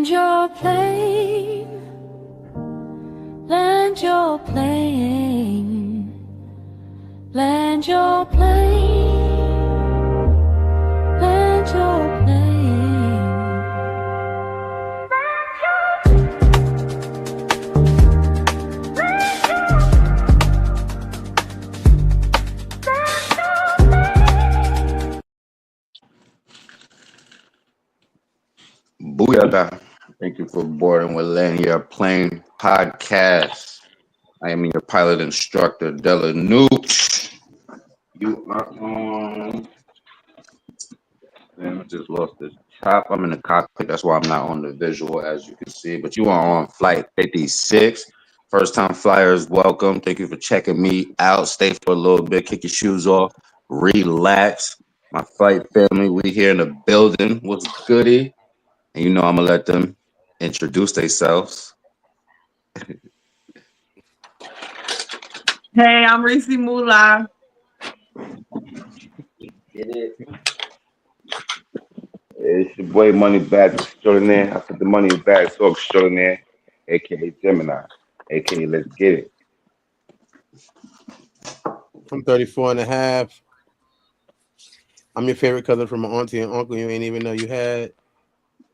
your plane, land your plane, land your plane, land your plane. Booyah. Thank you for boarding with Land Your Plane podcast. I am your pilot instructor, Della Nooch. You are on. Damn, I just lost this chop. I'm in the cockpit. That's why I'm not on the visual, as you can see. But you are on flight 56. First time flyers, welcome. Thank you for checking me out. Stay for a little bit. Kick your shoes off. Relax. My flight family, we here in the building. What's goody? And you know I'm going to let them introduce themselves. Hey, I'm Reese Moolah. Get it? It's your boy Moneyback Extraordinaire. I put the money back, so Extraordinaire, a.k.a. Gemini, a.k.a. Let's Get It. I'm 34 and a half. I'm your favorite cousin from my auntie and uncle you ain't even know you had.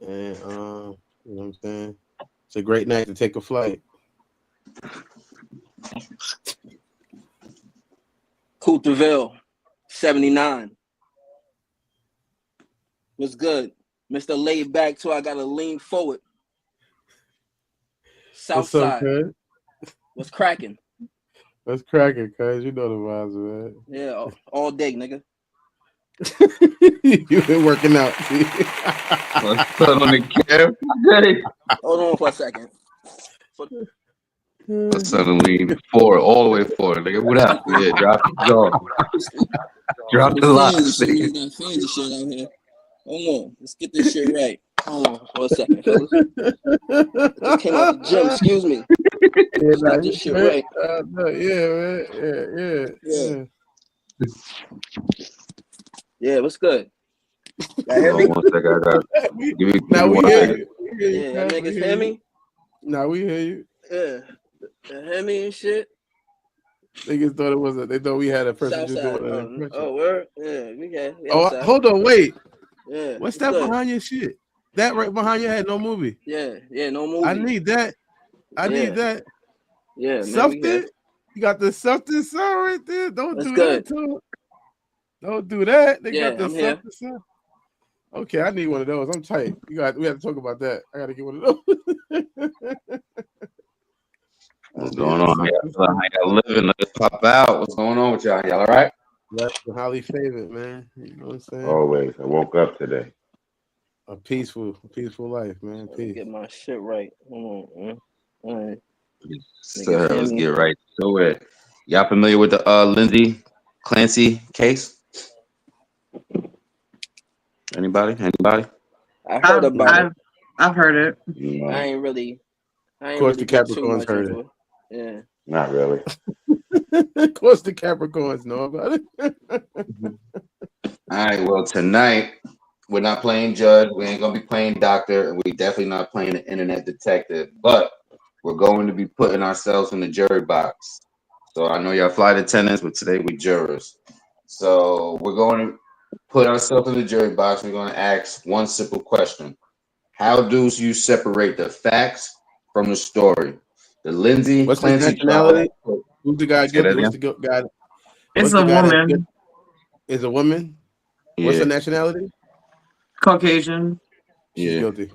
And, you know what I'm saying? It's a great night to take a flight. Coulterville, 79. What's good? Mr. Laid Back, too. I got to lean forward. Southside. What's up, cuz? What's cracking? What's cracking, cuz? You know the vibes, man. Yeah, all day, nigga. You've been working out. What's up on the camera? Hold on for a second. What's up on lean forward, all the way forward, nigga? What up? Yeah, drop the jaw. Drop the locks, nigga. Got fans and shit out here. Hold on. Let's get this shit right. Hold on for a second, fellas. I just came out the gym. Excuse me. Let's get this shit right. Yeah. Yeah, what's good? Y'all hear me? 1 second, I got. Now we hear you. Yeah, niggas hear me? Now we hear you. Yeah. You hear me and shit? Niggas thought it was they thought we had a person just doing an impression. Oh, word? Yeah, we got. Oh, hold on, wait. Yeah. What's that behind your shit? That right behind your head, no movie. Yeah, no movie. I need that. Need that. Yeah, man. Something. You got the something song right there. Don't That's do good. that too. Don't do that. They Yeah, got the I'm here. something song. Okay, I need one of those. I'm tight. We have to talk about that. I gotta get one of those. What's going on? I got living. Let's pop out. What's going on with y'all? Y'all all right? That's the highly favorite, man. You know what I'm saying? Always. I woke up today. A peaceful life, man. Peace. Get my shit right. Hold on, man. All right. Sir, let's get right to it. Y'all familiar with the Lindsay Clancy case? Anybody? I heard about it. I've heard it. No, I ain't really. Of course, the Capricorns heard it. Yeah. not really. Of course, the Capricorns know about it. All right. Well, tonight we're not playing judge. We ain't gonna be playing doctor, and we definitely not playing the internet detective. But we're going to be putting ourselves in the jury box. So I know y'all flight attendants, but today we jurors. So we're going to put ourselves in the jury box. We're going to ask one simple question: how do you separate the facts from the story? The Lindsay What's Clancy his nationality? trial. Who's the guy? What's the guy? It's a woman. Is a woman? Yeah. What's the nationality? Caucasian. She's guilty.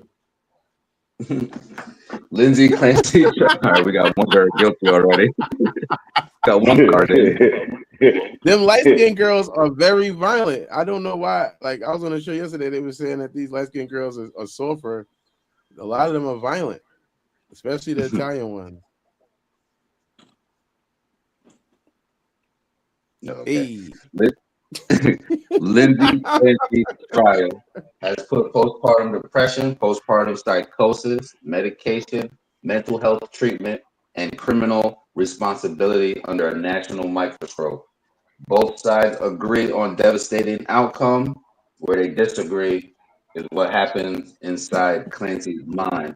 Lindsay Clancy. All right, we got one girl guilty already. Got one card in. Them light-skinned girls are very violent. I don't know why. Like I was on the show yesterday, they were saying that these light-skinned girls are sulfur. A lot of them are violent, especially the Italian ones. Okay. Lindsay Clancy trial has put postpartum depression, postpartum psychosis, medication, mental health treatment, and criminal responsibility under a national microscope. Both sides agree on devastating outcome. Where they disagree, is what happens inside Clancy's mind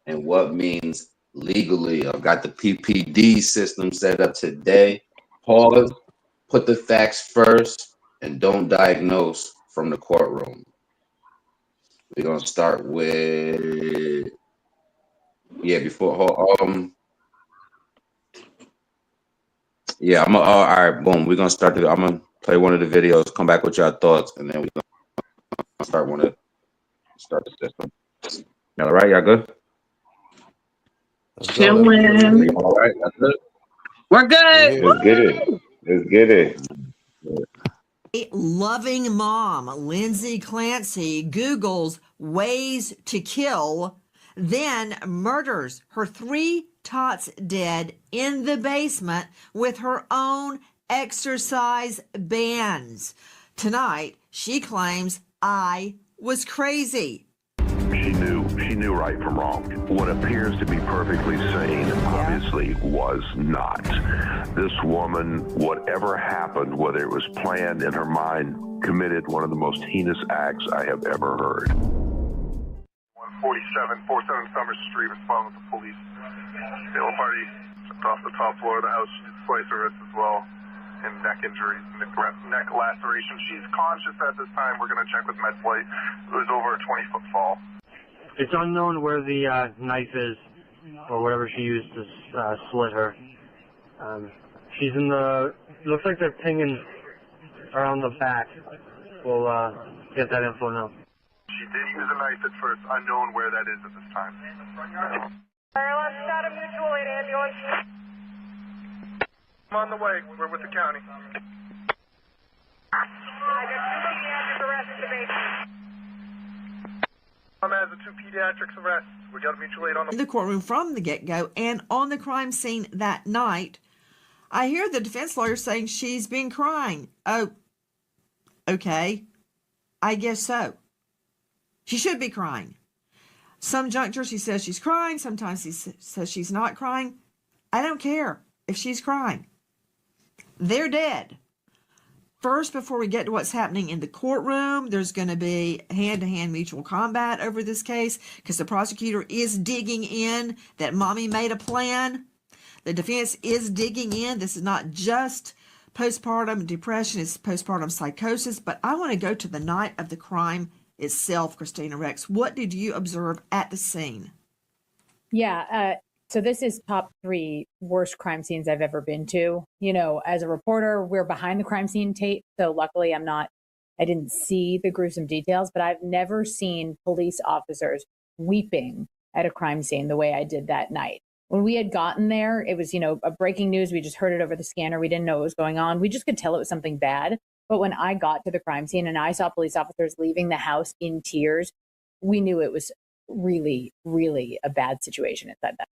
and what means legally. I've got the PPD system set up today. Pause, put the facts first, and don't diagnose from the courtroom. We're gonna start with yeah, I'm all right, boom. We're gonna start I'm gonna play one of the videos, come back with your thoughts, and then we're gonna start the system. Y'all all right? Y'all good? Chilling. All right, that's good. We're good. Let's get it. Let's get it. Loving mom, Lindsay Clancy, Googles ways to kill, then murders her 3 tots dead in the basement with her own exercise bands. Tonight, she claims I was crazy. She knew right from wrong. What appears to be perfectly sane obviously was not. This woman, whatever happened, whether it was planned in her mind, committed one of the most heinous acts I have ever heard. 147 Summer Street, respond with the police. Tail party off the top floor of the house, slice her wrist as well, and neck injuries, neck laceration. She's conscious at this time. We're going to check with med flight. It was over a 20-foot fall. It's unknown where the knife is, or whatever she used to slit her. She's in the, looks like they're pinging around the back. We'll get that info now. She did use a knife at first, unknown where that is at this time. Let's start a mutual aid ambulance. I'm on the way. We're with the county. I got 2 pediatric arrests in the basement. As the 2 pediatrics arrests. We got a mutual aid on In the courtroom from the get-go and on the crime scene that night, I hear the defense lawyer saying she's been crying. Oh, okay. I guess so. She should be crying. Some junctures she says she's crying. Sometimes she says she's not crying. I don't care if she's crying. They're dead. First, before we get to what's happening in the courtroom, there's going to be hand-to-hand mutual combat over this case because the prosecutor is digging in that mommy made a plan. The defense is digging in. This is not just postpartum depression, it's postpartum psychosis. But I want to go to the night of the crime itself, Christina Rex. What did you observe at the scene? Yeah, so this is top 3 worst crime scenes I've ever been to. You know, as a reporter, we're behind the crime scene tape. So luckily I didn't see the gruesome details, but I've never seen police officers weeping at a crime scene the way I did that night. When we had gotten there, it was, a breaking news. We just heard it over the scanner. We didn't know what was going on. We just could tell it was something bad. But when I got to the crime scene and I saw police officers leaving the house in tears, we knew it was really, really a bad situation inside that.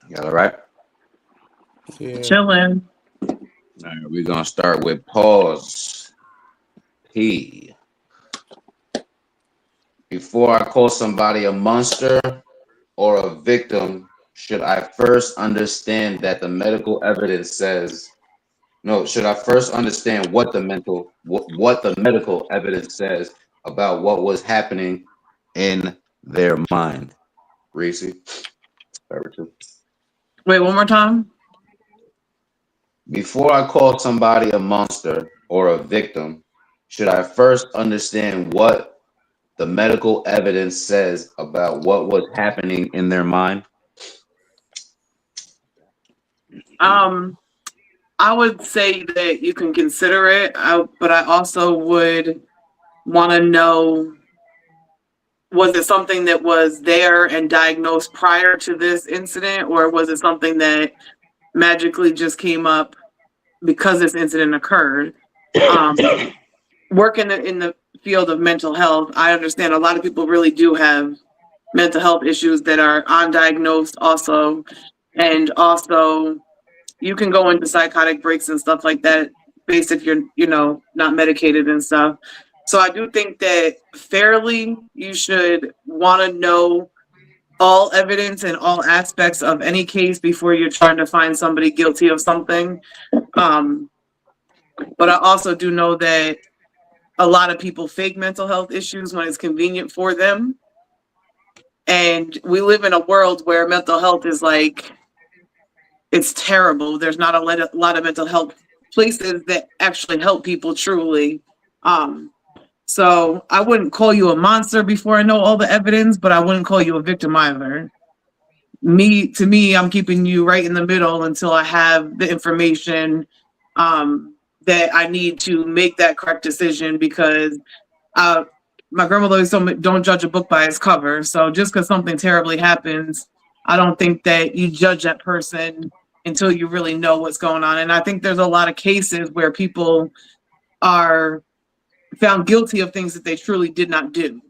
Y'all all right? Yeah. Chilling. All right, we're gonna start with pause. P. Before I call somebody a monster or a victim, should I first understand that the medical evidence says? No, should I first understand what the medical evidence says about what was happening in their mind? Reese, over to. Wait, one more time. Before I call somebody a monster or a victim, should I first understand what the medical evidence says about what was happening in their mind? I would say that you can consider it, but I also would want to know, was it something that was there and diagnosed prior to this incident, or was it something that magically just came up because this incident occurred? Working in the field of mental health, I understand a lot of people really do have mental health issues that are undiagnosed also, and also you can go into psychotic breaks and stuff like that based if you're not medicated and stuff. So I do think that fairly you should want to know all evidence and all aspects of any case before you're trying to find somebody guilty of something. But I also do know that a lot of people fake mental health issues when it's convenient for them. And we live in a world where mental health is like, it's terrible. There's not a lot of mental health places that actually help people truly. So I wouldn't call you a monster before I know all the evidence, but I wouldn't call you a victim either. To me, I'm keeping you right in the middle until I have the information that I need to make that correct decision, because my grandmother always told me, don't judge a book by its cover. So just because something terribly happens, I don't think that you judge that person until you really know what's going on. And I think there's a lot of cases where people are found guilty of things that they truly did not do.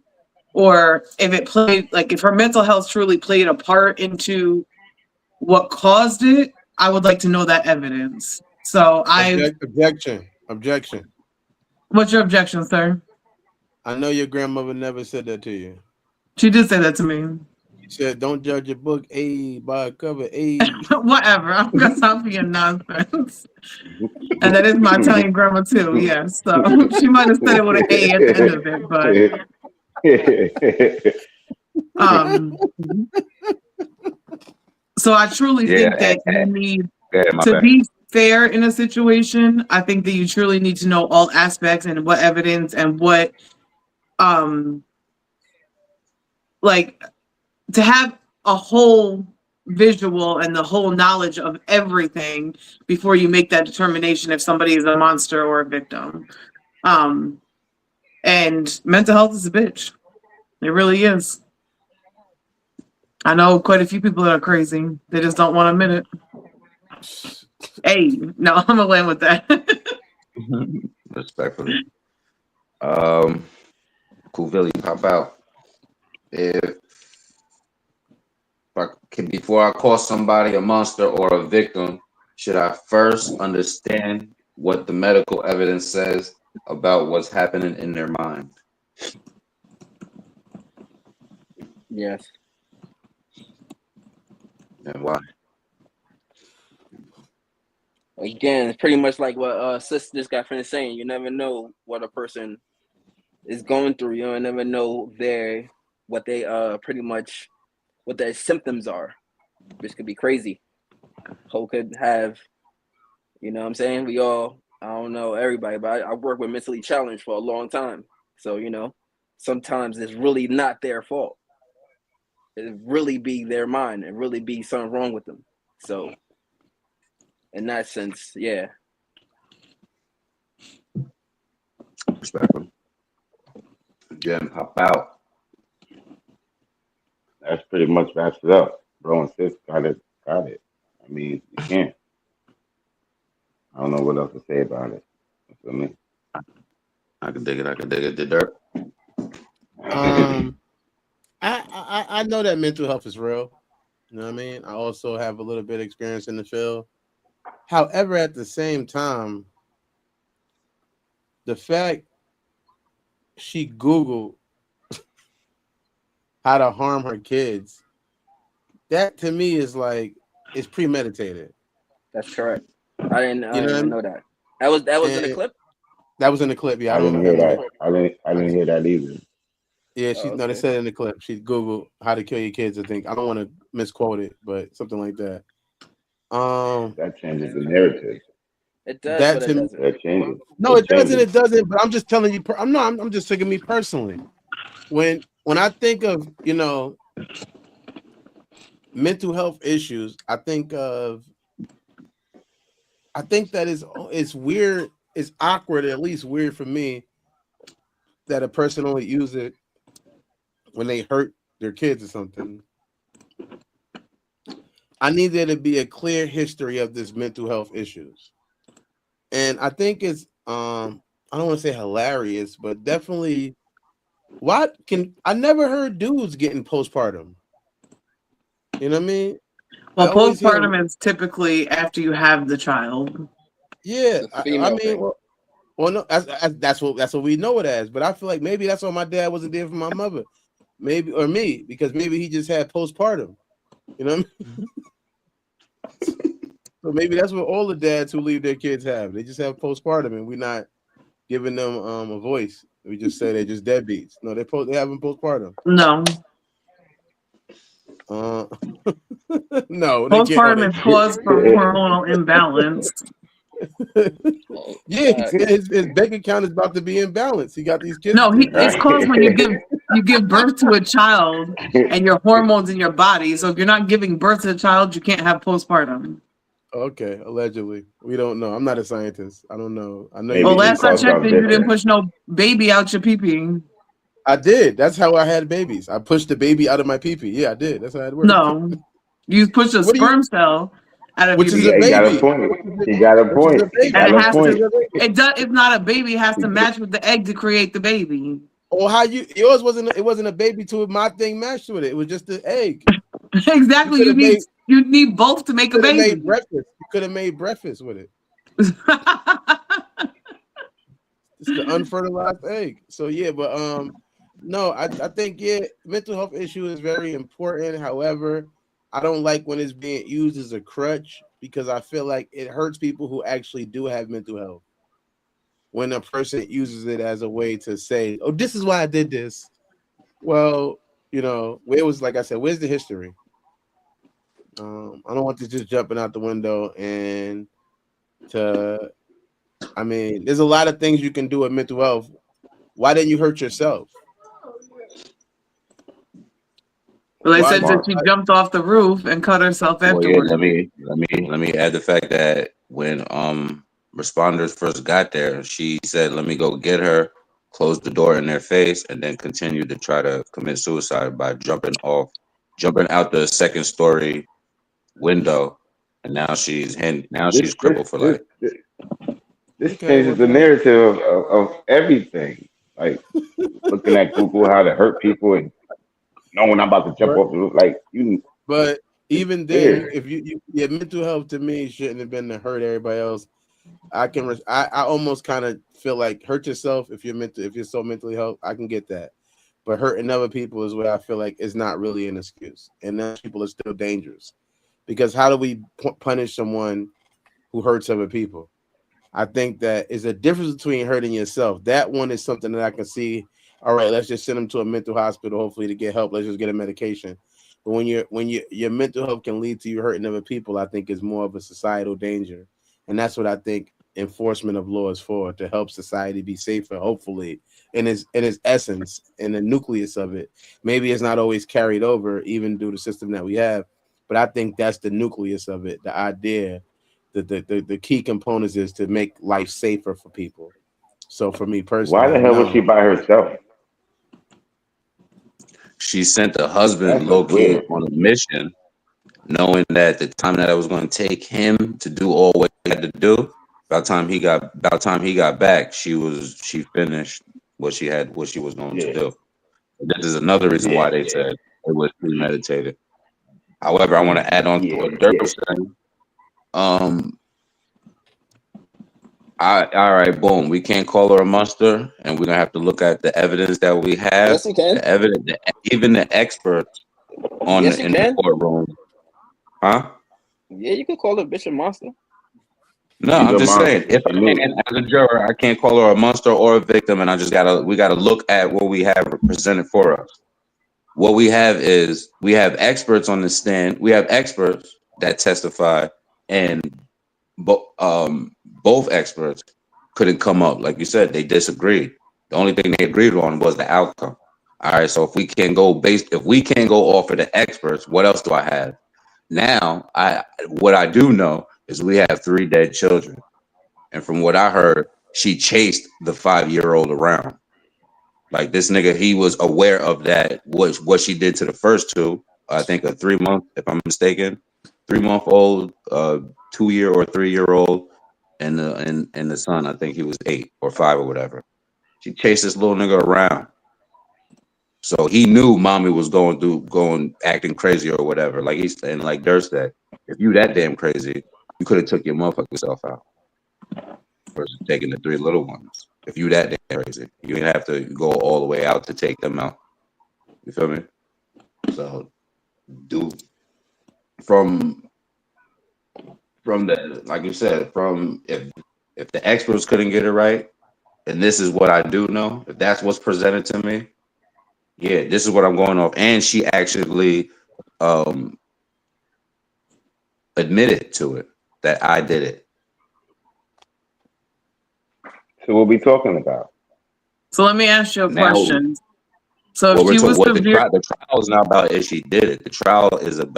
Or if it played, like if her mental health truly played a part into what caused it, I would like to know that evidence. So Objection. What's your objection, sir? I know your grandmother never said that to you. She did say that to me. She said, don't judge a book by a cover. Whatever. I'm gonna stop being nonsense. And that is my Italian grandma too, yes. So she might have said it with an A at the end of it, but so I truly think that you need to be fair in a situation. I think that you truly need to know all aspects and what evidence and what like to have a whole visual and the whole knowledge of everything before you make that determination if somebody is a monster or a victim. And mental health is a bitch. It really is. I know quite a few people that are crazy. They just don't want to admit it. Hey, no, I'm gonna land with that. Respectfully. Cool Billy, pop out. If I can, before I call somebody a monster or a victim, should I first understand what the medical evidence says about what's happening in their mind? Yes. And why? Again, it's pretty much like what sis just got finished saying. You never know what a person is going through. You don't never know what their symptoms are, which could be crazy. Who could have, you know what I'm saying? I don't know everybody, but I work with mentally challenged for a long time. So, you know, sometimes it's really not their fault. It really be their mind. It really be something wrong with them. So in that sense, yeah. Respectful. Again, pop out. That's pretty much wraps it up. Bro and sis got it. I mean, you can't. I don't know what else to say about it. You feel me? I can dig it. The dirt. I know that mental health is real. You know what I mean? I also have a little bit of experience in the field. However, at the same time, the fact she Googled how to harm her kids, that to me is like, it's premeditated. That's correct. I didn't know that. That was in the clip? That was in the clip, yeah. I didn't hear that. I didn't hear that either. Yeah, no, they said it in the clip. She Googled how to kill your kids, I think. I don't want to misquote it, but something like that. That changes the narrative. It does, but it doesn't. That changes. No, it doesn't. It doesn't. But I'm just telling you. I'm just thinking me personally. When I think of, you know, mental health issues, I think that it's weird. It's awkward, at least weird for me, that a person only use it when they hurt their kids or something. I need there to be a clear history of this mental health issues. And I think it's I don't want to say hilarious, but definitely I never heard dudes getting postpartum. You know what I mean? Well, postpartum is typically after you have the child. Yeah, I mean, well, no, that's what we know it as. But I feel like maybe that's why my dad wasn't there for my mother, maybe, or me, because maybe he just had postpartum. You know what I mean? So maybe that's what all the dads who leave their kids have. They just have postpartum, and we're not giving them a voice. We just say they're just deadbeats. No, they having postpartum. No. No, they can't. Postpartum is caused from hormonal imbalance. Yeah, his bank account is about to be imbalanced. He got these kids. No, it's caused when you give birth to a child and your hormones in your body. So if you're not giving birth to a child, you can't have postpartum. Okay, allegedly. We don't know. I'm not a scientist. I don't know. I know. Well, last I checked, you didn't push no baby out your pee-pee. I did. That's how I had babies. I pushed the baby out of my pee-pee. Yeah, I did. That's how it worked. No, you pushed a sperm cell out of Which your is a baby. He got a point. He got a point. He got a point. It's not a baby. It has to match with the egg to create the baby. Or how yours wasn't? It wasn't a baby to it. My thing matched with it. It was just the egg. Exactly. You need both to make a baby. Made breakfast. You could have made breakfast with it. It's the unfertilized egg. So yeah, but no, I think mental health issue is very important. However, I don't like when it's being used as a crutch because I feel like it hurts people who actually do have mental health. When a person uses it as a way to say, "Oh, this is why I did this." Well, where was, like I said, where's the history? I don't want this just jumping out the window there's a lot of things you can do with mental health. Why didn't you hurt yourself? Well, they said that she jumped off the roof and cut herself afterwards. Let me add the fact that when responders first got there, she said, "Let me go get her," closed the door in their face, and then continued to try to commit suicide by jumping out the second story window, and now she's crippled for life. This changes the narrative of everything. Like looking at Google how to hurt people and knowing I'm about to jump off the roof. But even then, if your mental health to me shouldn't have been to hurt everybody else. I almost kind of feel like hurt yourself if you're so mentally healthy. I can get that, but hurting other people is where I feel like it's not really an excuse, and those people are still dangerous. Because how do we punish someone who hurts other people? I think that is a difference between hurting yourself. That one is something that I can see. All right, let's just send them to a mental hospital, hopefully to get help. Let's just get a medication. But when your mental health can lead to you hurting other people, I think is more of a societal danger. And that's what I think enforcement of law is for, to help society be safer, hopefully, in its essence, in the nucleus of it. Maybe it's not always carried over, even through the system that we have. But I think that's the nucleus of it, the idea, the key components is to make life safer for people. So for me personally, why the hell was she by herself? She sent the husband low-key on a mission, knowing that the time that it was going to take him to do all what he had to do, by the time he got back, she finished what she was going to do. This is another reason why they said it was premeditated. However, I want to add on to what Dirk was saying. All right, boom. We can't call her a monster, and we're gonna have to look at the evidence that we have. Yes, you can. The evidence, even the experts in the courtroom. Huh? Yeah, you can call her a bitch a monster. No, I'm just saying, if I can, as a juror, I can't call her a monster or a victim, and we gotta look at what we have presented for us. What we have is we have experts on the stand. We have experts that testify, and both experts couldn't come up. Like you said, they disagreed. The only thing they agreed on was the outcome. All right, so if we can't go off of the experts, what else do I have? Now, what I do know is we have 3 dead children, and from what I heard, she chased the 5-year-old around. Like this nigga, he was aware of that. What she did to the first 2, I think a 3-month, if I'm mistaken, 3-month-old, 2-year or 3-year-old, and the son, I think he was 8 or 5 or whatever. She chased this little nigga around. So he knew mommy was acting crazy or whatever. Like like Dirk said, if you that damn crazy, you could have took your motherfucking self out versus taking the 3 little ones. If you that damn crazy, you didn't have to go all the way out to take them out. You feel me? So, from from the, like you said, from if the experts couldn't get it right, and this is what I do know, if that's what's presented to me, yeah, this is what I'm going off. And she actually admitted to it that I did it. So what we talking about? So let me ask you a Now, question. So what if she was what severe, the trial is not about if she did it. The trial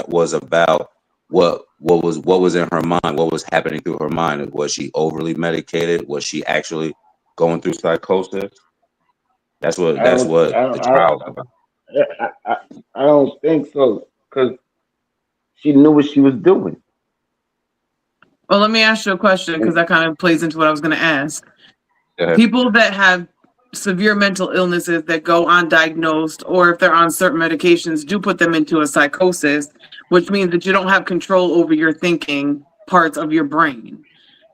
was about what was in her mind, what was happening through her mind. Was she overly medicated? Was she actually going through psychosis? That's what the trial is about. I don't think so, because she knew what she was doing. well, let me ask you a question because that kind of plays into what I was going to ask. People that have severe mental illnesses that go undiagnosed, or if they're on certain medications, do put them into a psychosis, which means that you don't have control over your thinking parts of your brain.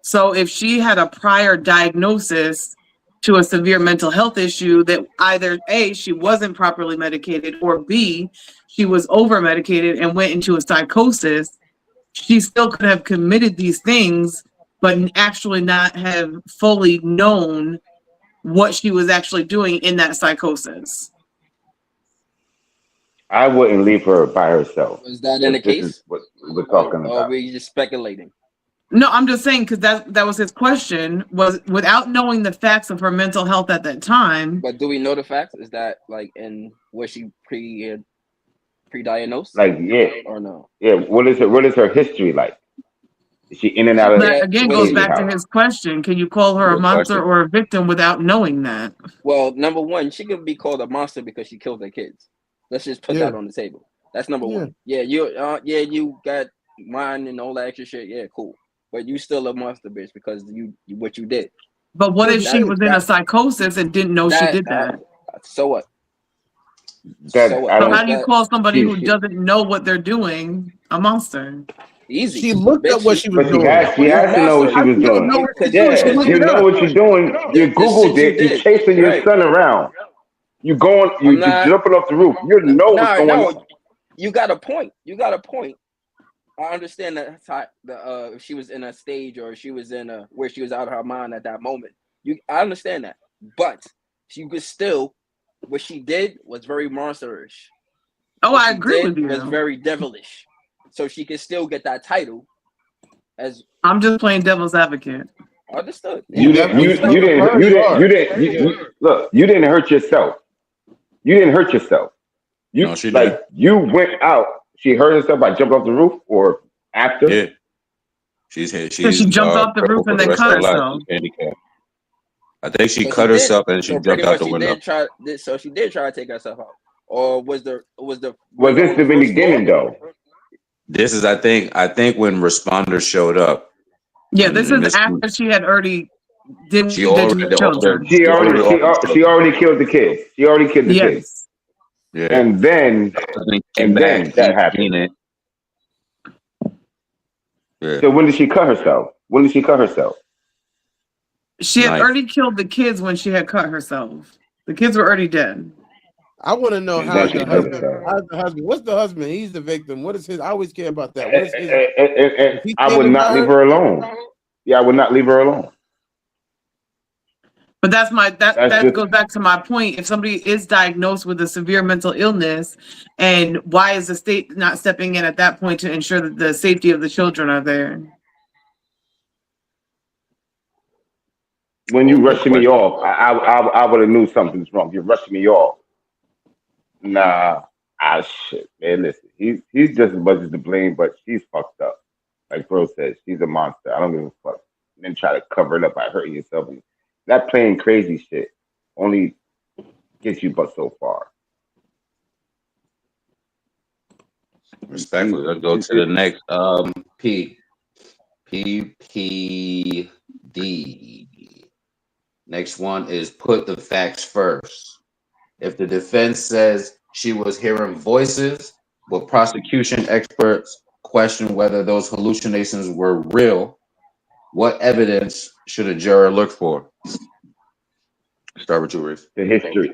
So if she had a prior diagnosis to a severe mental health issue that either A, she wasn't properly medicated, or B, she was over medicated and went into a psychosis, she still could have committed these things, but actually not have fully known what she was actually doing in that psychosis. I wouldn't leave her by herself. Was that in the case? This is what we're talking Or about. are we just speculating? No, I'm just saying because that was his question, was without knowing the facts of her mental health at that time. But do we know the facts? Is that like was she pre-diagnosed? Like, yeah, or no? Yeah. What is her history like? Is she in and out of That again goes back to his question. Can you call her a monster or a victim without knowing that? Well, number one, she could be called a monster because she killed her kids. Let's just put that on the table. That's number one. Yeah, you got mine and all that extra shit. Yeah, cool. But you still a monster, bitch, because you what you did. But what if she was in a psychosis and didn't know she did that? So what? So how do you call somebody who doesn't know what they're doing a monster? Easy. She looked at what she was doing. She has to know what she was doing. Yeah, you know what you're doing. You Googled it. You're chasing your son around. You jumping off the roof. You know what's going on. You got a point. I understand that if she was in a stage or she was in where she was out of her mind at that moment. I understand that, but she could still. What she did was very monsterish. Oh, I agree with you. It was very devilish, so she could still get that title. As I'm just playing devil's advocate. Understood. You didn't hurt yourself. You didn't hurt yourself. You you went out. She hurt herself by jumping off the roof or after? Yeah. She jumped off the roof and then cut herself. I think she cut herself and she jumped out the window. So she did try to take herself out. Or was this the beginning though? This is I think when responders showed up. Yeah, this is after she had already She already killed the kids. She already killed the kids. Yeah. And then that happened. Yeah. So when did she cut herself? She had already killed the kids when she had cut herself. The kids were already dead. I want to know how's the husband? What's the husband? He's the victim. What is his? I always care about that. What is his? I would not leave her alone. Yeah, I would not leave her alone. But that goes back to my point. If somebody is diagnosed with a severe mental illness, and why is the state not stepping in at that point to ensure that the safety of the children are there? When you rushing me off, I would have knew something's wrong. You're rushing me off. Nah, shit, man. Listen, he's just as much as to blame, but she's fucked up. Like bro says, she's a monster. I don't give a fuck. And then try to cover it up by hurting yourself. And that playing crazy shit only gets you but so far. Respectfully, let's go to the next PPD. Next one is put the facts first. If the defense says she was hearing voices, but prosecution experts question whether those hallucinations were real, what evidence should a juror look for? Start with you, Reese. The history.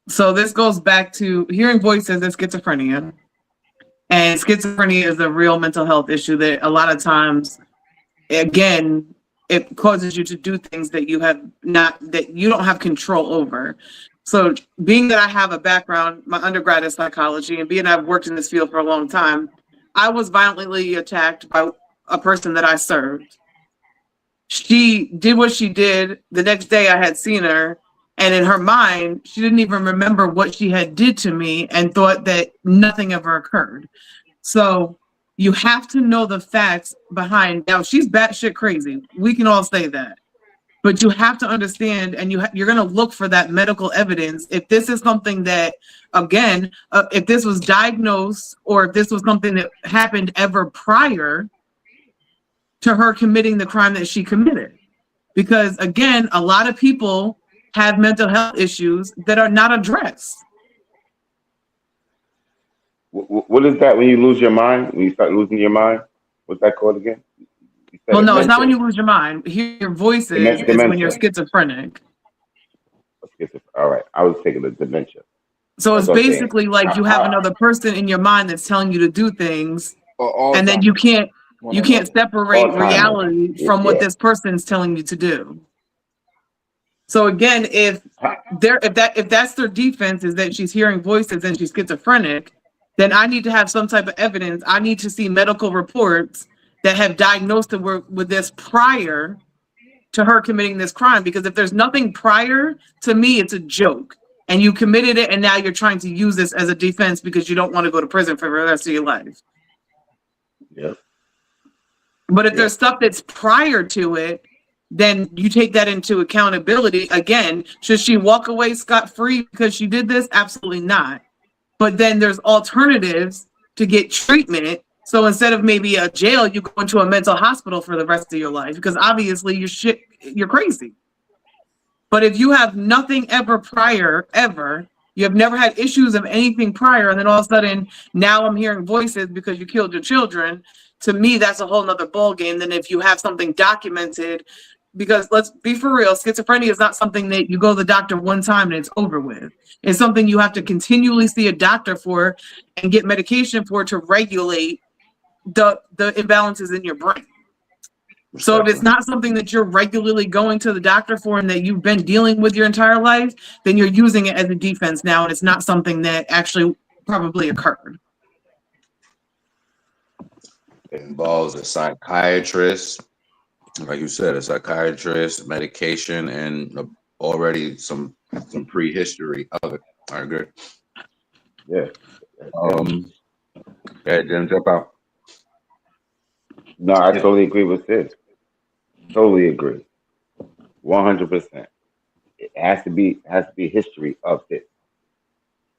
So this goes back to hearing voices and schizophrenia. And schizophrenia is a real mental health issue that a lot of times, again, it causes you to do things that you don't have control over. So being that I have a background, my undergrad is psychology, and being that I've worked in this field for a long time, I was violently attacked by a person that I served. She did what she did. The next day I had seen her, and in her mind, she didn't even remember what she had did to me and thought that nothing ever occurred. So you have to know the facts behind. Now, she's batshit crazy. We can all say that. But you have to understand, and you're going to look for that medical evidence. If this is something that, again, if this was diagnosed or if this was something that happened ever prior to her committing the crime that she committed. Because, again, a lot of people have mental health issues that are not addressed. What is that when you lose your mind? When you start losing your mind? What's that called again? Well, no, it's not when you lose your mind. Hear your voices is when you're schizophrenic. All right, I was thinking of dementia. So it's basically like you have another person in your mind that's telling you to do things, and then you can't separate reality from what this person's telling you to do. So again, if that's their defense is that she's hearing voices and she's schizophrenic, then I need to have some type of evidence. I need to see medical reports that have diagnosed her with this prior to her committing this crime. Because if there's nothing prior, to me, it's a joke. And you committed it, and now you're trying to use this as a defense because you don't want to go to prison for the rest of your life. Yep. But if there's stuff that's prior to it, then you take that into accountability. Again, should she walk away scot-free because she did this? Absolutely not. But then there's alternatives to get treatment. So instead of maybe a jail, you go into a mental hospital for the rest of your life because obviously you're crazy. But if you have nothing ever prior, you have never had issues of anything prior, and then all of a sudden now I'm hearing voices because you killed your children, to me, that's a whole nother ballgame than if you have something documented. Because let's be for real, schizophrenia is not something that you go to the doctor one time and it's over with. It's something you have to continually see a doctor for and get medication for to regulate the imbalances in your brain. So if it's not something that you're regularly going to the doctor for and that you've been dealing with your entire life, then you're using it as a defense now, and it's not something that actually probably occurred. It involves a psychiatrist, like you said, a psychiatrist, medication, and already some prehistory of it. I agree. Yeah. Jim, jump out. No, I totally agree with this. Totally agree. 100%. It has to be history of this.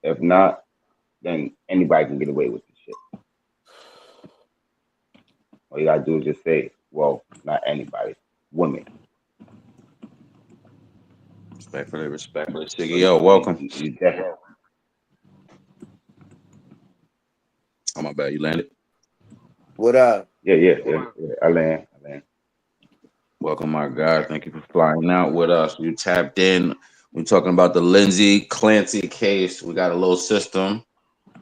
If not, then anybody can get away with this shit. All you gotta do is just say, well, not anybody, women. Respectfully. Siggy, yo, welcome. You definitely. Oh, my bad. You landed? What up? Yeah. I land. Welcome, my guy. Thank you for flying out with us. You tapped in. We're talking about the Lindsay Clancy case. We got a little system.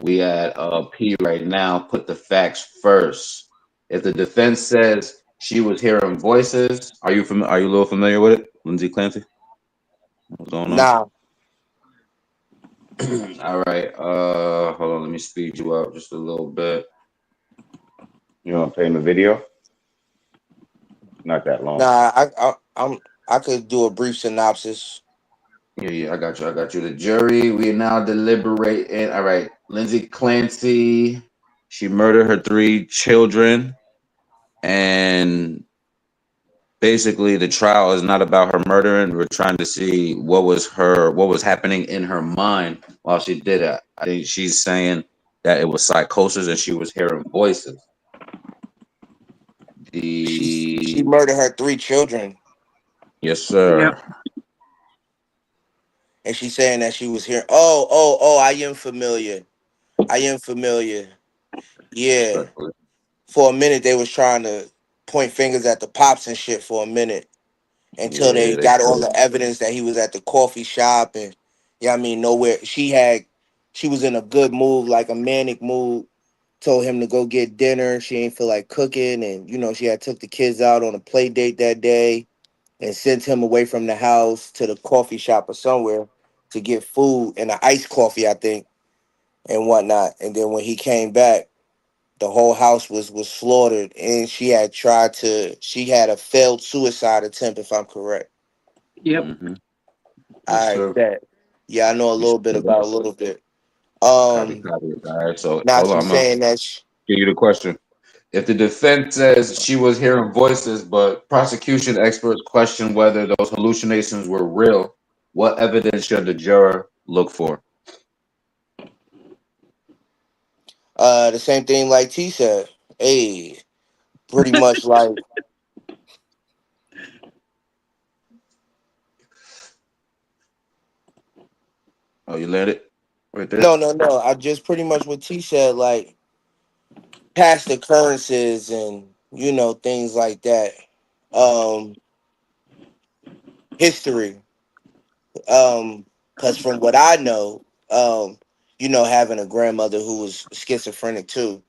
We at P right now. Put the facts first. If the defense says she was hearing voices, are you a little familiar with it, Lindsay Clancy? What's going on? Nah. All right. Hold on. Let me speed you up just a little bit. You want to play in the video? Not that long. Nah, I could do a brief synopsis. Yeah, I got you. The jury, we are now deliberating. All right. Lindsay Clancy, she murdered her 3 children. And basically the trial is not about her murdering. We're trying to see what was happening in her mind while she did it. I think she's saying that it was psychosis and she was hearing voices. She murdered her 3 children. Yes, sir. Yep. And she's saying that she was hearing. Oh, I am familiar. Yeah. For a minute, they was trying to point fingers at the pops and shit for a minute until they got all the evidence that he was at the coffee shop and nowhere. She was in a good mood, like a manic mood, told him to go get dinner. She ain't feel like cooking, and you know she had took the kids out on a play date that day and sent him away from the house to the coffee shop or somewhere to get food and an iced coffee, I think, and whatnot. And then when he came back, the whole house was slaughtered, and she had a failed suicide attempt, if I'm correct. Yep. Mm-hmm. All right, bet. Yeah, I know a little bit. Copy. All right, so Now hold on, she's I'm gonna saying that give you the question. If the defense says she was hearing voices, but prosecution experts question whether those hallucinations were real, what evidence should the juror look for? the same thing like T said. Hey, pretty much like Oh, you let it right there? no. I just pretty much what T said, like past occurrences and you know things like that. History. Because from what I know, you know, having a grandmother who was schizophrenic too,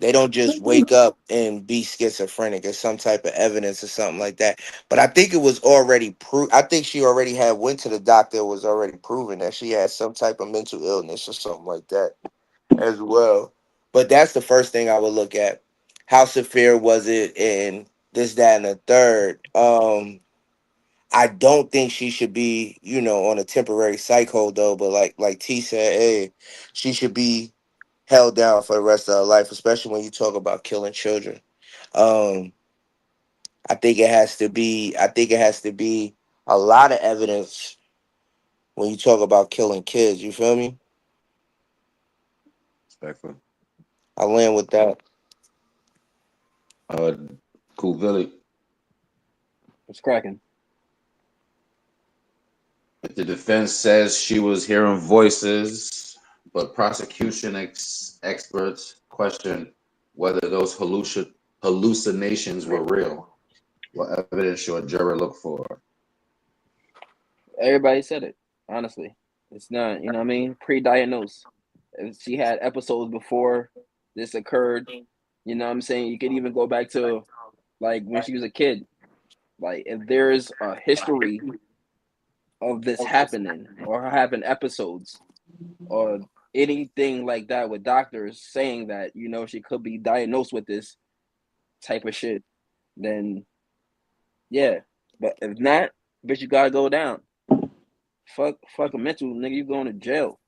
they don't just wake up and be schizophrenic. It's some type of evidence or something like that. But I think it was already proved. I think she already had went to the doctor. It was already proven that she had some type of mental illness or something like that as well. But that's the first thing I would look at. How severe was it, and this, that, and the third. I don't think she should be, you know, on a temporary psych hold though. But like T said, hey, she should be held down for the rest of her life, especially when you talk about killing children. Um, I think it has to be. I think it has to be a lot of evidence when you talk about killing kids. You feel me? Respectful. I land with that. Cool Billy. What's cracking? If the defense says she was hearing voices, but prosecution experts question whether those hallucinations were real, what evidence should a juror look for? Everybody said it. Honestly, it's not. You know what I mean? Pre-diagnosed. If she had episodes before this occurred, you know what I'm saying? You could even go back to like when she was a kid. Like if there's a history of this happening or having episodes or anything like that with doctors saying that, you know, she could be diagnosed with this type of shit, then yeah. But if not, bitch, you gotta go down. Fuck a mental nigga, you going to jail.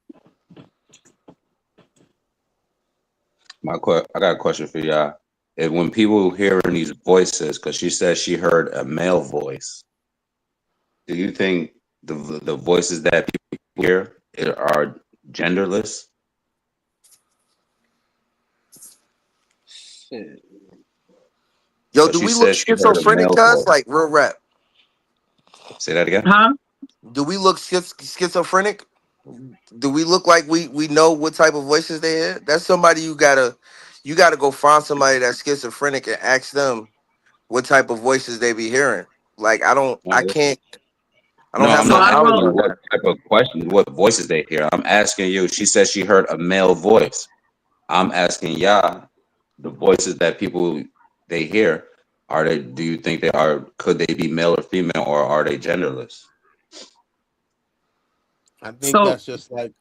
I got a question for y'all. If when people hearing these voices, because she said she heard a male voice, do you think the voices that people hear are genderless? Shit. Yo, do we look schizophrenic, cuz? Like real rap. Say that again. Huh? Do we look schizophrenic? Do we look like we know what type of voices they hear? That's somebody you gotta go find somebody that's schizophrenic and ask them what type of voices they be hearing. Like I don't No, have I'm no not asking knowledge you on what that. type of question, what voices they hear. I'm asking you. She said she heard a male voice. I'm asking y'all, the voices that people they hear, are they? Do you think they are? Could they be male or female, or are they genderless? I think that's just like.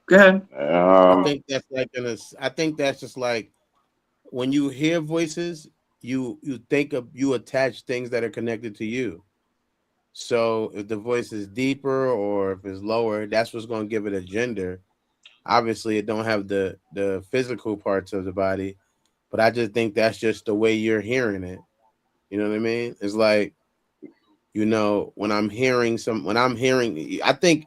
Go ahead. I think that's like I think that's just like when you hear voices, you attach things that are connected to you. So if the voice is deeper or if it's lower, that's what's going to give it a gender. Obviously, it don't have the physical parts of the body, but I just think that's just the way you're hearing it. You know what I mean? It's like, you know, when I'm hearing, I think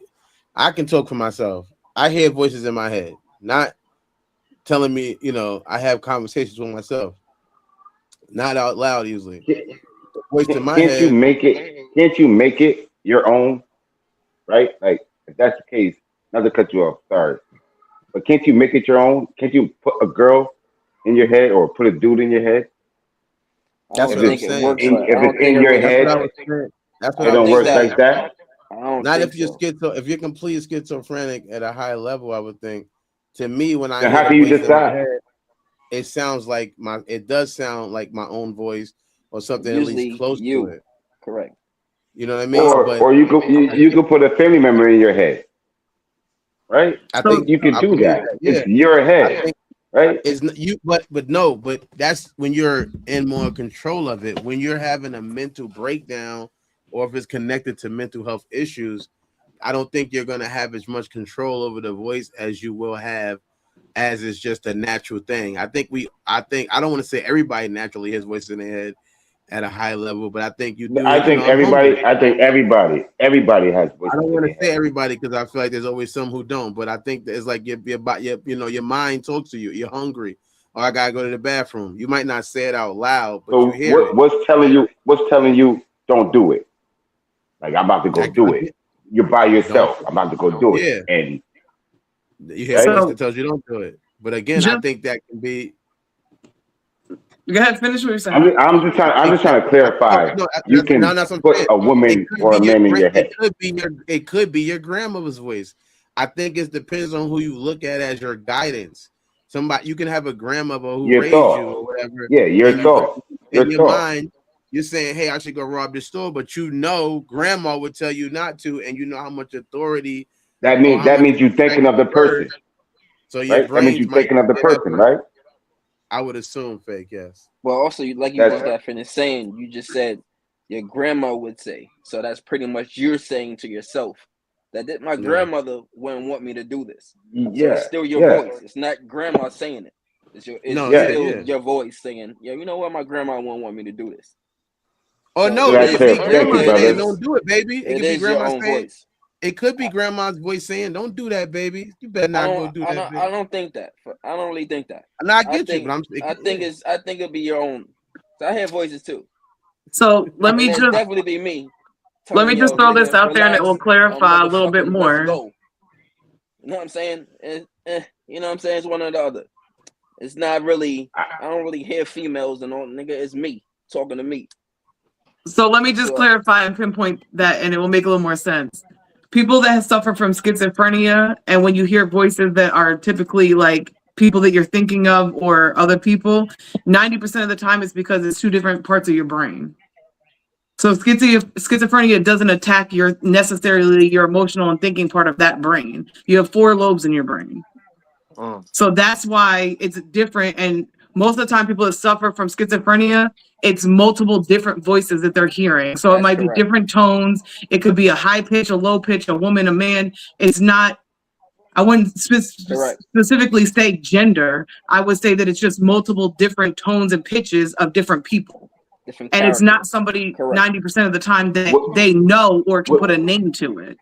I can talk for myself. I hear voices in my head, not telling me, you know, I have conversations with myself, not out loud usually. Voice in my Can't you head. make it? Can't you make it your own? Right? Like if that's the case, not to cut you off. Sorry, but can't you make it your own? Can't you put a girl in your head or put a dude in your head? That's what I'm saying. If it's in your That's head, what I was saying. That's what it I was don't work saying. like that. I don't Not think if you're so. if you're completely schizophrenic at a high level, I would think to me, when I Then hear how the can you voice in my decide? head, it does sound like my own voice or something at least Usually close to you. it. Correct. You know what I mean? But Or you could put a family member in your head, right? I think You can I do believe that. that. Yeah, It's your I head, think right? it's you, but that's when you're in more control of it. When you're having a mental breakdown, or if it's connected to mental health issues, I don't think you're gonna have as much control over the voice as you will have as it's just a natural thing. I think I don't want to say everybody naturally has voices in their head at a high level, but I think you do. I think I'm hungry. everybody has I voices don't in want their to say head. everybody because I feel like there's always some who don't, but I think that it's like your mind talks to you. You're hungry, or I gotta go to the bathroom. You might not say it out loud, but you So hear it. what's telling you don't do it? Like I'm about to go That do it. You're by don't. yourself. I'm about to go do it. Yeah, And you hear a right? voice So that tells you don't do it. But again, I just think that can be. go ahead, finish what you're I'm saying. just, I'm just trying. I'm It just could, trying to clarify. no, You can that's what I'm put saying. a woman or a man in your head. It could be your grandmother's voice. I think it depends on who you look at as your guidance. Somebody you can have a grandmother who Your raised you thought. or whatever, Yeah, your and thought. in Your your thought. mind, you're saying, "Hey, I should go rob the store," but grandma would tell you not to, and you know how much authority or how That much means you thinking respect of the your person, words. So your right? That means brains you might thinking of the say that, person, but right? I would assume fake, yes. Well, also, like you That's just got finished saying, you just said your grandma would say. So that's pretty much you're saying to yourself that my Yeah. grandmother wouldn't want me to do this. So yeah, it's still your yeah, voice. It's not grandma saying it. It's yeah. still your voice saying, yeah, you know what, my grandma wouldn't want me to do this. Oh So no, So it that's it is could be it. Thank you, grandma it saying, brother. is "Don't do it, baby." It it could be is your grandma own saying, voice. it could be grandma's voice saying, "Don't do that, baby. You better I not go don't do I that, don't baby." I don't think that. I don't really think that. And I I get you, think but I think it'll be your own. So I hear voices too. So And it'll definitely be me let telling me just yo, throw this nigga, out there and it will relax, clarify a little bit motherfucker, let's more. go. You know what I'm saying? You know what I'm saying? It's one or the other. It's not really, I don't really hear females and all, nigga, it's me talking to me. So let me just So clarify and pinpoint that, and it will make a little more sense. People that suffer from schizophrenia, and when you hear voices that are typically like people that you're thinking of or other people, 90% of the time it's because it's two different parts of your brain. So schizophrenia doesn't attack necessarily your emotional and thinking part of that brain. You have 4 lobes in your brain. So that's why it's different. And most of the time people that suffer from schizophrenia, it's multiple different voices that they're hearing. So it that's might be correct. different tones. It could be a high pitch, a low pitch, a woman, a man. It's not, I wouldn't Correct. specifically say gender. I would say that it's just multiple different tones and pitches of different people. Different And it's characters. not somebody Correct. 90% of the time that What, they know or can what, put a name to it.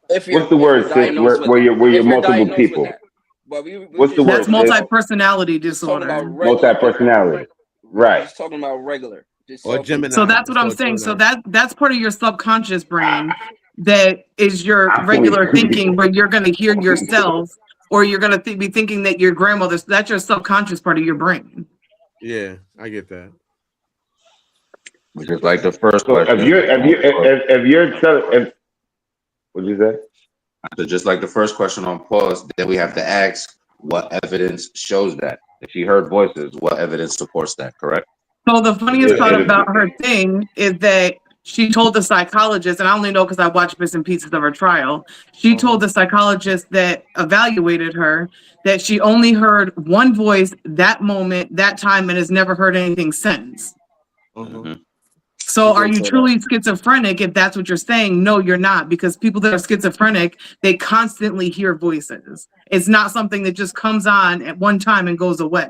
If what's you're the word, sis? diagnosed with Where you're if you're multiple diagnosed with people. that. But we What's the just word, That's talking sis? about multi-personality just talking about disorder. regular people. Multi-personality. Right. Just talking about regular. Just Or talking. So Gemini. that's It's what I'm called saying. So Gemini. that's part of your subconscious brain that is your I regular fully thinking where you're going to hear yourself or you're going to be thinking that your grandmother's, that's your subconscious part of your brain. Yeah, I get that. Which is like the first So question. what'd you say? So just like the first question on pause, then we have to ask what evidence shows that. If she heard voices, what evidence supports that, correct? So the funniest Yeah, part about her thing is that she told the psychologist, and I only know because I watched bits and pieces of her trial. She told the psychologist that evaluated her that she only heard one voice that moment, that time, and has never heard anything since. So She are did you say that. truly schizophrenic if that's what you're saying? No, you're not, because people that are schizophrenic, they constantly hear voices. It's not something that just comes on at one time and goes away.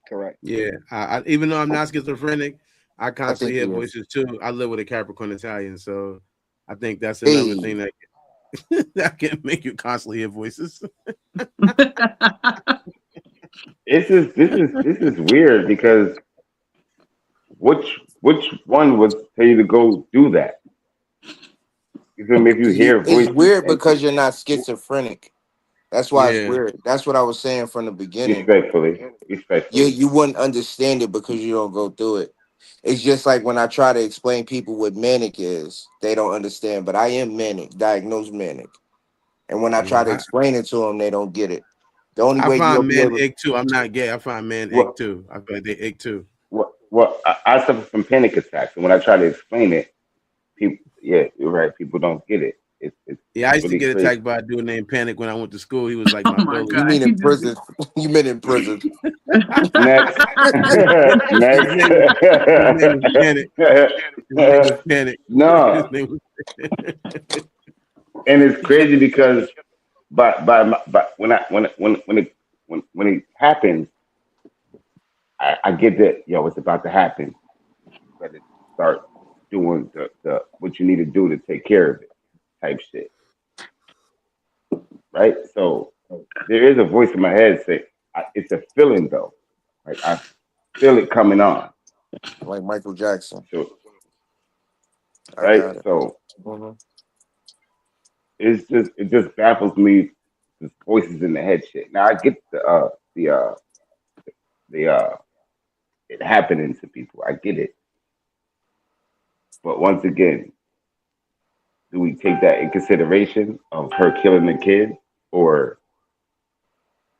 Correct. Yeah, even though I'm not schizophrenic, I I constantly think hear he is. voices too. I live with a Capricorn Italian, so I think that's another thing that that can make you constantly hear voices. This is weird because which one would tell you to go do that? You feel me? If you hear It's voices, weird because you're not schizophrenic. That's why it's Yeah. weird. That's what I was saying from the beginning. respectfully. You wouldn't understand it because you don't go through it. It's just like when I try to explain people what manic is, they don't understand. But I am manic, diagnosed manic. And when I try to explain it to them, they don't get it. The only I way you'll find be men able. ick too. I'm not gay. I find men What ick too. I feel like they ick too. I suffer from panic attacks, and when I try to explain it, people, yeah, you're right. People don't get it. It's Yeah, I used to really get crazy. attacked by a dude named Panic when I went to school. He was like Oh my my bully. You God. mean in prison? You mean in prison? Next, His next. name was Panic. His name was Panic. His No, name was and it's crazy because but when it happens, I get that, yo, it's about to happen. You better start doing the what you need to do to take care of it, type shit, right? So there is a voice in my head saying, it's a feeling though, like I feel it coming on. Like Michael Jackson. So, I right? got it. So Mhm. it just baffles me. This voices in the head shit. Now I get the it happening to people. I get it, but once again, do we take that in consideration of her killing the kid, or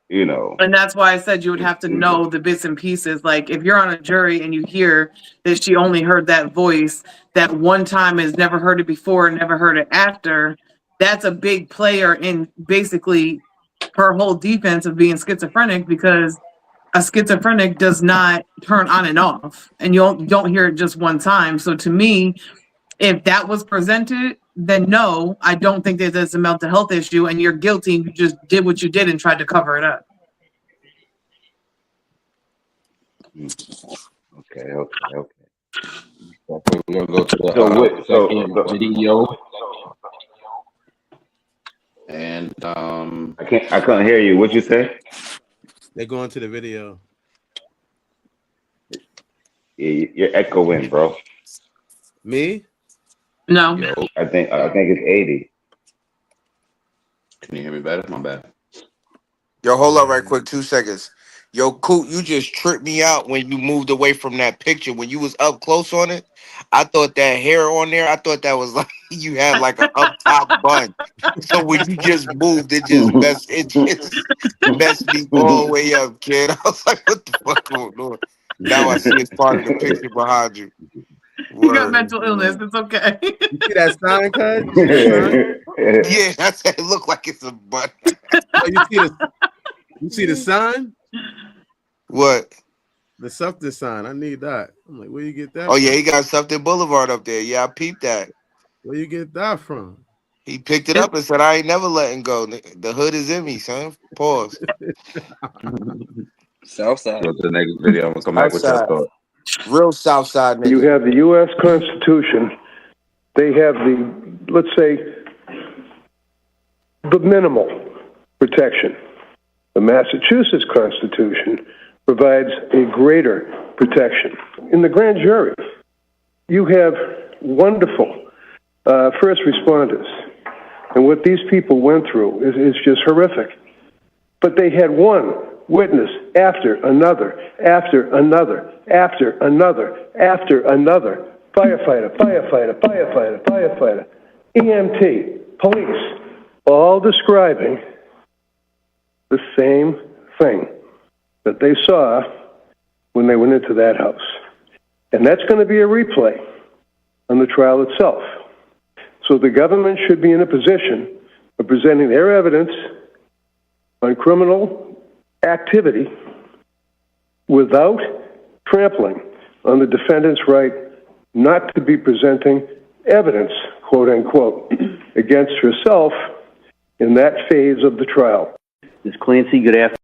you know, And that's why I said you would have to we just know the bits and pieces. Like if you're on a jury and you hear that she only heard that voice that one time, has never heard it before, never heard it after, that's a big player in basically her whole defense of being schizophrenic, because a schizophrenic does not turn on and off, and you don't hear it just one time. So to me, if that was presented, then no, I don't think that there's a mental health issue and you're guilty and you just did what you did and tried to cover it up. okay. So we're gonna go to the So what? second So video, and I couldn't hear you. What you say? They go into the video. Yeah, you're echoing, bro. Me? No. yo, I think it's 80. can you hear me better? My bad. Yo, hold up right quick, 2 seconds. Yo, Coot, you just tripped me out when you moved away from that picture. When you was up close on it, I thought that hair on there, I thought that was like you had like an up top bun. So when you just moved, it just messed me all the way up, kid. I was like, what the fuck going on? Now I see it's part of the picture behind you. You got Word. mental illness. It's okay. You see that sign, cuz? You see that sign? Yeah, that's it. Look like it's a bun. Oh, you see the sign? What? The something sign. I need that. I'm like, where you get that Oh, from? yeah, he got something Boulevard up there. Yeah, I peeped that. Where you get that from? He picked it up and said, I ain't never letting go. The hood is in me, son. Pause. Southside. Go to the next video. I'm gonna come back with your Outside. thoughts. Real Southside You nigga. have the U.S. Constitution. They have the, let's say, the minimal protection. The Massachusetts Constitution provides a greater protection. In the grand jury, you have wonderful first responders. And what these people went through is just horrific. But they had one witness after another, after another, after another, after another. Firefighter, EMT, police, all describing the same thing that they saw when they went into that house. And that's going to be a replay on the trial itself. So the government should be in a position of presenting their evidence on criminal activity without trampling on the defendant's right not to be presenting evidence, quote unquote, against herself in that phase of the trial. Ms. Clancy, good afternoon.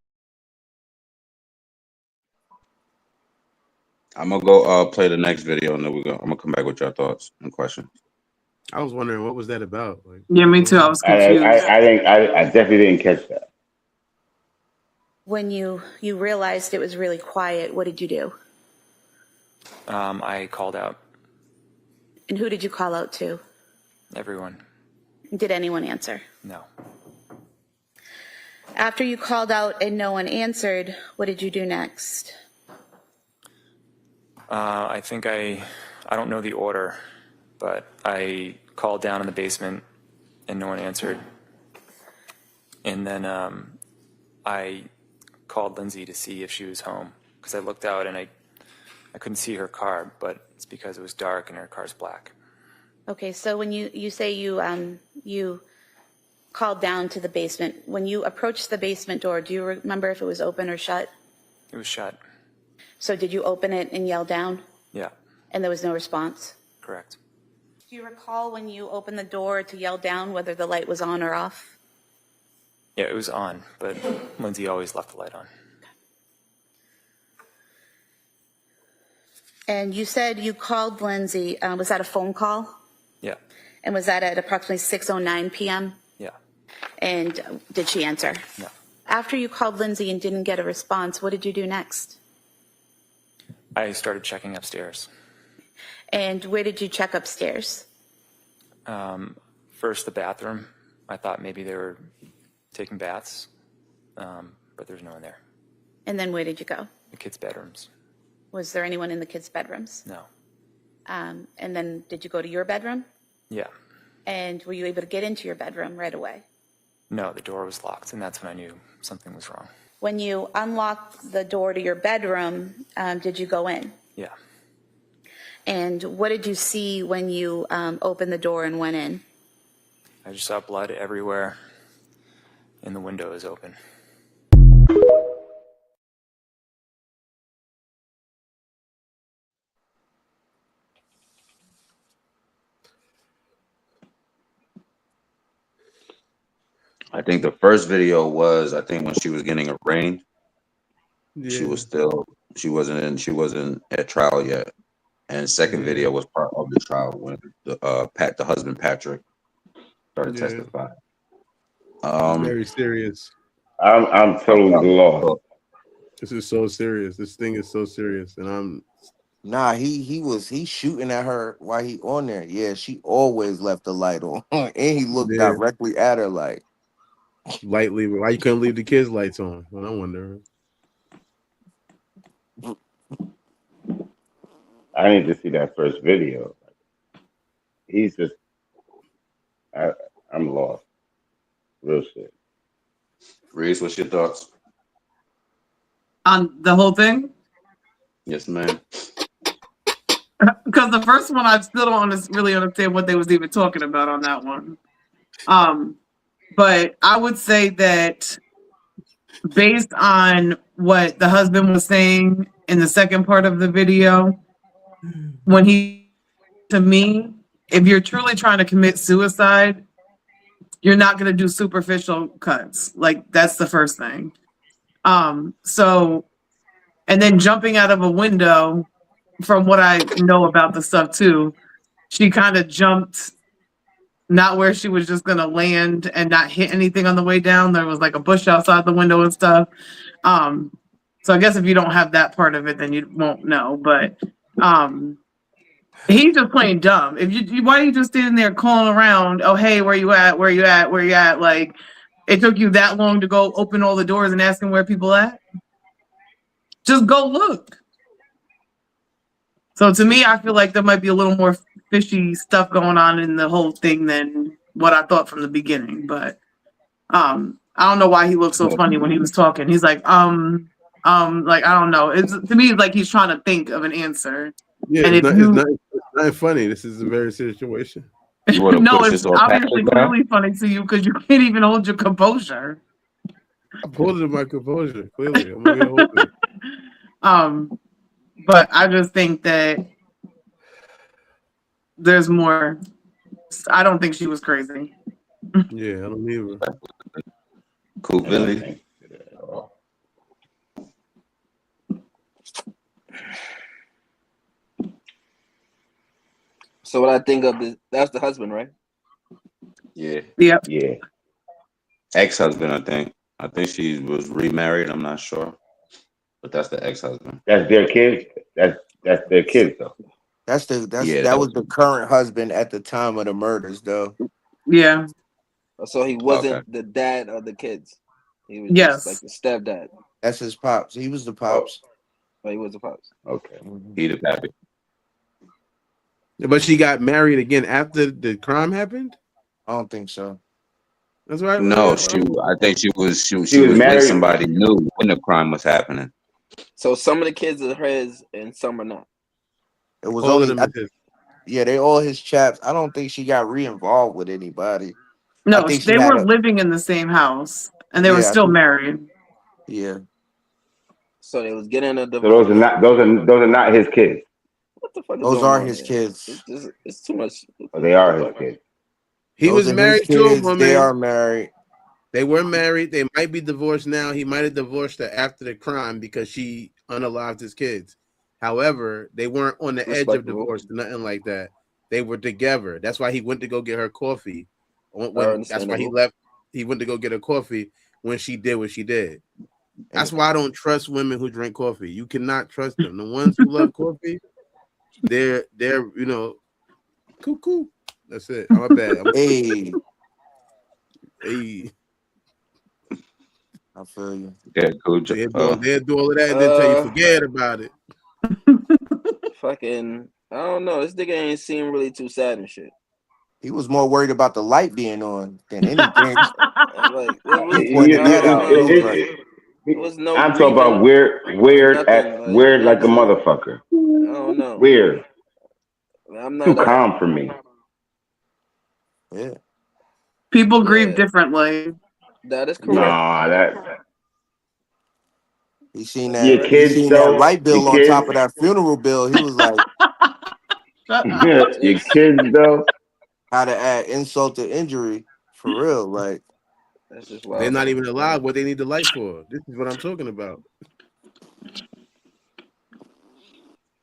I'm gonna go play the next video, and then I'm gonna come back with your thoughts and questions. I was wondering what was that about? Like, Yeah, me too. I was confused. I definitely didn't catch that. When you realized it was really quiet, what did you do? I called out. And who did you call out to? Everyone. Did anyone answer? No. After you called out and no one answered, what did you do next? I think I don't know the order, but I called down in the basement and no one answered. And then I called Lindsay to see if she was home because I looked out and I couldn't see her car, but it's because it was dark and her car's black. Okay, so when you say you called down to the basement, when you approached the basement door, do you remember if it was open or shut? It was shut. So did you open it and yell down? Yeah, And there was no response? correct. Do you recall when you opened the door to yell down whether the light was on or off? Yeah, it was on, but Lindsay always left the light on. And you said you called Lindsay, was that a phone call? Yeah, And was that at approximately 6:09 p.m.? yeah, And did she answer? no. After you called Lindsay and didn't get a response, what did you do next? I started checking upstairs. And where did you check upstairs? First, the bathroom. I thought maybe they were taking baths, but there's no one there. And then where did you go? The kids' bedrooms. Was there anyone in the kids' bedrooms? No. And then did you go to your bedroom? Yeah. And were you able to get into your bedroom right away? No, the door was locked, and that's when I knew something was wrong. When you unlocked the door to your bedroom, did you go in? Yeah. And what did you see when you opened the door and went in? I just saw blood everywhere, and the window is open. I think the first video was, I think when she was getting arraigned, she Yeah. was still, she wasn't at trial yet. And second video was part of the trial when the husband Patrick started Yeah. testifying. Very serious. I'm totally lost. This is so serious. This thing is so serious, and I'm. Nah, he's shooting at her while he on there. Yeah, she always left the light on, and he looked Yeah. directly at her like. Lightly, why you couldn't leave the kids' lights on? Well, I wonder. I need to see that first video. He's just, I'm lost. Real shit. Reese, what's your thoughts? On the whole thing? Yes, ma'am. Because the first one, I still don't really understand what they was even talking about on that one. But I would say that based on what the husband was saying in the second part of the video, when to me, if you're truly trying to commit suicide, you're not going to do superficial cuts. Like, that's the first thing. So, and then jumping out of a window, from what I know about the stuff too, she kind of jumped not where she was just gonna land and not hit anything on the way down. There was like a bush outside the window and stuff. So I guess if you don't have that part of it, then you won't know. But he's just playing dumb. If you why are you just standing there calling around? Oh, hey, where you at? Where you at? Where you at? Like, it took you that long to go open all the doors and asking where people at? Just go look. So to me, I feel like there might be a little more fishy stuff going on in the whole thing than what I thought from the beginning. But I don't know why he looked so funny when he was talking. He's like, like, I don't know. It's, to me, it's like he's trying to think of an answer. Yeah, and it's not funny. This is a very serious situation. No, it's obviously clearly funny to you because you can't even hold your composure. I'm holding my composure. Clearly, I'm gonna hold it. But I just think that there's more. I don't think she was crazy. Yeah, I don't either. Cool, Billy. So what I think of is that's the husband, right? Yeah. Yep. Yeah. Ex-husband, I think. I think she was remarried. I'm not sure, but that's the ex-husband. That's their kid. That's their kid though. That was the current husband at the time of the murders, though. Yeah. So he wasn't the dad of the kids. He was Yes. just like the stepdad. That's his pops. He was the pops. Oh, he was the pops. Okay. He the pappy. But she got married again after the crime happened? I don't think so. That's right. No, I think she was was with married. somebody new when the crime was happening. So some of the kids are his and some are not. It was All of only, them is his. yeah, they all his chaps. I don't think she got re-involved with anybody. I No, think she they had were a, living in the same house and they were yeah, I still think, married. yeah. So they was getting a So divorce. those are not his kids. What the fuck is Those going are on his here? kids. It's too much. But they are his kids. He Those was are his married to a kids. They woman. are married. They were married. They might be divorced now. He might have divorced her after the crime because she unalived his kids. However, they weren't on the edge of Respectable. divorce or nothing like that. They were together. That's why he went to go get her coffee. That's why he Understandable. left. He went to go get her coffee when she did what she did. That's why I don't trust women who drink coffee. You cannot trust them. The ones who love coffee, they're cuckoo. That's it. My bad. Hey, Hey. I feel you. Yeah, cool. They'll do all of that and then tell you forget about it. Fucking, I don't know. This nigga ain't seem really too sad and shit. He was more worried about the light being on than anything. Like, He pointed that out. There was no I'm talking about weird like a motherfucker. I don't know. Weird. I'm Too not calm for me. Yeah. People grieve differently. That is correct. Nah, that. He seen Your that. kids, He seen though, that light bill your on kids- top of that funeral bill. He was like, Your kids, though. how to add insult to injury for real. Like, that's just wild. They're not even alive. What they need the light for? This is what I'm talking about.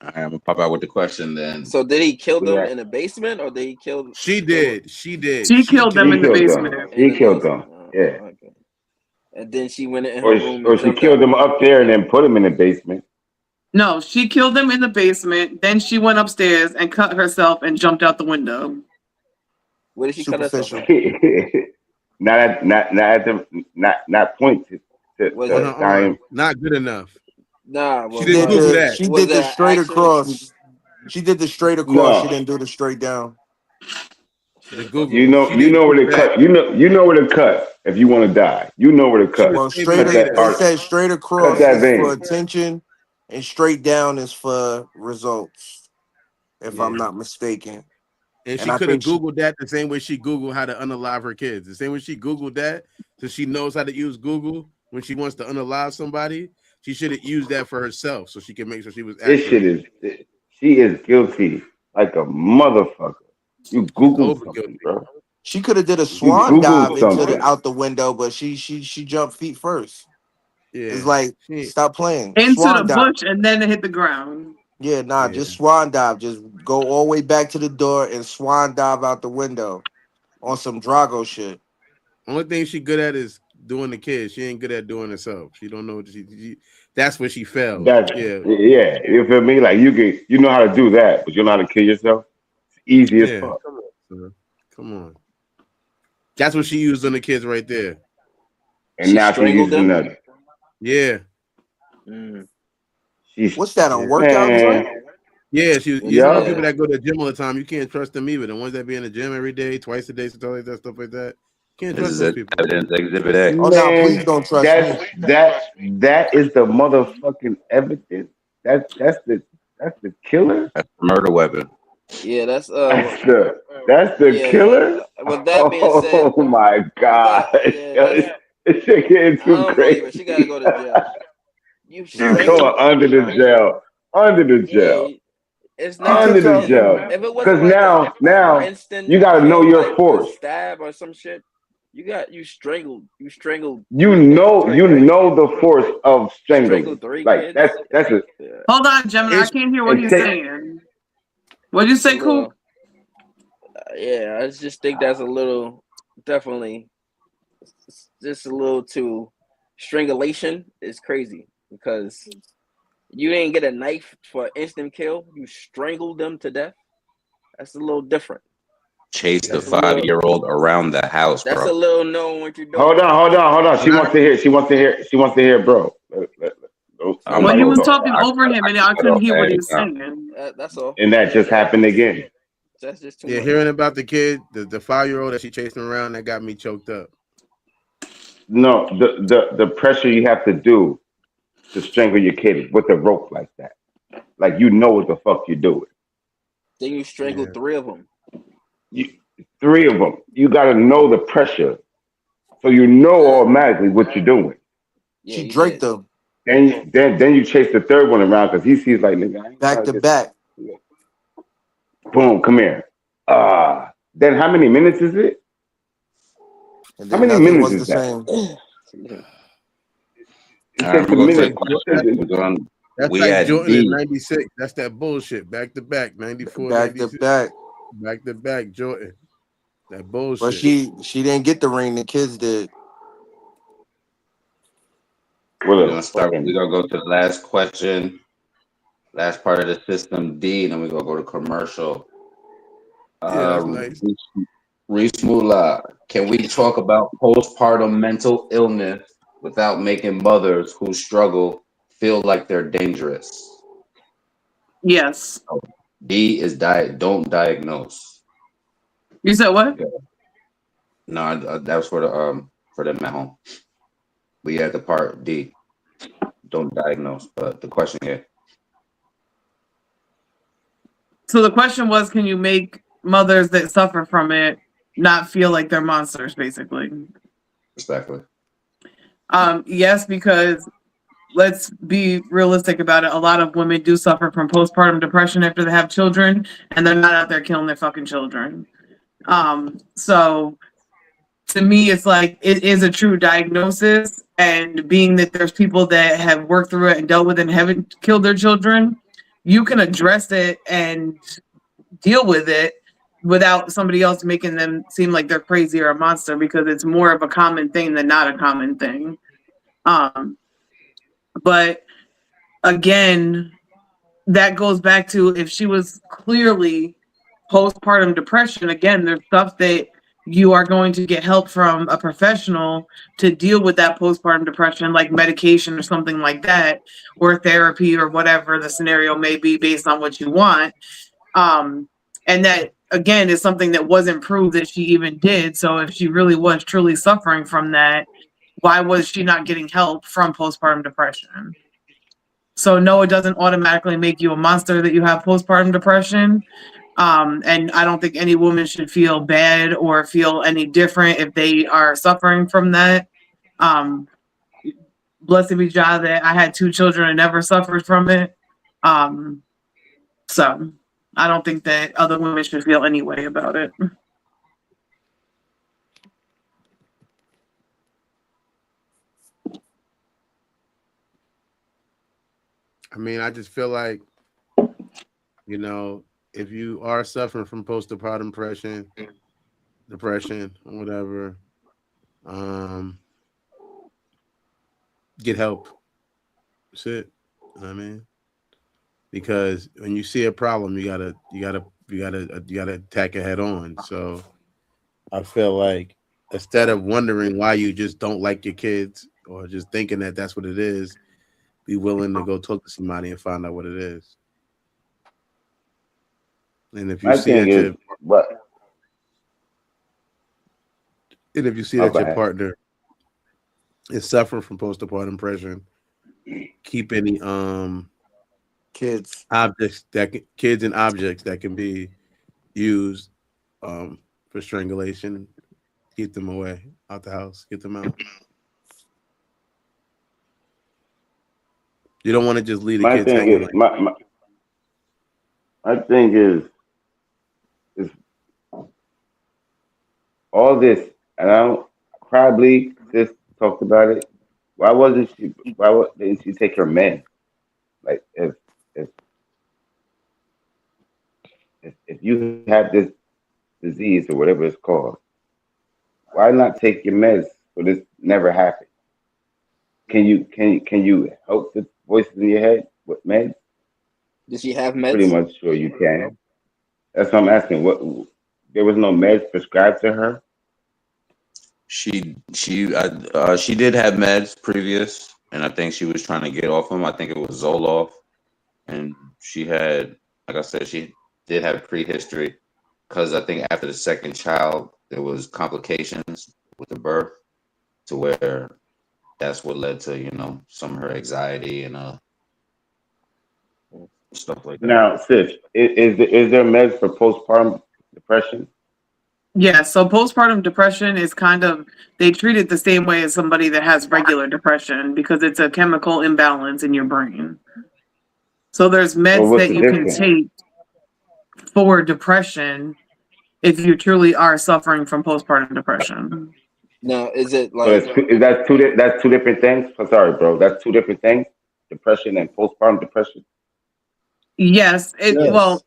All right, I'm gonna pop out with the question then. So did he kill them in the basement or did he kill? She did. She did. She killed them in the basement. He killed them. Yeah. Okay. And then she went in her Or room. or and she jumped killed out. them up there and then put them in the basement. No, she killed them in the basement. Then she went upstairs and cut herself and jumped out the window. Where did she cut herself? Not point to Was On it- her dying. arm. Not good enough. Nah, well, She didn't Google that. She Was did the that straight action? across. She did the straight across. No. She didn't do the straight down. The Google. You know where to cut. You know where to cut if you want to die. You know where to cut. Well, She straight. was It able to- says straight across Cut that is vein. for attention, and straight down is for results. If I'm not mistaken. And she I could have think Googled that the same way she Googled how to unalive her kids. The same way she Googled that, so she knows how to use Google when she wants to unalive somebody. She should have used that for herself so she can make sure she was This shit is. She is guilty like a motherfucker. You Google something, bro. She could have did a swan Googled dive into something. out the window, but she jumped feet first. Yeah. It's like, stop playing. Into Swan the dive. bush and then it hit the ground. Yeah, nah, just swan dive. Just go all the way back to the door and swan dive out the window on some Drago shit. Only thing she good at is doing the kids. She ain't good at doing herself. She don't know what that's where she failed. That's yeah. You feel me? Like you know how to do that, but you know how to kill yourself. It's easy as fuck. Come on. That's what she used on the kids right there. And now she's using that. Yeah. What's that on workout joint? Yeah, you Yeah. know people that go to the gym all the time, you can't trust them either. The ones that be in the gym every day, twice a day, stuff like that. Can't This trust is those people. evidence exhibit A. Oh no, please don't trust me. That is the motherfucking evidence. That's the killer. That's the murder weapon. Yeah, that's That's the yeah, killer. With that being said, Oh my god, this shit getting I too don't believe it. crazy. She gotta go to jail. You You're going under the jail. Under the jail. It's not Under the jail. If it was Because like now instant you gotta know kill, your like, force. stab or some shit. You strangled. You strangled. You know the force of strangling. Strangled 3 Like kids. that's it. Hold on, Gemini. I can't hear what he's saying. What'd you say, Coop? Yeah, I just think that's a little, definitely, just a little too. Strangulation is crazy because you didn't get a knife for instant kill. You strangled them to death. That's a little different. Chase the 5-year-old around the house, That's bro. a little known what you're doing. Hold on. She wants to hear, bro. Well, he was talking over him, and I couldn't hear what he was saying. That's all. And that just happened again. That's just too Yeah, much. hearing about the kid, the 5-year-old that she chasing around, that got me choked up. No, the pressure you have to do to strangle your kid with a rope like that. Like you know what the fuck you're doing. Then you strangled 3 of them. You, 3 of them. You got to know the pressure, so you know automatically what you're doing. Yeah, She he draked did. them Then you chase the 3rd one around because he sees like nigga. I ain't back trying to get- back. Boom, come here. Then how many minutes is it? And How then many nothing minutes was is the that? same. It All right, takes a we're going to minute. the question. We're going. That's We like had Jordan in D. '96. That's that bullshit. Back to back, '94, Back to '96. back. Back to back, Jordan. That But bullshit. she didn't get the ring. The kids did. We're gonna start. We're gonna go to the last question, last part of the system D, and then we're gonna go to commercial. Yeah, that's nice. Reese Moolah, can we talk about postpartum mental illness without making mothers who struggle feel like they're dangerous? Yes. D is don't diagnose. You said what? No, that was for them at home. We had the part D, don't diagnose. But the question here. So the question was, can you make mothers that suffer from it not feel like they're monsters, basically? Respectfully. Yes, because let's be realistic about it. A lot of women do suffer from postpartum depression after they have children, and they're not out there killing their fucking children. So to me, it's like it is a true diagnosis, and being that there's people that have worked through it and dealt with it and haven't killed their children, you can address it and deal with it without somebody else making them seem like they're crazy or a monster, because it's more of a common thing than not a common thing. But again, that goes back to if she was clearly postpartum depression, again, there's stuff that you are going to get help from a professional to deal with that postpartum depression, like medication or something like that, or therapy or whatever the scenario may be based on what you want. And that, again, is something that wasn't proved that she even did. So if she really was truly suffering from that, why was she not getting help from postpartum depression? So no, it doesn't automatically make you a monster that you have postpartum depression. And I don't think any woman should feel bad or feel any different if they are suffering from that. Blessed be Jah that I had 2 children and never suffered from it. So I don't think that other women should feel any way about it. I mean, I just feel like, you know, if you are suffering from postpartum depression, or whatever, get help. That's it. You know what I mean? Because when you see a problem, you gotta attack it head on. So I feel like instead of wondering why you just don't like your kids or just thinking that that's what it is, be willing to go talk to somebody and find out what it is. And if you see that your partner is suffering from postpartum depression, keep any kids and objects that can be used for strangulation. Keep them away out the house. Get them out. You don't want to just leave the kids hanging. My thing is all this, and I don't probably just talked about it. Why didn't she take her meds? Like if you have this disease or whatever it's called, why not take your meds so this never happened? Can you help the voices in your head with meds? Did she have meds? Pretty much sure you can. That's what I'm asking. What, there was no meds prescribed to her? She did have meds previous, and I think she was trying to get off them. I think it was Zoloft, and she had, like I said, she did have prehistory because I think after the second child there was complications with the birth. to where that's what led to, you know, some of her anxiety and stuff like that. Now, sis, is there meds for postpartum depression? Yeah, so postpartum depression is kind of, they treat it the same way as somebody that has regular depression because it's a chemical imbalance in your brain. So there's So meds what's that the you can difference? take for depression if you truly are suffering from postpartum depression. Now, is it So like that's two different things? I'm sorry, bro. That's two different things. Depression and postpartum depression. Yes, well,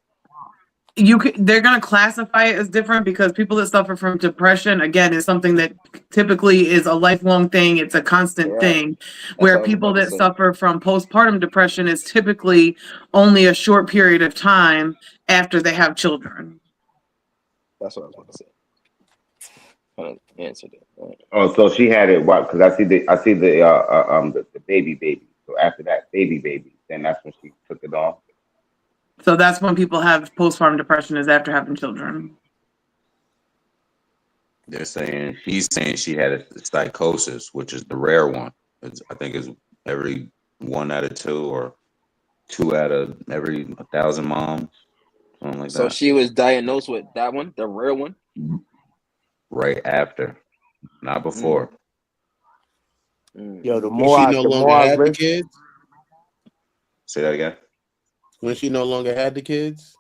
yes? they're going to classify it as different because people that suffer from depression, again, is something that typically is a lifelong thing. It's a constant Right. thing. That's Where what I was people about to that say. suffer from postpartum depression is typically only a short period of time after they have children. That's what I was about to say. Kind of answered it. Right. Oh, so she had it. What? Because I see the baby. So after that baby, then that's when she took it off. So that's when people have postpartum depression, is after having children. They're saying she's saying she had a psychosis, which is the rare one. I think it's every 1 out of 2 or 2 out of every 1,000 moms, something like So that. she was diagnosed with that one, the real one. Right after, not before. Yo, the When more she I no the longer more I had the listen, kids. Say that again. When she no longer had the kids.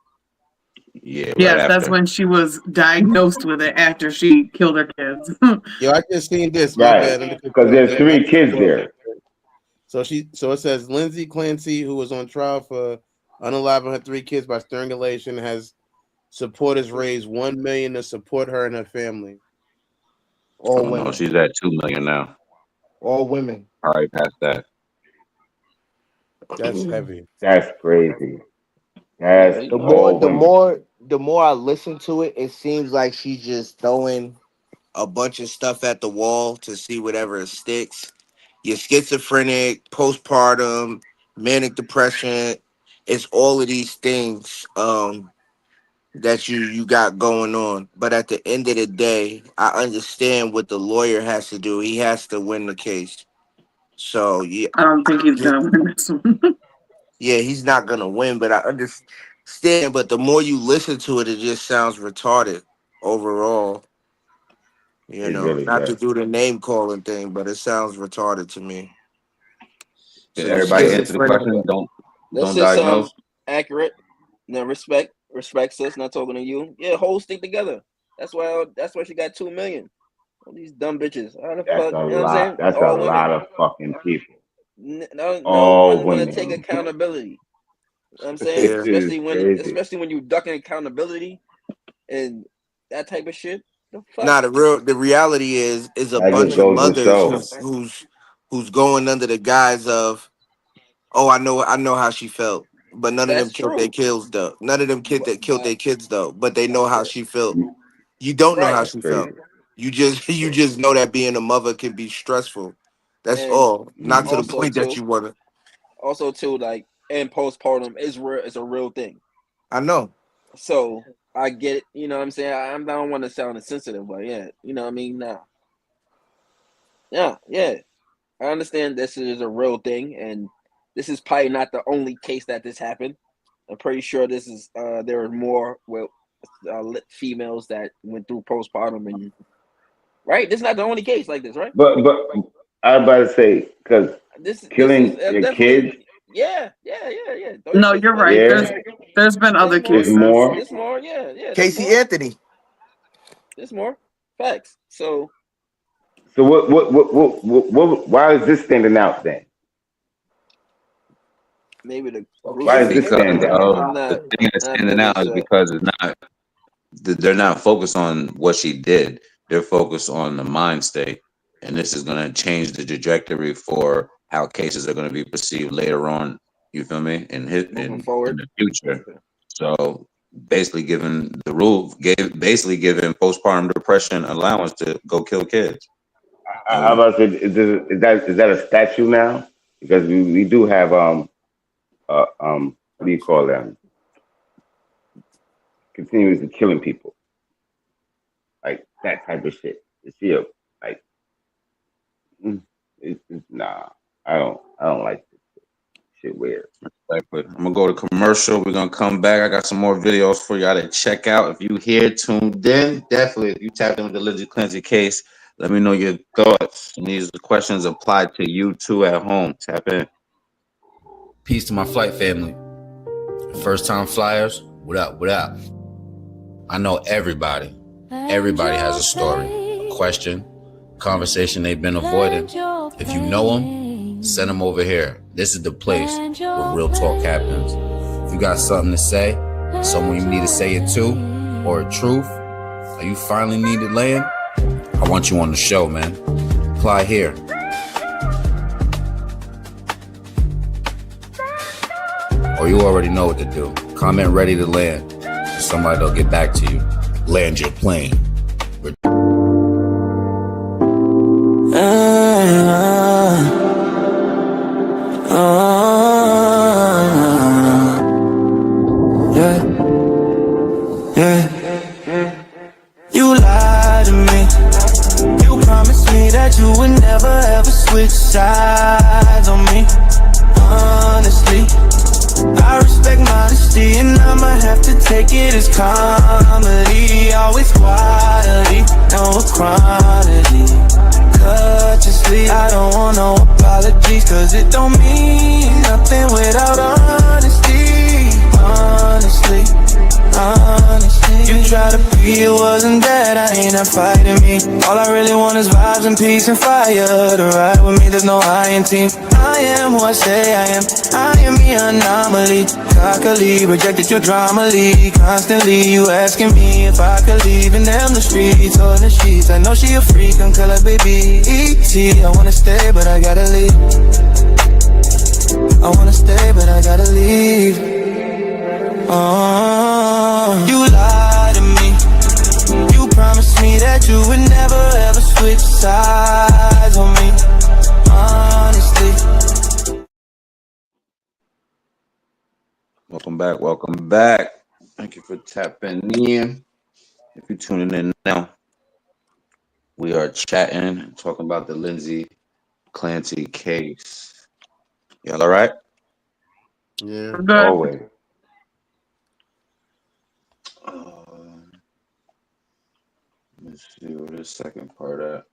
Yeah, right Yes, that's after. when she was diagnosed with it after she killed her kids. Yo, I just seen this. My Right. bad. Because there's 3 kids there. So it says Lindsay Clancy, who was on trial for unaliving her 3 kids by strangulation, has supporters raised $1 million to support her and her family. all Oh no, women, she's at 2 million now. all women. All right, past that. That's heavy. That's crazy. Yeah, That's you The know. more all the women. more the more I listen to it, it seems like she's just throwing a bunch of stuff at the wall to see whatever sticks. You're schizophrenic, postpartum, manic depression. It's all of these things that you got going on. But at the end of the day, I understand what the lawyer has to do. He has to win the case. So yeah, I don't think he's gonna win this one. yeah, he's not gonna win. But I understand. But the more you listen to it, it just sounds retarded overall. You It know, really not to does. do the name calling thing, but it sounds retarded to me. Did So you everybody answer the schizophrenic. question? This Don't just sounds diagnose. accurate. No, respect, sis. Not talking to you. Yeah, whole stick together. That's why she got 2 million. All these dumb bitches. How the That's fuck? a You know what I'm lot. saying? That's a All women. lot of fucking people. No All one want to take women. accountability. You know what I'm saying? Yeah. This is crazy. Especially when you ducking accountability and that type of shit. The fuck? Nah, the reality is a That bunch just of goes to mothers show. who's going under the guise of, oh, I know how she felt, but none of them That's killed their true. kids though. None of them kids that killed their kids though, but they know how she felt. Mm, You don't know Right. how That's she felt. crazy. You just know that being a mother can be stressful. That's And all. Not to the also point that you wanna. too, like, and postpartum is a real thing. I know. So I get it. You know what I'm saying? I don't want to sound insensitive, but yeah, you know what I mean? Nah. Yeah. I understand this is a real thing, and this is probably not the only case that this happened. I'm pretty sure this is there are more females that went through postpartum, and right, this is not the only case like this, right? But I was about to say, because This killing is your definitely, kids, yeah. Throw your No, kids you're away. right. yeah, There's been other is cases. more. There's more, yeah. There's Casey more. Anthony. There's more facts. So So what why is this standing out then? maybe the Why gruesome does this people. stand out? I'm The not thing that's standing privy out is to. because they're not focused on what she did. They're focused on the mind state, and this is going to change the trajectory for how cases are going to be perceived later on. You feel me? Moving In forward. the future. So basically, giving postpartum depression allowance to go kill kids. I about to say, is that a statue now? Because we do have what do you call them? Continuously killing people, like that type of shit. Is she like Nah, I don't like this shit weird. But I'm gonna go to commercial. We're gonna come back. I got some more videos for y'all to check out. If you here tuned in, definitely if you tapped in with the Lindsay Clancy case, let me know your thoughts. And these questions apply to you too at home. Tap in. Peace to my flight family. First time flyers, what up, what up? I know everybody. Everybody has a story, a question, conversation they've been avoiding. If you know them, send them over here. This is the place where real talk happens. If you got something to say, someone you need to say it to, or a truth, or you finally need to land, I want you on the show, man. Apply here. Or you already know what to do. Comment ready to land. Somebody will get back to you. Land your plane. You lied to me. You promised me that you would never ever switch sides on me. Honestly, I respect modesty, and I might have to take it as comedy. Always quietly, no quantity. Cut your sleeve, I don't want no apologies, cause it don't mean nothing without honesty. Honestly, you try to be, it wasn't that, I ain't not fighting me. All I really want is vibes and peace and fire to ride with me, there's no I in team. I am who I say I am the anomaly. Cockily, rejected your drama league. Constantly, you asking me if I could leave, and down the streets or the sheets. I know she a freak, I'm call her baby E.T. I wanna stay, but I gotta leave. I wanna stay, but I gotta leave. You lied to me. You promised me that you would never ever switch sides on me. Honestly. Welcome back. Welcome back. Thank you for tapping in. If you're tuning in now, we are chatting, talking about the Lindsay Clancy case. Y'all all right? Yeah. Always. Let's see where the second part at.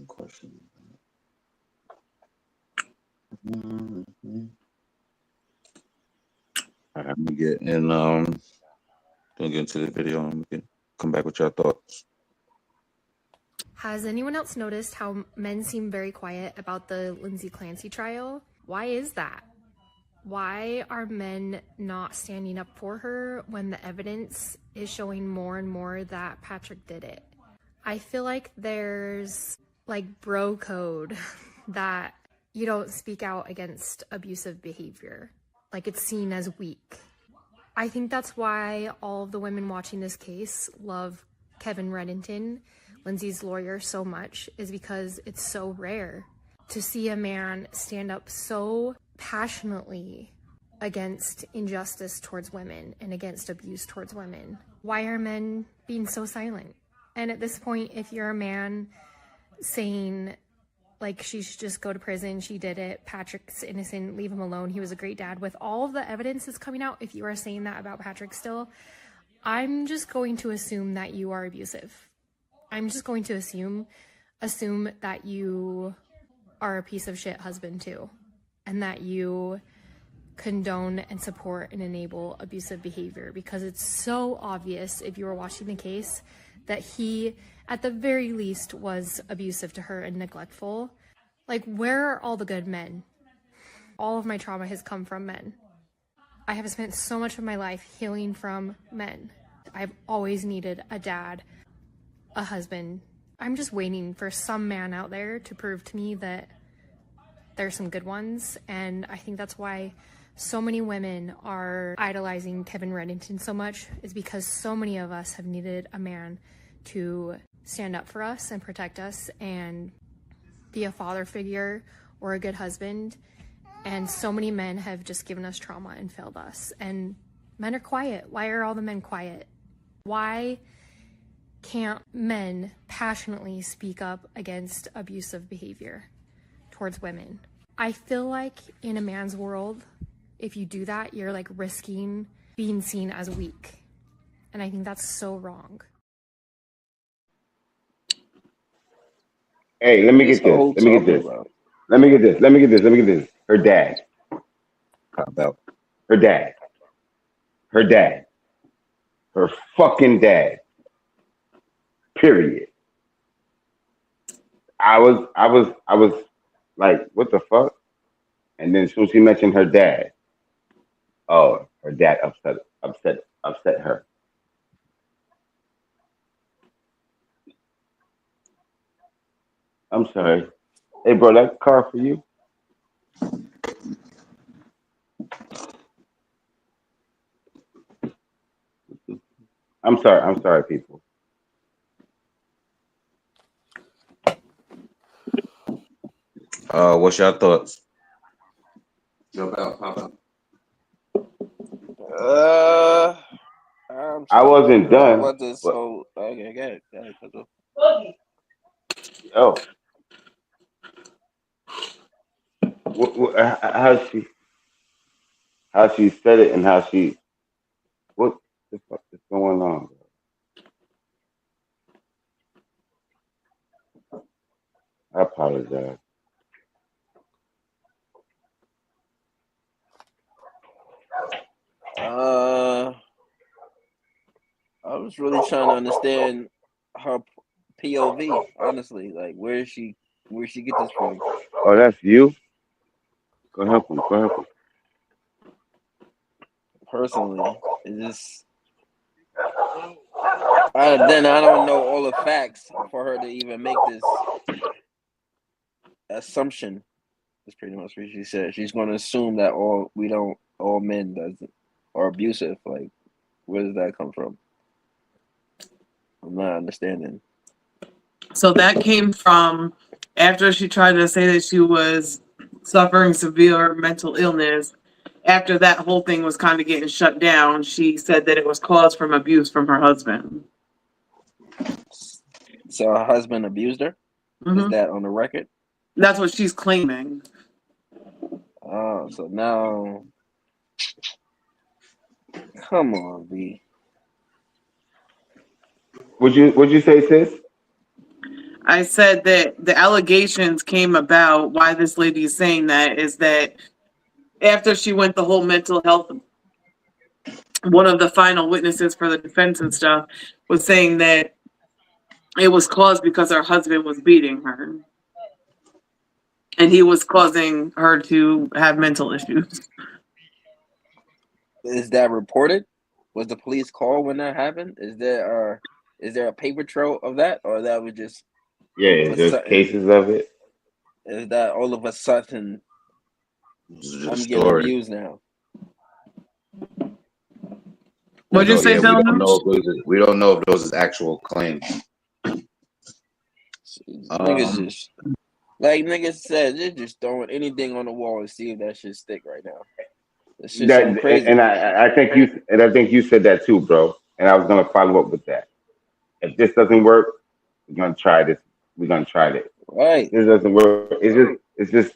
Question. All right, I'm gonna get in. Gonna get into the video and we can come back with your thoughts. Has anyone else noticed how men seem very quiet about the Lindsay Clancy trial? Why is that? Why are men not standing up for her when the evidence is showing more and more that Patrick did it? I feel like there's like bro code that you don't speak out against abusive behavior. Like it's seen as weak. I think that's why all of the women watching this case love Kevin Reddington, Lindsay's lawyer, so much, is because it's so rare to see a man stand up so passionately against injustice towards women and against abuse towards women. Why are men being so silent? And at this point, if you're a man saying, like, she should just go to prison, she did it, Patrick's innocent, leave him alone, he was a great dad, with all of the evidence that's coming out, if you are saying that about Patrick still, I'm just going to assume that you are abusive. I'm just going to assume that you are a piece of shit husband too, and that you condone and support and enable abusive behavior, because it's so obvious if you were watching the case that he, at the very least, was abusive to her and neglectful. Like, where are all the good men? All of my trauma has come from men. I have spent so much of my life healing from men. I've always needed a dad, a husband. I'm just waiting for some man out there to prove to me that there's some good ones, and I think that's why so many women are idolizing Kevin Reddington so much, is because so many of us have needed a man to stand up for us and protect us and be a father figure or a good husband. And so many men have just given us trauma and failed us. And men are quiet. Why are all the men quiet? Why can't men passionately speak up against abusive behavior towards women? I feel like in a man's world, if you do that, you're like risking being seen as weak. And I think that's so wrong. Hey, let me get this. Let me get this. Let me get this. Let me get this. Let me get this. Her dad. About her dad. Her dad. Her fucking dad. Period. I was like, what the fuck? And then as soon as she mentioned her dad, oh, her dad upset her. I'm sorry. Hey, bro, that car for you? I'm sorry, people. What's your thoughts? Jump out, pop up. I'm I trying to wasn't figure out done. what this but- whole. Okay, go ahead. Oh. How she said it and how she, what the fuck is going on? I apologize. I was really trying to understand her POV. Honestly, like where she get this from? Oh, that's you? Go help him. Go help him. Personally, is this? Then I don't know all the facts for her to even make this assumption. That's pretty much what she said. She's going to assume that all men are abusive. Like, where does that come from? I'm not understanding. So that came from after she tried to say that she was suffering severe mental illness. After that whole thing was kind of getting shut down, she said that it was caused from abuse from her husband. So her husband abused her? Mm-hmm. Is that on the record? That's what she's claiming. Oh, so now, come on, B. What'd you say, sis? I said that the allegations came about. Why this lady is saying that is that after she went the whole mental health, one of the final witnesses for the defense and stuff was saying that it was caused because her husband was beating her. And he was causing her to have mental issues. Is that reported? Was the police called when that happened? Is there a paper trail of that, or that was just There's cases of it. Is that all of a sudden I'm getting story. abused now? What'd you say, we don't know if those is actual claims. Niggas just like niggas said, they're just throwing anything on the wall and see if that shit stick right now. That shit's so crazy. And I think you said that too, bro. And I was gonna follow up with that. If this doesn't work, we're gonna try this. We're gonna try this. Right. This doesn't work. It's just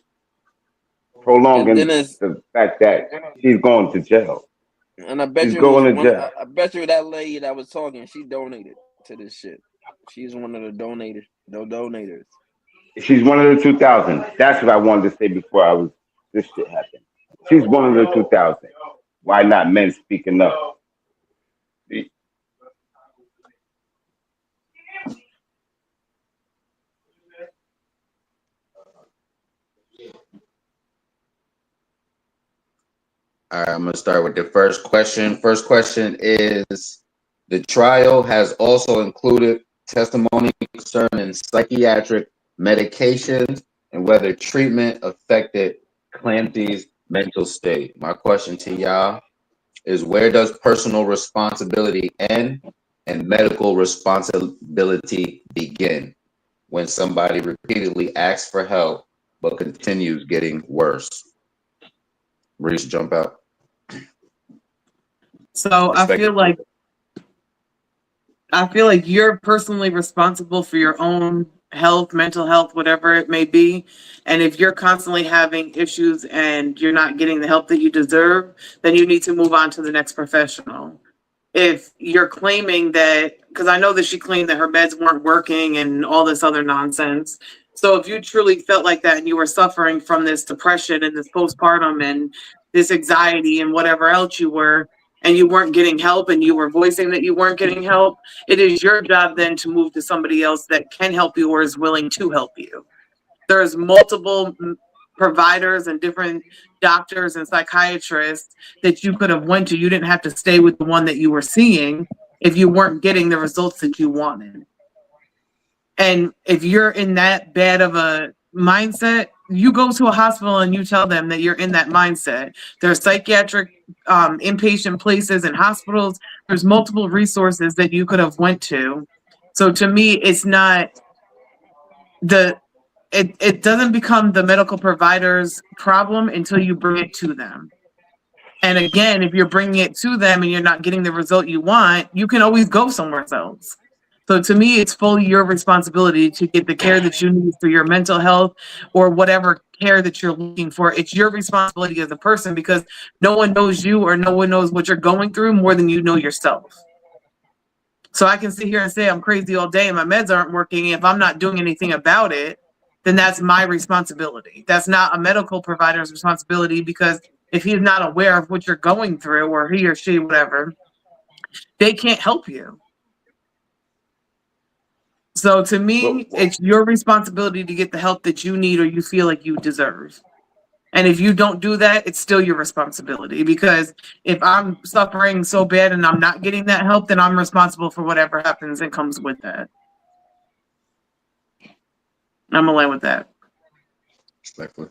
prolonging the fact that she's going to jail. And I bet she's you going to jail. I bet you that lady that was talking, she donated to this shit. She's one of the donators. She's one of the 2000. That's what I wanted to say before this shit happened. She's one of the 2000. Why not men speaking up? All right, I'm going to start with the first question. First question is, the trial has also included testimony concerning psychiatric medications and whether treatment affected Clancy's mental state. My question to y'all is, where does personal responsibility end and medical responsibility begin when somebody repeatedly asks for help but continues getting worse? Reese, jump out. So I feel like I feel like you're personally responsible for your own health, mental health, whatever it may be. And if you're constantly having issues and you're not getting the help that you deserve, then you need to move on to the next professional. If you're claiming that, because I know that she claimed that her meds weren't working and all this other nonsense. So if you truly felt like that and you were suffering from this depression and this postpartum and this anxiety and whatever else you were, and you weren't getting help and you were voicing that you weren't getting help, it is your job then to move to somebody else that can help you or is willing to help you. There's multiple providers and different doctors and psychiatrists that you could have went to. You didn't have to stay with the one that you were seeing if you weren't getting the results that you wanted. And if you're in that bad of a mindset, you go to a hospital and you tell them that you're in that mindset. There's psychiatric inpatient places and hospitals. There's multiple resources that you could have went to. So to me, it's not it doesn't become the medical provider's problem until you bring it to them. And again, if you're bringing it to them and you're not getting the result you want, you can always go somewhere else. So to me, it's fully your responsibility to get the care that you need for your mental health or whatever care that you're looking for. It's your responsibility as a person because no one knows you or no one knows what you're going through more than you know yourself. So I can sit here and say I'm crazy all day and my meds aren't working. If I'm not doing anything about it, then that's my responsibility. That's not a medical provider's responsibility because if he's not aware of what you're going through or he or she, whatever, they can't help you. So to me, it's your responsibility to get the help that you need or you feel like you deserve. And if you don't do that, it's still your responsibility because if I'm suffering so bad and I'm not getting that help, then I'm responsible for whatever happens and comes with that. I'm gonna land with that. Respectfully.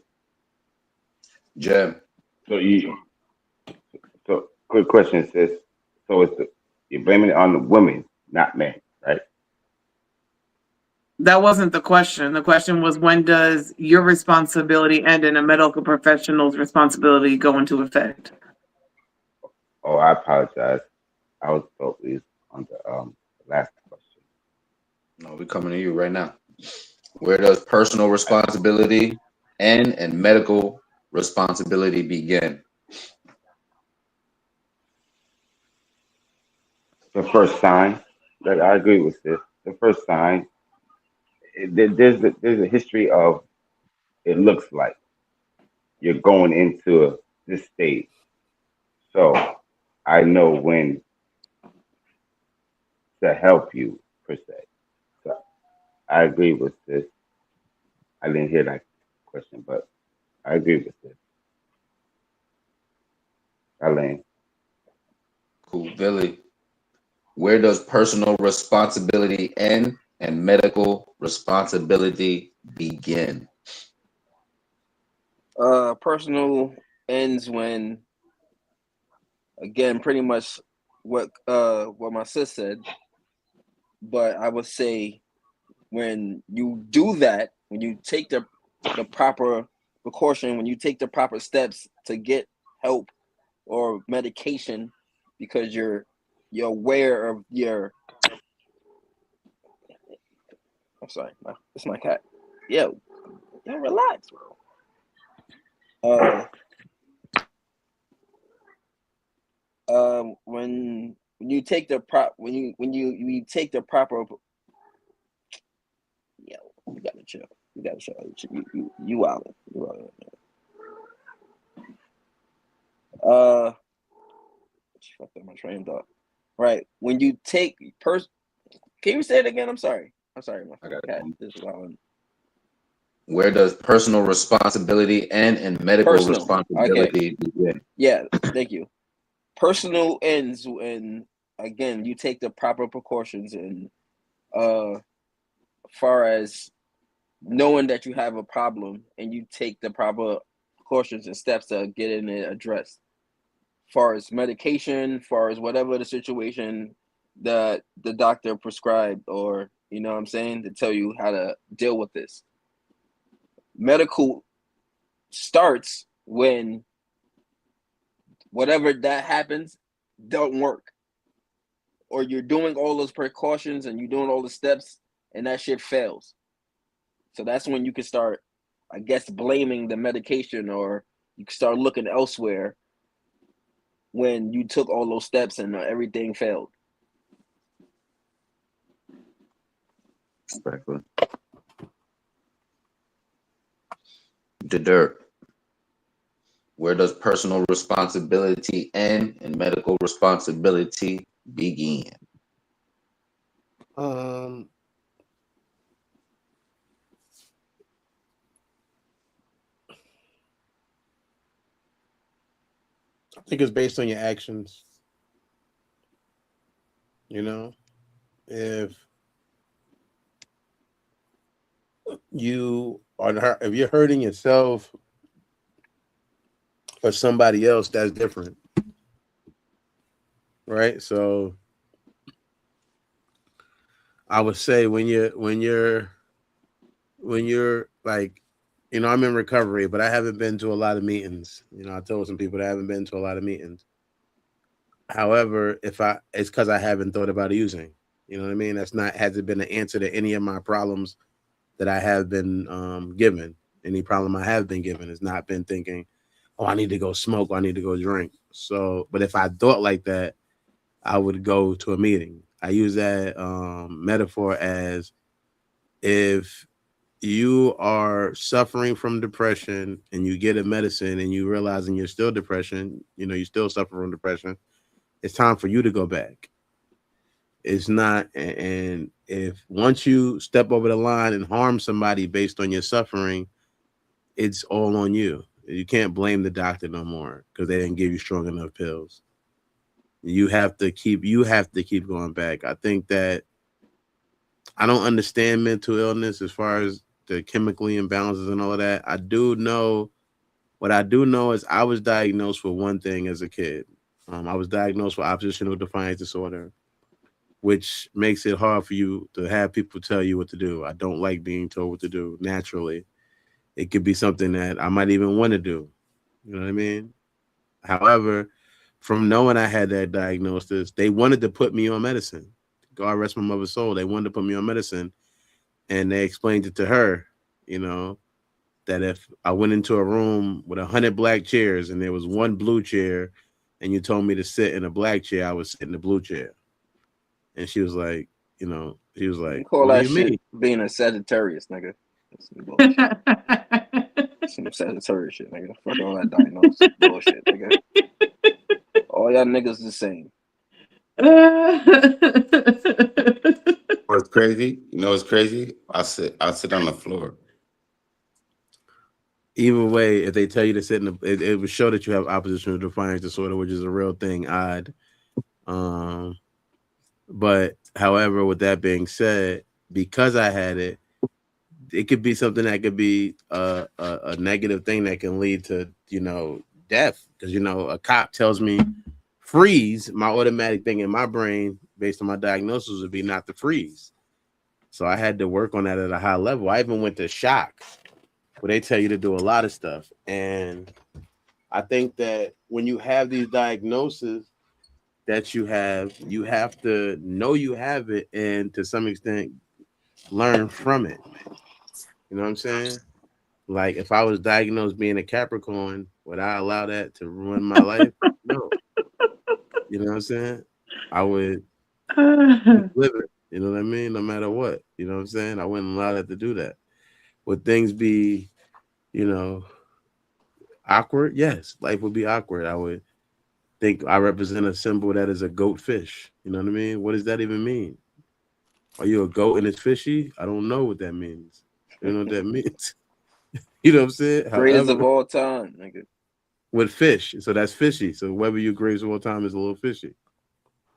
Jeb. So quick question, sis. So you're blaming it on the women, not men, right? That wasn't the question. The question was, when does your responsibility end and a medical professional's responsibility go into effect? Oh, I apologize. I was totally on the last question. No, we're coming to you right now. Where does personal responsibility end and medical responsibility begin? The first sign that I agree with this. The first sign. There's a history of it looks like you're going into this stage. So I know when to help you, per se. So I agree with this. I didn't hear that question, but I agree with this. Elaine. Cool. Billy. Where does personal responsibility end and medical responsibility begin? Personal ends when, again, pretty much what my sis said, but I would say when you do that, when you take the proper precaution, when you take the proper steps to get help or medication because you're aware of your. I'm sorry, it's my cat. Yo, relax, bro. When you take the when you take the proper. Yo, you gotta chill. You gotta chill. You out. Fucked up my train of thought. Right. When you take can you say it again? I'm sorry. My cat is loud. Where does personal responsibility end and medical responsibility begin? Yeah, thank you. Personal ends when, again, you take the proper precautions and far as knowing that you have a problem and you take the proper precautions and steps to get it addressed. Far as medication, far as whatever the situation that the doctor prescribed or, you know what I'm saying, to tell you how to deal with this. Medical starts when whatever that happens don't work. or you're doing all those precautions and you're doing all the steps and that shit fails. So that's when you can start, I guess, blaming the medication, or you can start looking elsewhere when you took all those steps and everything failed. Respectfully. The dirt. Where does personal responsibility end and medical responsibility begin? I think it's based on your actions. You know, if if you're hurting yourself or somebody else, that's different, right? So I would say when you're like, you know, I'm in recovery, but I haven't been to a lot of meetings. You know, I told some people that I haven't been to a lot of meetings. However, it's because I haven't thought about using. You know what I mean? Hasn't been the answer to any of my problems that I have been given. Any problem I have been given has not been thinking, oh, I need to go smoke, or I need to go drink. So, but if I thought like that, I would go to a meeting. I use that metaphor as if you are suffering from depression and you get a medicine and you realizing you're still depression, you know, you still suffer from depression, it's time for you to go back. It's not, and if once you step over the line and harm somebody based on your suffering, it's all on you. You can't blame the doctor no more because they didn't give you strong enough pills. You have to keep going back. I think that I don't understand mental illness as far as the chemically imbalances and all of that. What I do know is I was diagnosed with one thing as a kid. I was diagnosed with oppositional defiance disorder, which makes it hard for you to have people tell you what to do. I don't like being told what to do naturally. It could be something that I might even want to do. You know what I mean? However, from knowing I had that diagnosis, they wanted to put me on medicine. God rest my mother's soul. They wanted to put me on medicine. And they explained it to her, you know, that if I went into a room with 100 black chairs and there was one blue chair and you told me to sit in a black chair, I would sit in the blue chair. And she was like, you know, Call what that do you shit mean? being a Sagittarius, nigga. Some Sagittarius shit, nigga. Fuck all that diagnosis bullshit, nigga. All y'all niggas the same. What's crazy? You know what's crazy? I sit on the floor. Either way, if they tell you to sit in it would show that you have oppositional defiance disorder, which is a real thing. Odd. But however, with that being said, because I had it, it could be something that could be a negative thing that can lead to, you know, death. Because, you know, a cop tells me freeze, my automatic thing in my brain based on my diagnosis would be not to freeze. So I had to work on that at a high level. I even went to shock, where they tell you to do a lot of stuff. And I think that when you have these diagnoses that you have to know you have it and to some extent learn from it. You know what I'm saying? Like if I was diagnosed being a Capricorn, would I allow that to ruin my life? No. You know what I'm saying? I would live it. You know what I mean? No matter what. You know what I'm saying? I wouldn't allow that to do that. Would things be, you know, awkward? Yes, life would be awkward. I would think I represent a symbol that is a goat fish. You know what I mean? What does that even mean? Are you a goat and it's fishy? I don't know what that means. You know what that means? You know what I'm saying? Greatest of all time, nigga. With fish. So that's fishy. So whether you greatest of all time is a little fishy.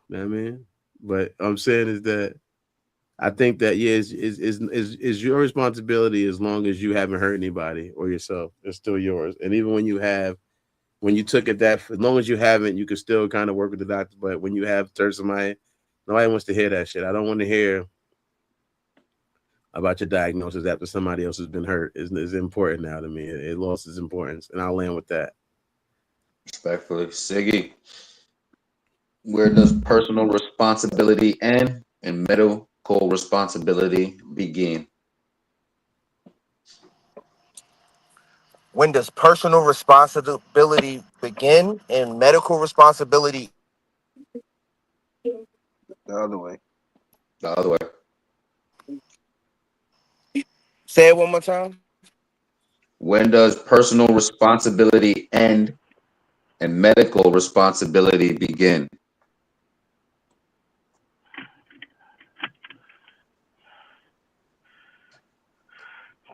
You know what I mean? But I'm saying is that I think that, yeah, is your responsibility as long as you haven't hurt anybody or yourself. It's still yours. And even when you took it as long as you haven't, you can still kind of work with the doctor. But when you have hurt somebody, nobody wants to hear that shit. I don't want to hear about your diagnosis after somebody else has been hurt. Is important now to me. It lost its importance. And I'll land with that. Respectfully. Siggy. Where does personal responsibility end and medical responsibility begin? When does personal responsibility begin and medical responsibility? The other way. The other way. Say it one more time. When does personal responsibility end and medical responsibility begin?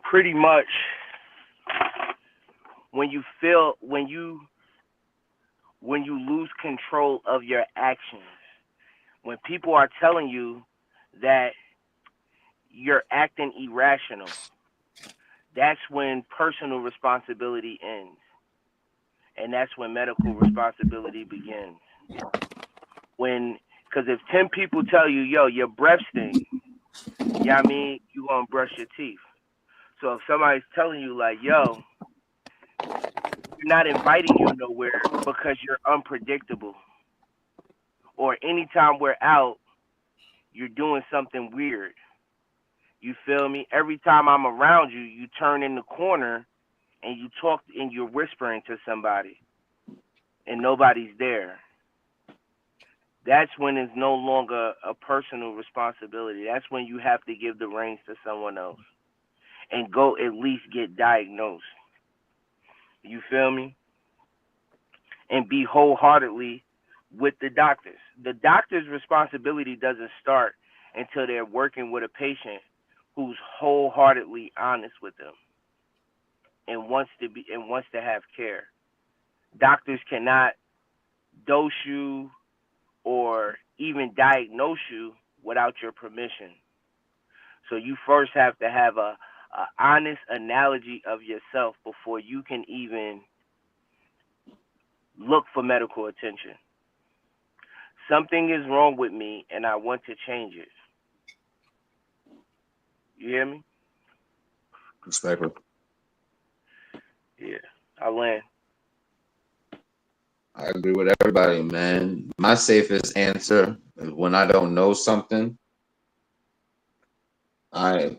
Pretty much when you lose control of your actions, when people are telling you that you're acting irrational, that's when personal responsibility ends, and that's when medical responsibility begins. Because if 10 people tell you, yo, your breath stinks, I mean, you gonna brush your teeth. So if somebody's telling you like, yo, we're not inviting you nowhere because you're unpredictable, or anytime we're out, you're doing something weird. You feel me? Every time I'm around you, you turn in the corner and you talk and you're whispering to somebody and nobody's there. That's when it's no longer a personal responsibility. That's when you have to give the reins to someone else and go at least get diagnosed. You feel me? And be wholeheartedly with the doctors. The doctor's responsibility doesn't start until they're working with a patient who's wholeheartedly honest with them and wants to have care. Doctors cannot dose you or even diagnose you without your permission. So you first have to have a honest analogy of yourself before you can even look for medical attention. Something is wrong with me and I want to change it. You hear me? Respectful. Yeah, I land. I agree with everybody, man. My safest answer is when I don't know something, I'm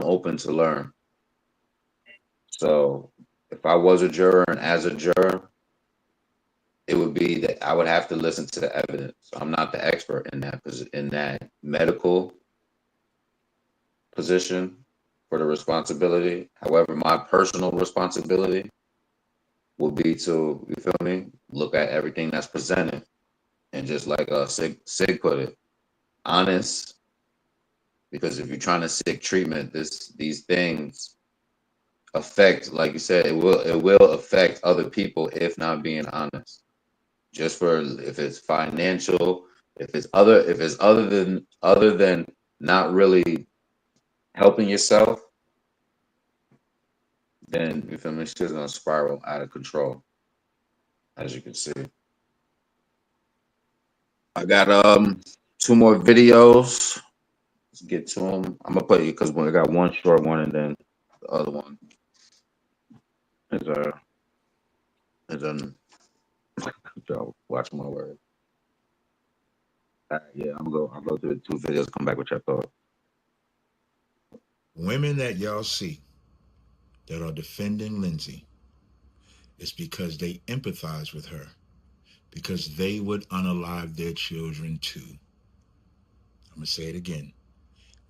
open to learn. So if I was a juror and as a juror, it would be that I would have to listen to the evidence. I'm not the expert in that medical position for the responsibility. However, my personal responsibility would be to, you feel me, look at everything that's presented and just like Sig put it, honest. Because if you're trying to seek treatment, these things affect, like you said, it will affect other people if not being honest. Just for if it's financial, if it's other than not really helping yourself, then you feel me, it's just gonna spiral out of control, as you can see. I got 2 more videos. Let's get to them. I'm gonna play you because I got one short one and then the other one is watch my word. All right, yeah, I'll go through the 2 videos, come back with your thoughts. Women that y'all see that are defending Lindsay is because they empathize with her, because they would unalive their children too. I'm gonna say it again.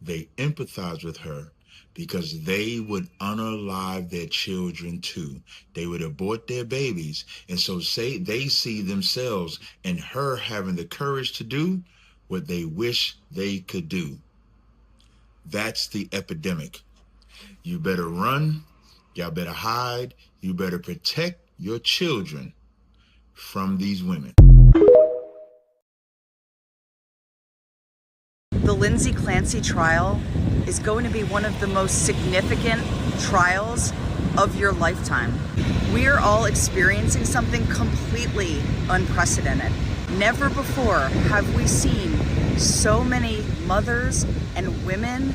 They empathize with her because they would unalive their children too. They would abort their babies. And so they see themselves in her having the courage to do what they wish they could do. That's the epidemic. You better run. Y'all better hide. You better protect your children from these women. The Lindsay Clancy trial is going to be one of the most significant trials of your lifetime. We are all experiencing something completely unprecedented. Never before have we seen so many mothers and women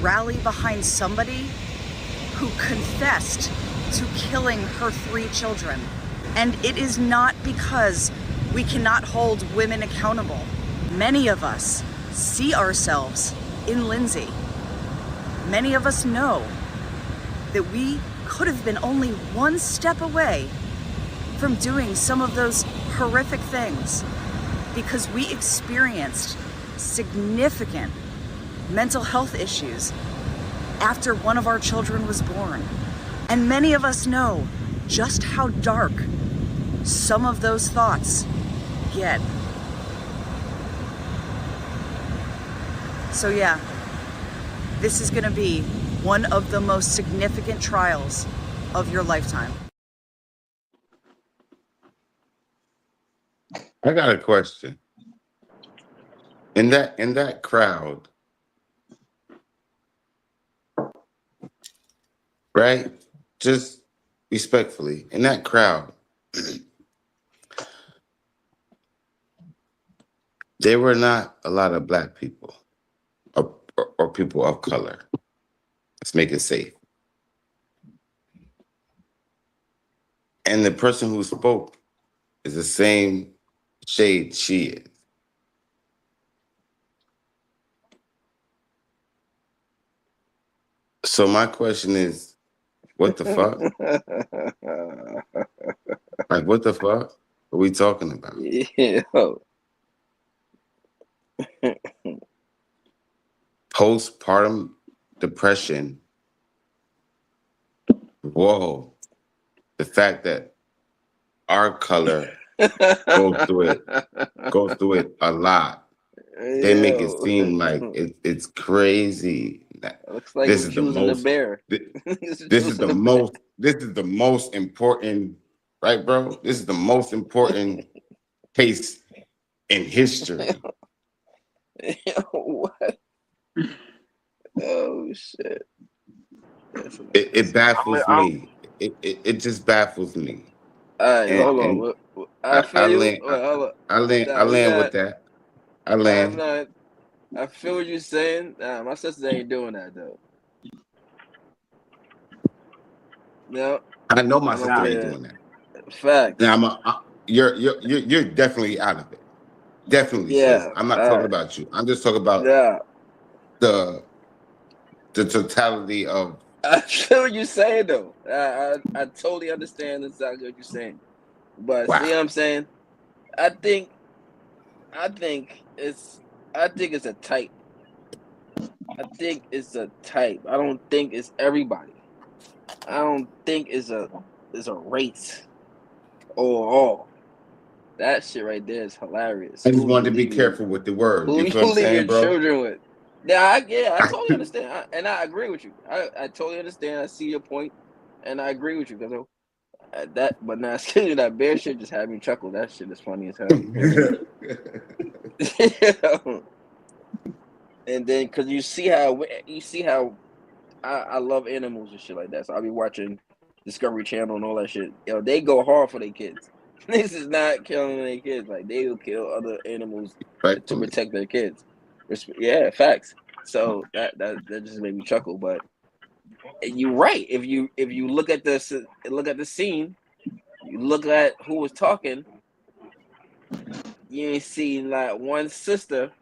rally behind somebody who confessed to killing her 3 children. And it is not because We cannot hold women accountable. Many of us see ourselves in Lindsay. Many of us know that we could have been only one step away from doing some of those horrific things because we experienced significant mental health issues after one of our children was born. And many of us know just how dark some of those thoughts get. So yeah, this is gonna be one of the most significant trials of your lifetime. I got a question. In that crowd, right? Just respectfully, in that crowd, there were not a lot of black people or people of color. Let's make it safe. And the person who spoke is the same shade she is. So my question is, what the fuck? Like, what the fuck are we talking about? Yeah. Postpartum depression. Whoa. The fact that our color goes through it a lot. They make it seem like it's crazy. Looks like This we're is the choosing most the bear. this is the most important, right, bro? This is the most important case in history. What? Oh shit. It baffles me. It just baffles me. All right, And, hold and on. I feel you. land, Wait, hold on. I land with that. I land. I feel what you're saying. Nah, my sister ain't doing that though. No. I know my sister ain't doing that. Facts. Now you're definitely out of it. Definitely, Yeah. sis. I'm not talking about you. I'm just talking about the totality of. I feel what you're saying though. I totally understand exactly what you're saying. But see what I'm saying? I think it's a type. I think it's a type. I don't think it's everybody. I don't think it's a race or all. That shit right there is hilarious. I just wanted to be careful with the word. Who You you feel what I'm leave saying, your bro? children with? I totally understand, and I agree with you. I totally understand. I see your point, and I agree with you because but now seeing that bear shit just had me chuckle. That shit is funny as hell. And then because you see how I love animals and shit like that. So I'll be watching Discovery Channel and all that shit. Yo, they go hard for their kids. This is not killing their kids. Like they will kill other animals to protect their kids. Yeah, facts. So that just made me chuckle. But you're right. If you look at the scene, you look at who was talking, you ain't seen like one sister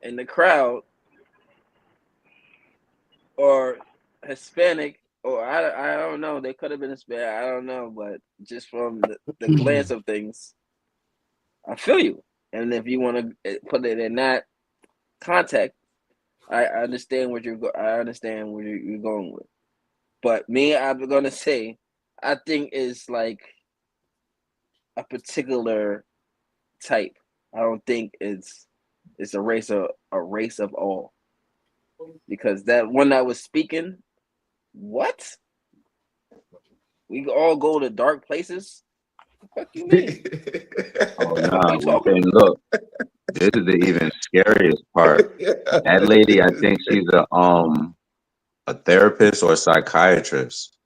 in the crowd or Hispanic, or I don't know. They could have been Hispanic. I don't know, but just from the glance of things, I feel you. And if you want to put it in that context, I understand what you're going with. But me, I'm gonna say, I think it's like a particular type. I don't think it's a race of all. Because that one that was speaking, what? We all go to dark places? What the fuck you mean? Oh no! And look, this is the even scariest part. That lady, I think she's a therapist or a psychiatrist.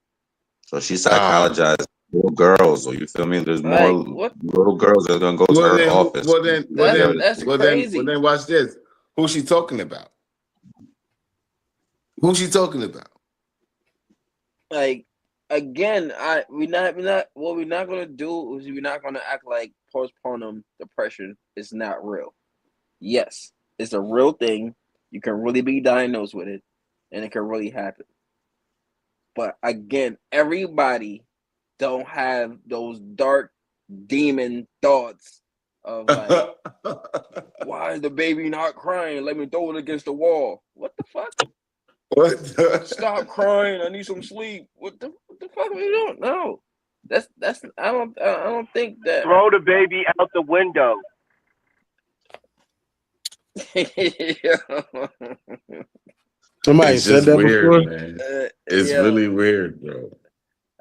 So she psychologizes little girls. So you feel me? There's more little girls that are gonna go to her office. That's crazy. Well, then watch this. Who's she talking about? Who's she talking about? Like again, we're not what we're not gonna do is we're not gonna act like postpartum depression is not real. Yes, it's a real thing. You can really be diagnosed with it, and it can really happen. But again, everybody don't have those dark demon thoughts of like, why is the baby not crying? Let me throw it against the wall. What the fuck? What? Stop crying. I need some sleep. What the fuck are you doing? No, that's I don't think that. Throw the baby out the window. Somebody It's said just that weird, before. man. It's really weird, bro.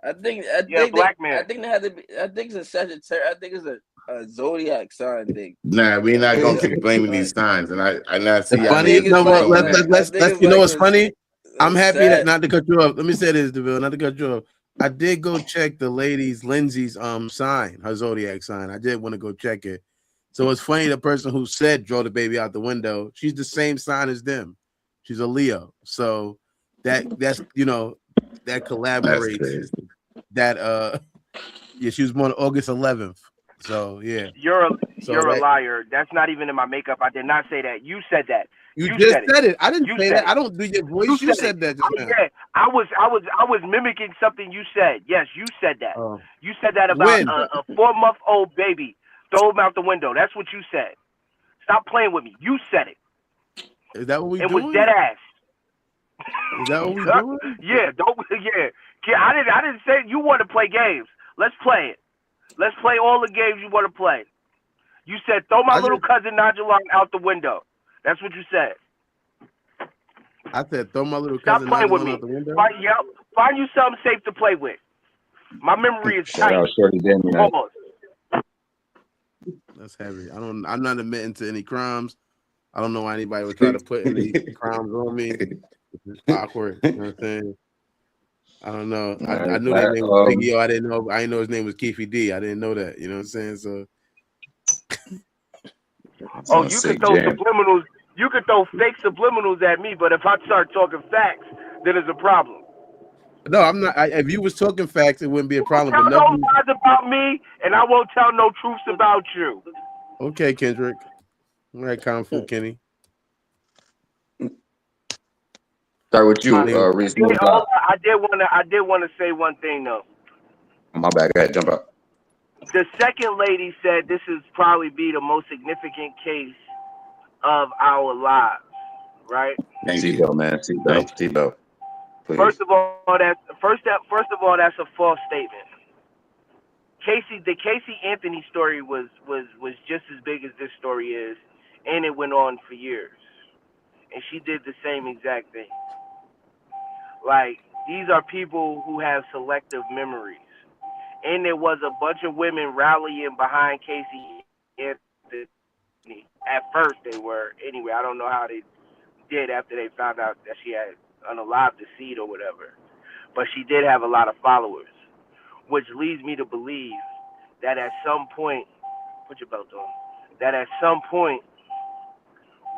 I think black man. I think they had to be. I think it's a Sagittarius. I think it's a zodiac sign thing. Nah, we're not gonna keep blaming these signs, and I not see. It's funny. No, well, let's. You know what's funny? I'm happy that not to cut you off. Let me say this, DeVille, not to cut you off. I did go check the lady's Lindsay's sign, her zodiac sign. I did want to go check it. So it's funny, the person who said throw the baby out the window, she's the same sign as them. She's a Leo. So that's that collaborates. That yeah, she was born August 11th. So yeah. You're a liar. That's not even in my makeup. I did not say that. You said that. You just said it. I didn't say that. I don't do your voice. You said that. Yeah, I was mimicking something you said. Yes, you said that. You said that about a 4-month-old baby. Throw him out the window. That's what you said. Stop playing with me. You said it. Is that what we doing? It was dead ass. Is that what we doing? Yeah. I didn't say you want to play games. Let's play it. Let's play all the games you want to play. You said throw my little cousin Najulan out the window. That's what you said. I said throw my little Stop cousin playing with Najulan me. out the window. Find you something safe to play with. My memory is tight. Pause. That's heavy. I'm not admitting to any crimes. I don't know why anybody would try to put any crimes on me. It's awkward. You know what I'm saying? I don't know. I knew that name was Biggie. I didn't know his name was Keefy D. I didn't know that. You know what I'm saying? So you could throw subliminals. You could throw fake subliminals at me, but if I start talking facts, then it's a problem. No, I'm not. If you was talking facts, it wouldn't be a problem. Tell But no nothing. lies about me, and I won't tell no truths about you. Okay, Kendrick. All right, Kung Fu Kenny. Start with you, Reese. I did want to say one thing though. My bad. Go ahead, jump out. The second lady said this is probably be the most significant case of our lives, right? Seatbelt, man. Seatbelt. Please. First of all, that's a false statement. The Casey Anthony story was just as big as this story is, and it went on for years. And she did the same exact thing. Like, these are people who have selective memories. And there was a bunch of women rallying behind Casey Anthony. At first they were. Anyway, I don't know how they did after they found out that she had unalived the seed or whatever. But she did have a lot of followers, which leads me to believe that at some point, put your belt on, that at some point,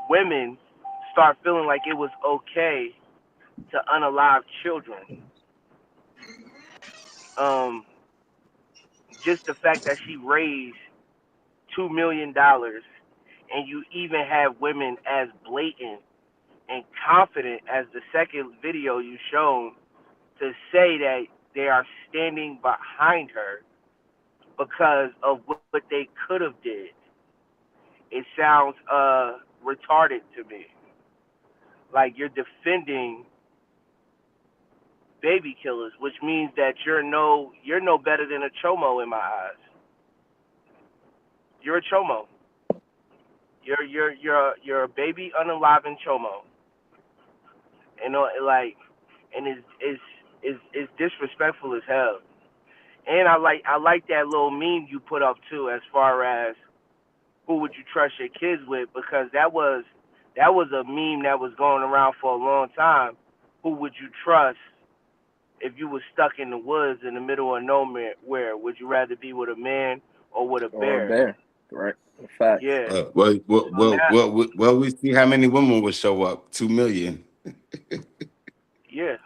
women start feeling like it was okay to unalive children. Just the fact that she raised $2 million, and you even have women as blatant and confident as the second video you shown to say that they are standing behind her because of what they could have did. It sounds retarded to me. Like you're defending baby killers, which means that you're no better than a chomo in my eyes. You're a chomo. You're a baby unaliving chomo. And it's disrespectful as hell. And I like that little meme you put up too, as far as who would you trust your kids with, because that was a meme that was going around for a long time. Who would you trust if you were stuck in the woods in the middle of nowhere? Would you rather be with a man or with a bear? Or a bear, right? In fact, yeah. Well, we see how many women would show up. 2 million. Yeah.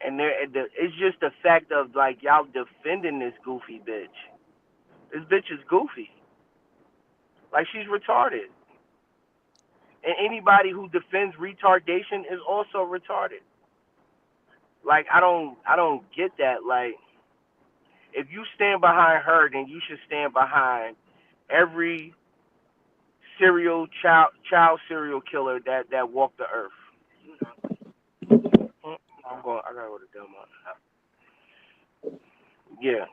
And it's just the fact of like y'all defending this goofy bitch. This bitch is goofy. Like she's retarded. And anybody who defends retardation is also retarded. Like I don't get that. Like if you stand behind her, then you should stand behind every child serial killer that walked the earth. I gotta go to Delmont. Yeah.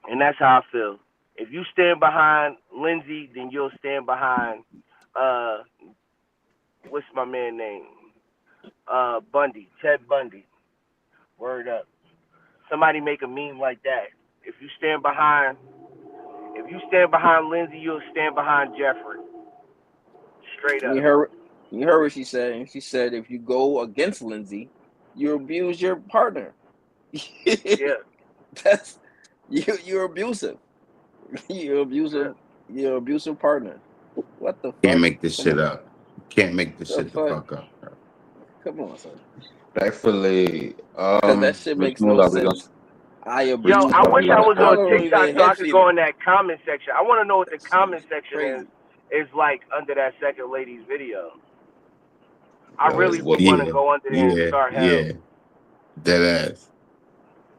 And that's how I feel. If you stand behind Lindsay, then you'll stand behind what's my man name? Bundy, Ted Bundy. Word up. Somebody make a meme like that. If you stand behind Lindsay, you'll stand behind Jeffrey. Straight up. You heard what she said. She said if you go against Lindsay, you abuse your partner. Yeah. That's you're abusive. You're abusive. You're abusive partner. What the fuck? Can't make this shit up. Can't make this shit the fuck up, bro. Come on, son. Respectfully, Because that shit makes no sense. I wish I was on TikTok so I could go in that comment section. I want to know what the comment section is like under that second lady's video. I really would want to go under there and start hell. Yeah, dead ass.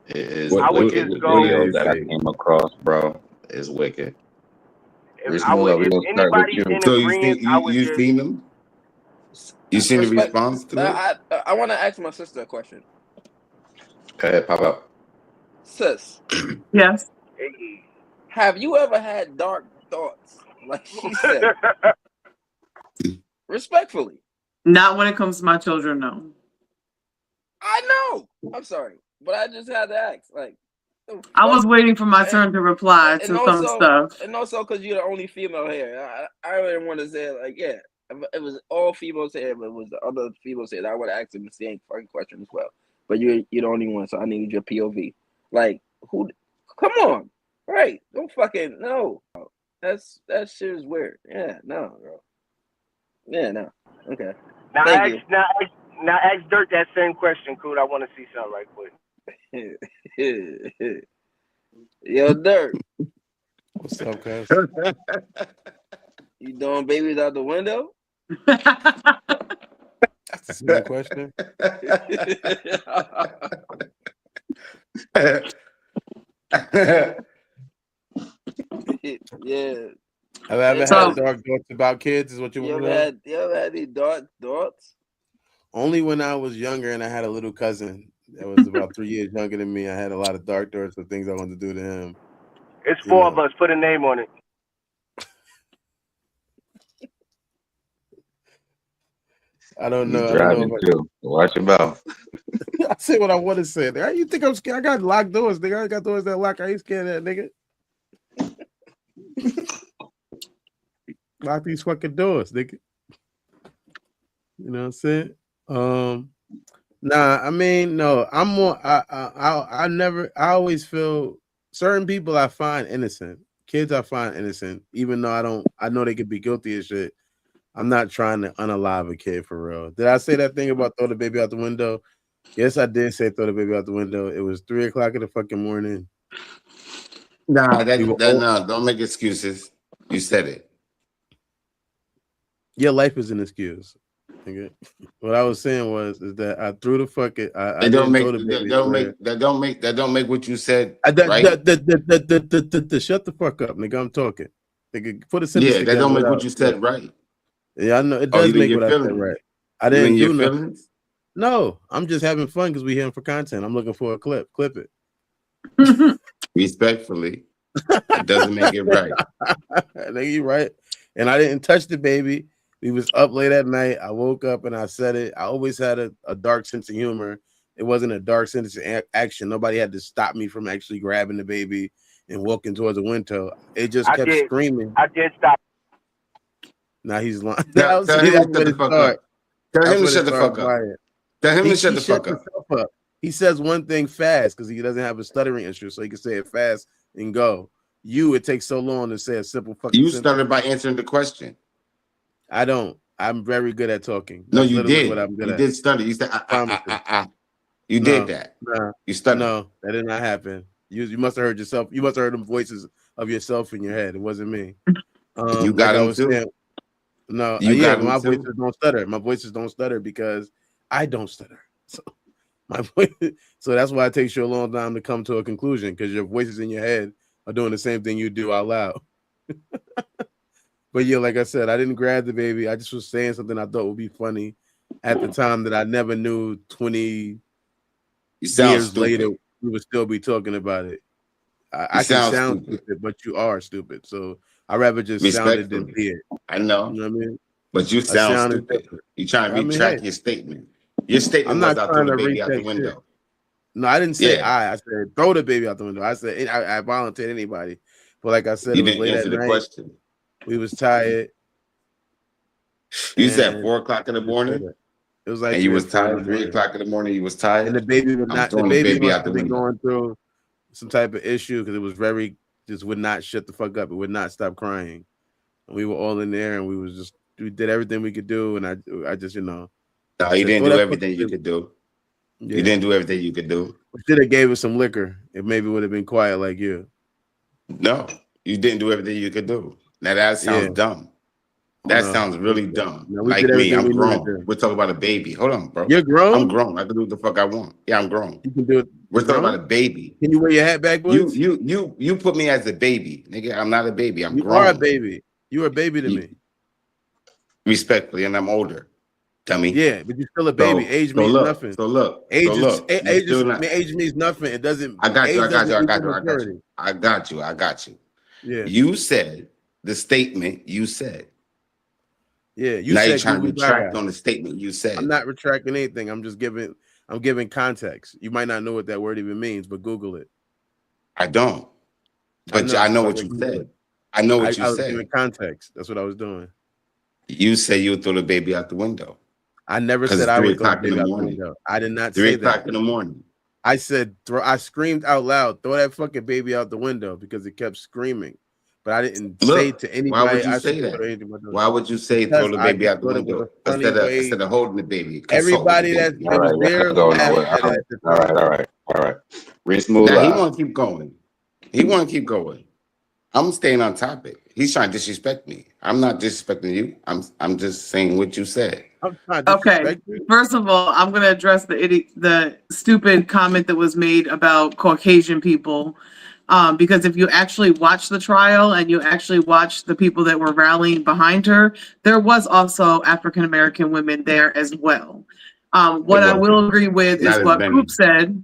It is I would wicked. just go Video that I came across, bro, is wicked. If anybody's in So agreement, you seen them? You seen the response to it? I want to ask my sister a question. Go ahead, pop up. Sis. Yes. Have you ever had dark thoughts? Like she said. Respectfully. Not when it comes to my children, no. I know. I'm sorry. But I just had to ask. Like, I was waiting for my turn to reply to some stuff. And also because you're the only female here. I didn't want to say it like, yeah. If it was all females here, but it was the other females here, I would ask them the same fucking question as well. But you're the only one, so I need your POV. Like, who? Come on, right? Don't fucking no. That shit is weird. Yeah, no, bro. Yeah, no. Okay. Now ask Dirt that same question, Cool. I want to see something right quick. Yo, Dirt. What's up, cuz? You throwing babies out the window? That's a good question. Yeah. Have I ever had dark thoughts about kids? Is what you want to know? You ever had any dark thoughts? Only when I was younger and I had a little cousin that was about 3 years younger than me. I had a lot of dark thoughts of things I wanted to do to him. It's four of us. Put a name on it. I don't know. Watch your mouth. I say what I want to say. You think I'm scared? I got locked doors, nigga. I got doors that lock. I ain't scared of that, nigga. Lock these fucking doors, nigga. You know what I'm saying? Nah, I mean, no. I'm more. I always feel certain people I find innocent. Kids I find innocent, even though I know they could be guilty of shit. I'm not trying to unalive a kid for real. Did I say that thing about throw the baby out the window? Yes, I did say throw the baby out the window. It was 3:00 in the fucking morning. Nah, no, don't make excuses. You said it. Your life is an excuse. Okay. What I was saying is that I threw the fucking. That don't make what you said right. Shut the fuck up, nigga. I'm talking. Nigga, put a sentence that don't make what you said right. Yeah, I know it does make what I said right. I didn't do nothing. No, I'm just having fun because we here for content. I'm looking for a clip. Clip it. Respectfully, it doesn't make it right. I think you're right. And I didn't touch the baby. We was up late at night. I woke up and I said it. I always had a dark sense of humor. It wasn't a dark sense of action. Nobody had to stop me from actually grabbing the baby and walking towards the window. It just kept screaming. I did stop. Now he's lying. Tell him to shut the fuck up. Tell him to shut the fuck up. Tell him to shut the fuck up. He says one thing fast because he doesn't have a stuttering issue, so he can say it fast and go. It takes so long to say a simple fucking sentence. You started by answering the question. I don't. I'm very good at talking. No, you did. You did stutter. You said, You did that. No, You stuttered. no, that did not happen. You must have heard yourself. You must have heard them voices of yourself in your head. It wasn't me. You got Like I them was too. saying, no, You yeah, got but them my too. voices don't stutter. My voices don't stutter because I don't stutter. So my voice, so that's why it takes you a long time to come to a conclusion, because your voices in your head are doing the same thing you do out loud. But yeah, like I said, I didn't grab the baby. I just was saying something I thought would be funny at the time that I never knew 20 You sound years stupid. later we would still be talking about it. I can sound sound stupid. stupid, but you are stupid. So I'd rather just sound it than Respectfully. be it. I know. You know what I mean? But you I sound sounded stupid. different. You trying to I mean, retract hey, your statement. Your statement I'm was not I'll throw trying the to baby out the retake shit. window. No, I didn't say Yeah. I said throw the baby out the window. I said I volunteered anybody. But like I said, You it was didn't late answer at the night. question. We was tired. You said And 4 o'clock in the morning, it was like and you 3 or was 4 in tired. the 3 morning. o'clock in the morning, you was tired. And the baby would I'm not. The throwing the baby baby must out the have been window. going through some type of issue because it was very just would not shut the fuck up. It would not stop crying. And we were all in there, and we did everything we could do, and I just No, I you said, didn't throw do that everything fucking you baby. could do. Yeah. You didn't do everything you could do. We should have gave us some liquor. It maybe would have been quiet like you. No, you didn't do everything you could do. Now that sounds Yeah. dumb. That No. sounds really dumb. No, we Like did me, everything I'm we knew to grown. do. We're talking about a baby. Hold on, bro. You're grown? I'm grown. I can do what the fuck I want. Yeah, I'm grown. You can do it. We're You're talking grown? about a baby. Can you wear your hat backwards? You put me as a baby, nigga. I'm not a baby. I'm You grown. are a baby. You are a baby to me. Respectfully, and I'm older. Dummy. Yeah, but you're still a baby. Age means nothing. Age means nothing. It doesn't. I got you. Age doesn't equal maturity. I got you. Yeah. You said the statement you said. Yeah, you now said you're trying to Google retract Drive. on the statement you said. I'm not retracting anything. I'm giving context. You might not know what that word even means, but Google it. I don't. But I know what you said. I know what you I was said. giving context. That's what I was doing. You said you would throw the baby out the window. I never said I would throw the baby out the window. I did not say that. 3 o'clock in the morning. I said, I screamed out loud, throw that fucking baby out the window because it kept screaming. But I didn't say to anybody. Why would you say that? Why would you say throw the baby out the window instead of holding the baby? Everybody that was there. All right. Reese, move now, he want to keep going. I'm staying on topic. He's trying to disrespect me. I'm not disrespecting you. I'm just saying what you said. Okay. First of all, I'm going to address the stupid comment that was made about Caucasian people. Because if you actually watch the trial and you actually watch the people that were rallying behind her, there was also African-American women there as well. What I will agree with is what Coop said,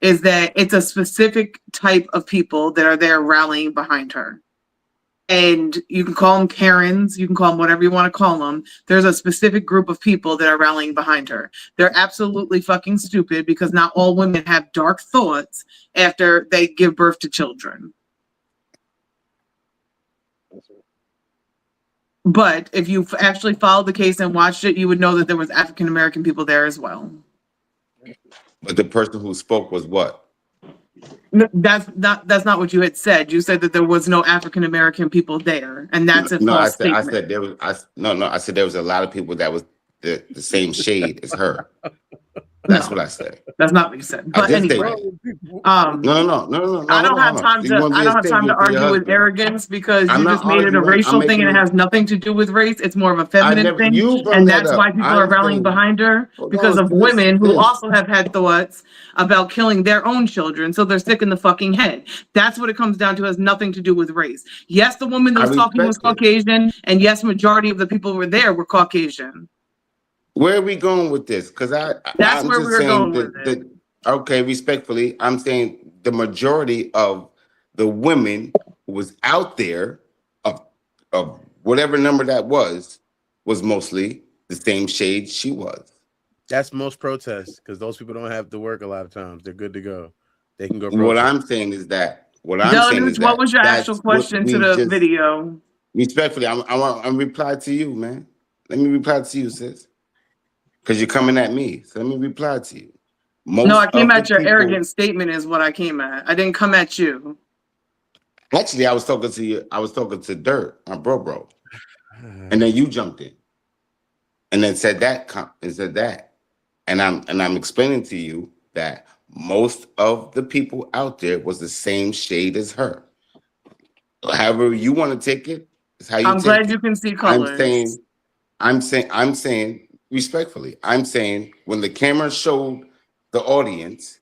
is that it's a specific type of people that are there rallying behind her. And you can call them Karens, you can call them whatever you want to call them. There's a specific group of people that are rallying behind her. They're absolutely fucking stupid because not all women have dark thoughts after they give birth to children. But if you actually followed the case and watched it, you would know that there was African American people there as well. But the person who spoke was what? No, that's not what you had said. You said that there was no African American people there, and that's a false statement. I said there was. I said there was a lot of people that was the same shade as her. That's what I said. That's not what you said. But anyway, No. I don't have time to argue with arrogance because you just made it a racial thing and it has nothing to do with race. It's more of a feminine thing, and that's why people are rallying behind her because of women who also have had thoughts about killing their own children, so they're sick in the fucking head. That's what it comes down to. It has nothing to do with race. Yes, the woman that was talking was Caucasian, and yes, majority of the people who were there were Caucasian. Where are we going with this? Because I'm where just we're saying going with it. Okay, respectfully, I'm saying the majority of the women who was out there of whatever number that was mostly the same shade she was. That's most protests because those people don't have to work a lot of times. They're good to go. They can go protest. What I'm saying is that. What was your actual question to the video? Respectfully, I'm reply to you, man. Let me reply to you, sis. Because you're coming at me. So let me reply to you. I came at your arrogant statement is what I came at. I didn't come at you. Actually, I was talking to you. I was talking to Dirt, my bro. And then you jumped in. And then said that. And I'm explaining to you that most of the people out there was the same shade as her. However you want to take it, is how you I'm take glad it. you can see I'm colors. saying respectfully, I'm saying when the camera showed the audience,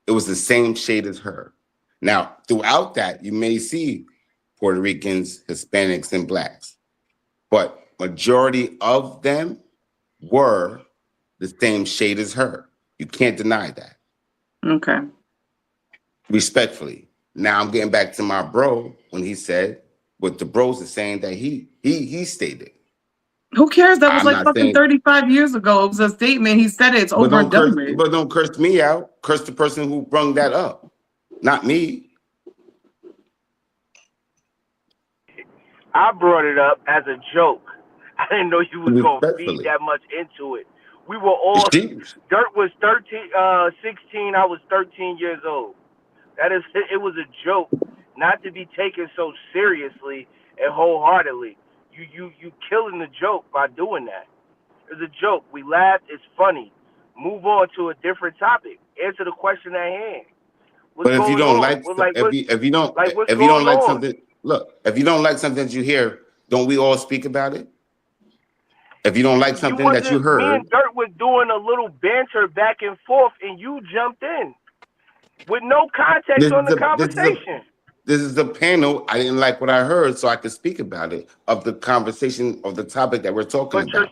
it was the same shade as her. Now, throughout that, you may see Puerto Ricans, Hispanics, and Blacks, but majority of them were the same shade as her. You can't deny that. Okay. Respectfully. Now I'm getting back to my bro when he said what the bros are saying that he stated. Who cares? That was I'm like not fucking saying, 35 years ago. It was a statement. He said it. It's over and done with. but don't curse me out. Curse the person who brung that up, not me. I brought it up as a joke. I didn't know you was gonna feed Respectfully. that much into it. We were all Dirt was 16, I was 13 years old. It was a joke, not to be taken so seriously and wholeheartedly. You killing the joke by doing that. It's a joke. We laughed, it's funny. Move on to a different topic. Answer the question at hand. What's But if you going don't on? like, if you don't What's like going on? something, look. If you don't like something that you hear, don't we all speak about it? If you don't like something that you Me heard, and Dirt was doing a little banter back and forth, and you jumped in with no context on the conversation. this is the panel. I didn't like what I heard, so I could speak about it of the conversation of the topic that we're talking But about.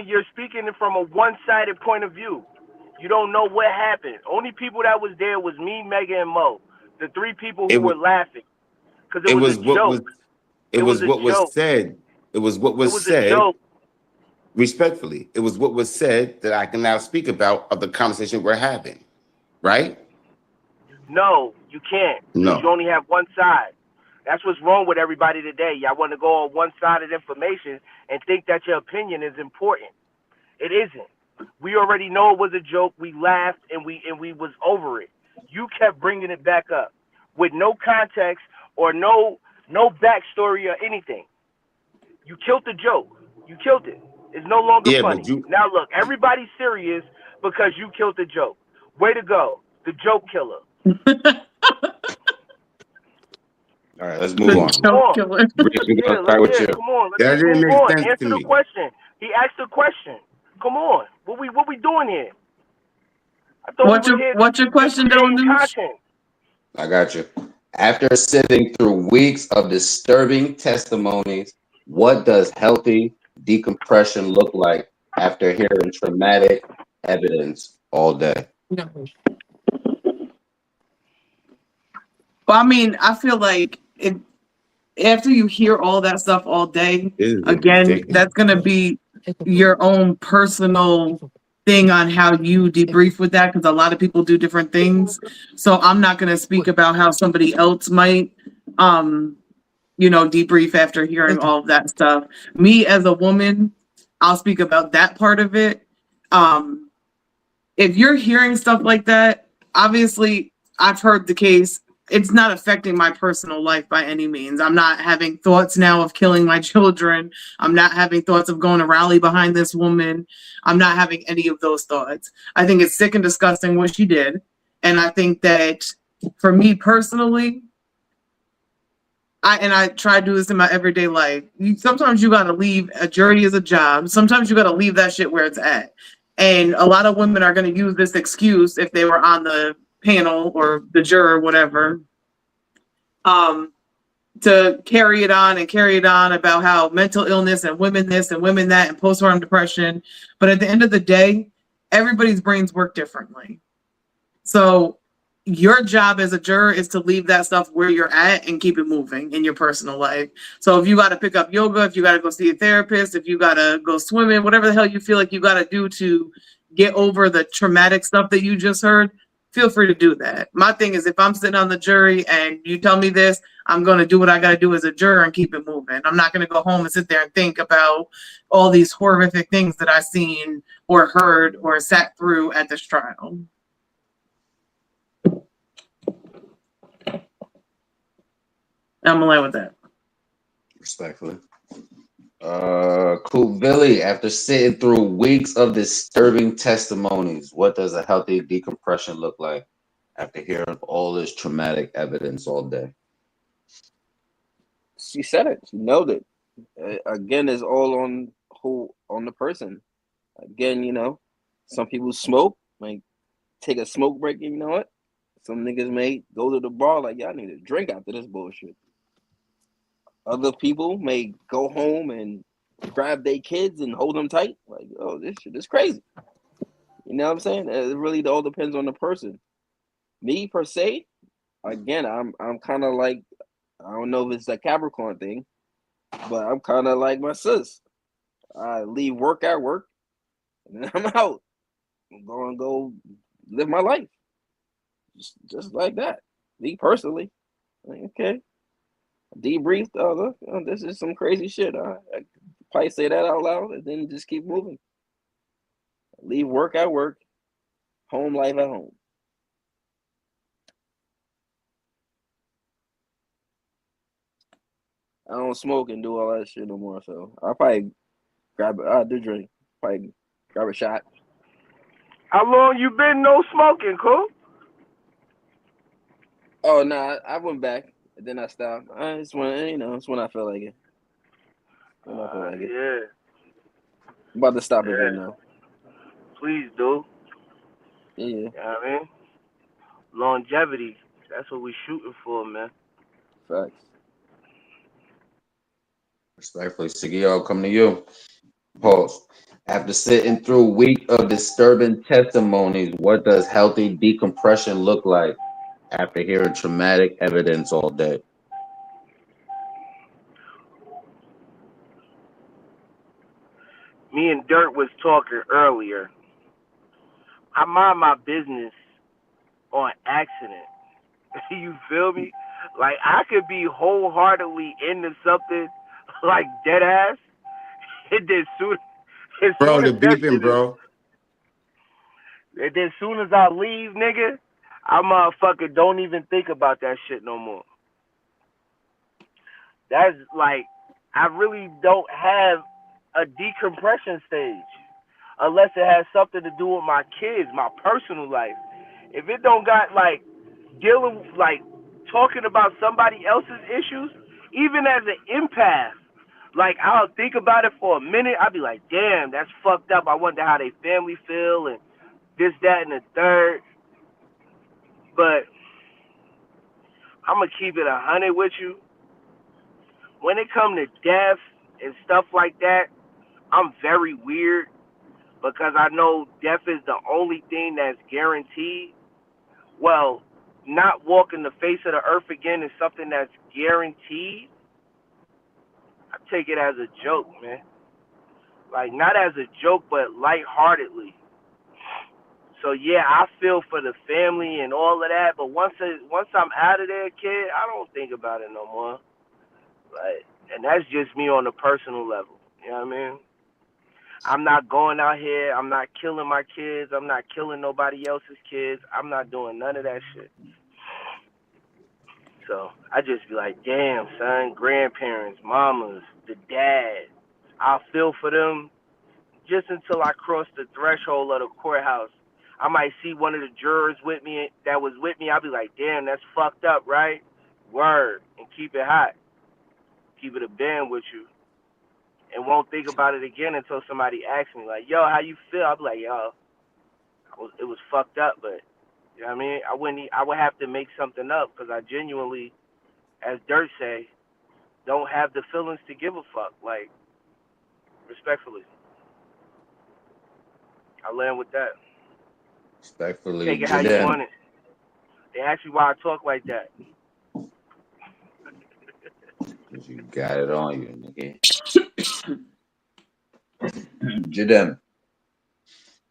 you're speaking from a one-sided point of view. You don't know what happened. Only people that was there was me, Megan, and Mo. The three people who were laughing because it was a joke. It was what was said. It was what was said. A joke. Respectfully, it was what was said that I can now speak about of the conversation we're having, right? No, you can't. No. You only have one side. That's what's wrong with everybody today. Y'all want to go on one side of information and think that your opinion is important. It isn't. We already know it was a joke. We laughed and we was over it. You kept bringing it back up with no context or no backstory or anything. You killed the joke. You killed it. It's no longer funny. Now look, everybody's serious because you killed the joke. Way to go, the joke killer. All right, let's move on. Come on. Come on. Let's move on. Answer the question. He asked a question. Come on. What we doing here? What's your question, content. I got you. After sitting through weeks of disturbing testimonies, what does healthy decompression look like after hearing traumatic evidence all day? Well, I mean, I feel like after you hear all that stuff all day, again, that's going to be your own personal thing on how you debrief with that, because a lot of people do different things. So I'm not going to speak about how somebody else might, debrief after hearing all of that stuff. Me as a woman, I'll speak about that part of it. If you're hearing stuff like that, obviously I've heard the case. It's not affecting my personal life by any means. I'm not having thoughts now of killing my children. I'm not having thoughts of going to rally behind this woman. I'm not having any of those thoughts. I think it's sick and disgusting what she did. And I think that for me personally, I try to do this in my everyday life. Sometimes you got to leave. A jury is a job. Sometimes you got to leave that shit where it's at. And a lot of women are going to use this excuse if they were on the panel or the juror, whatever, to carry it on about how mental illness and women this and women that and postpartum depression. But at the end of the day, everybody's brains work differently. So your job as a juror is to leave that stuff where you're at and keep it moving in your personal life. So if you got to pick up yoga, if you got to go see a therapist, if you got to go swimming, whatever the hell you feel like you got to do to get over the traumatic stuff that you just heard, feel free to do that. My thing is, if I'm sitting on the jury and you tell me this, I'm going to do what I got to do as a juror and keep it moving. I'm not going to go home and sit there and think about all these horrific things that I've seen or heard or sat through at this trial. I'm aligned with that. Respectfully. Cool Billy, after sitting through weeks of disturbing testimonies, what does a healthy decompression look like after hearing all this traumatic evidence all day? She said it. She nailed it. Again, it's all on the person. Again, some people smoke, like take a smoke break. And you know what? Some niggas may go to the bar like, y'all need a drink after this bullshit. Other people may go home and grab their kids and hold them tight. Like, oh, this shit is crazy. You know what I'm saying? It really all depends on the person. Me per se, again, I'm kind of like, I don't know if it's a Capricorn thing, but I'm kind of like my sis. I leave work at work, and then I'm out. I'm going to go live my life, just like that. Me personally, like, okay, debriefed. Oh, look, this is some crazy shit. I probably say that out loud, and then just keep moving. Leave work at work, home life at home. I don't smoke and do all that shit no more, so I'll probably I'll do drink. Probably grab a shot. How long you been no smoking, cool? Oh, no, I went back, and then I stopped. It's when, it's when I feel like it. Yeah. I'm about to stop again, though. Please do. Yeah. You know what I mean? Longevity. That's what we shooting for, man. Facts. Respectfully, Sigio, come to you. Pause. After sitting through a week of disturbing testimonies, what does healthy decompression look like after hearing traumatic evidence all day? Me and Dirt was talking earlier. I mind my business on accident. You feel me? Like, I could be wholeheartedly into something, like dead ass, and then as Bro, soon the as that beeping, shit is, bro. and then as soon as I leave, nigga, I motherfucker don't even think about that shit no more. That's like, I really don't have a decompression stage unless it has something to do with my kids, my personal life. If it don't got like dealing, like talking about somebody else's issues, even as an empath, like I'll think about it for a minute. I'll be like, damn, that's fucked up. I wonder how they family feel and this, that, and the third. But I'm gonna keep it 100 with you. When it comes to death and stuff like that, I'm very weird because I know death is the only thing that's guaranteed. Well, not walking the face of the earth again is something that's guaranteed. I take it as a joke, man. Like, not as a joke, but lightheartedly. So, yeah, I feel for the family and all of that, but once I'm out of there, kid, I don't think about it no more. Like, and that's just me on a personal level. You know what I mean? I'm not going out here. I'm not killing my kids. I'm not killing nobody else's kids. I'm not doing none of that shit. So I just be like, damn, son, grandparents, mamas, the dad. I'll feel for them just until I cross the threshold of the courthouse. I might see one of the jurors with me that was with me. I'll be like, damn, that's fucked up, right? Word. And keep it hot. Keep it a band with you. And won't think about it again until somebody asks me, like, yo, how you feel? I'll be like, yo, it was fucked up, but, you know what I mean? I would have to make something up because I genuinely, as Dirt say, don't have the feelings to give a fuck, like, respectfully. I land with that. Respectfully, Take it how you want it. They ask me why I talk like that. Because you got it on you, nigga. Jadem,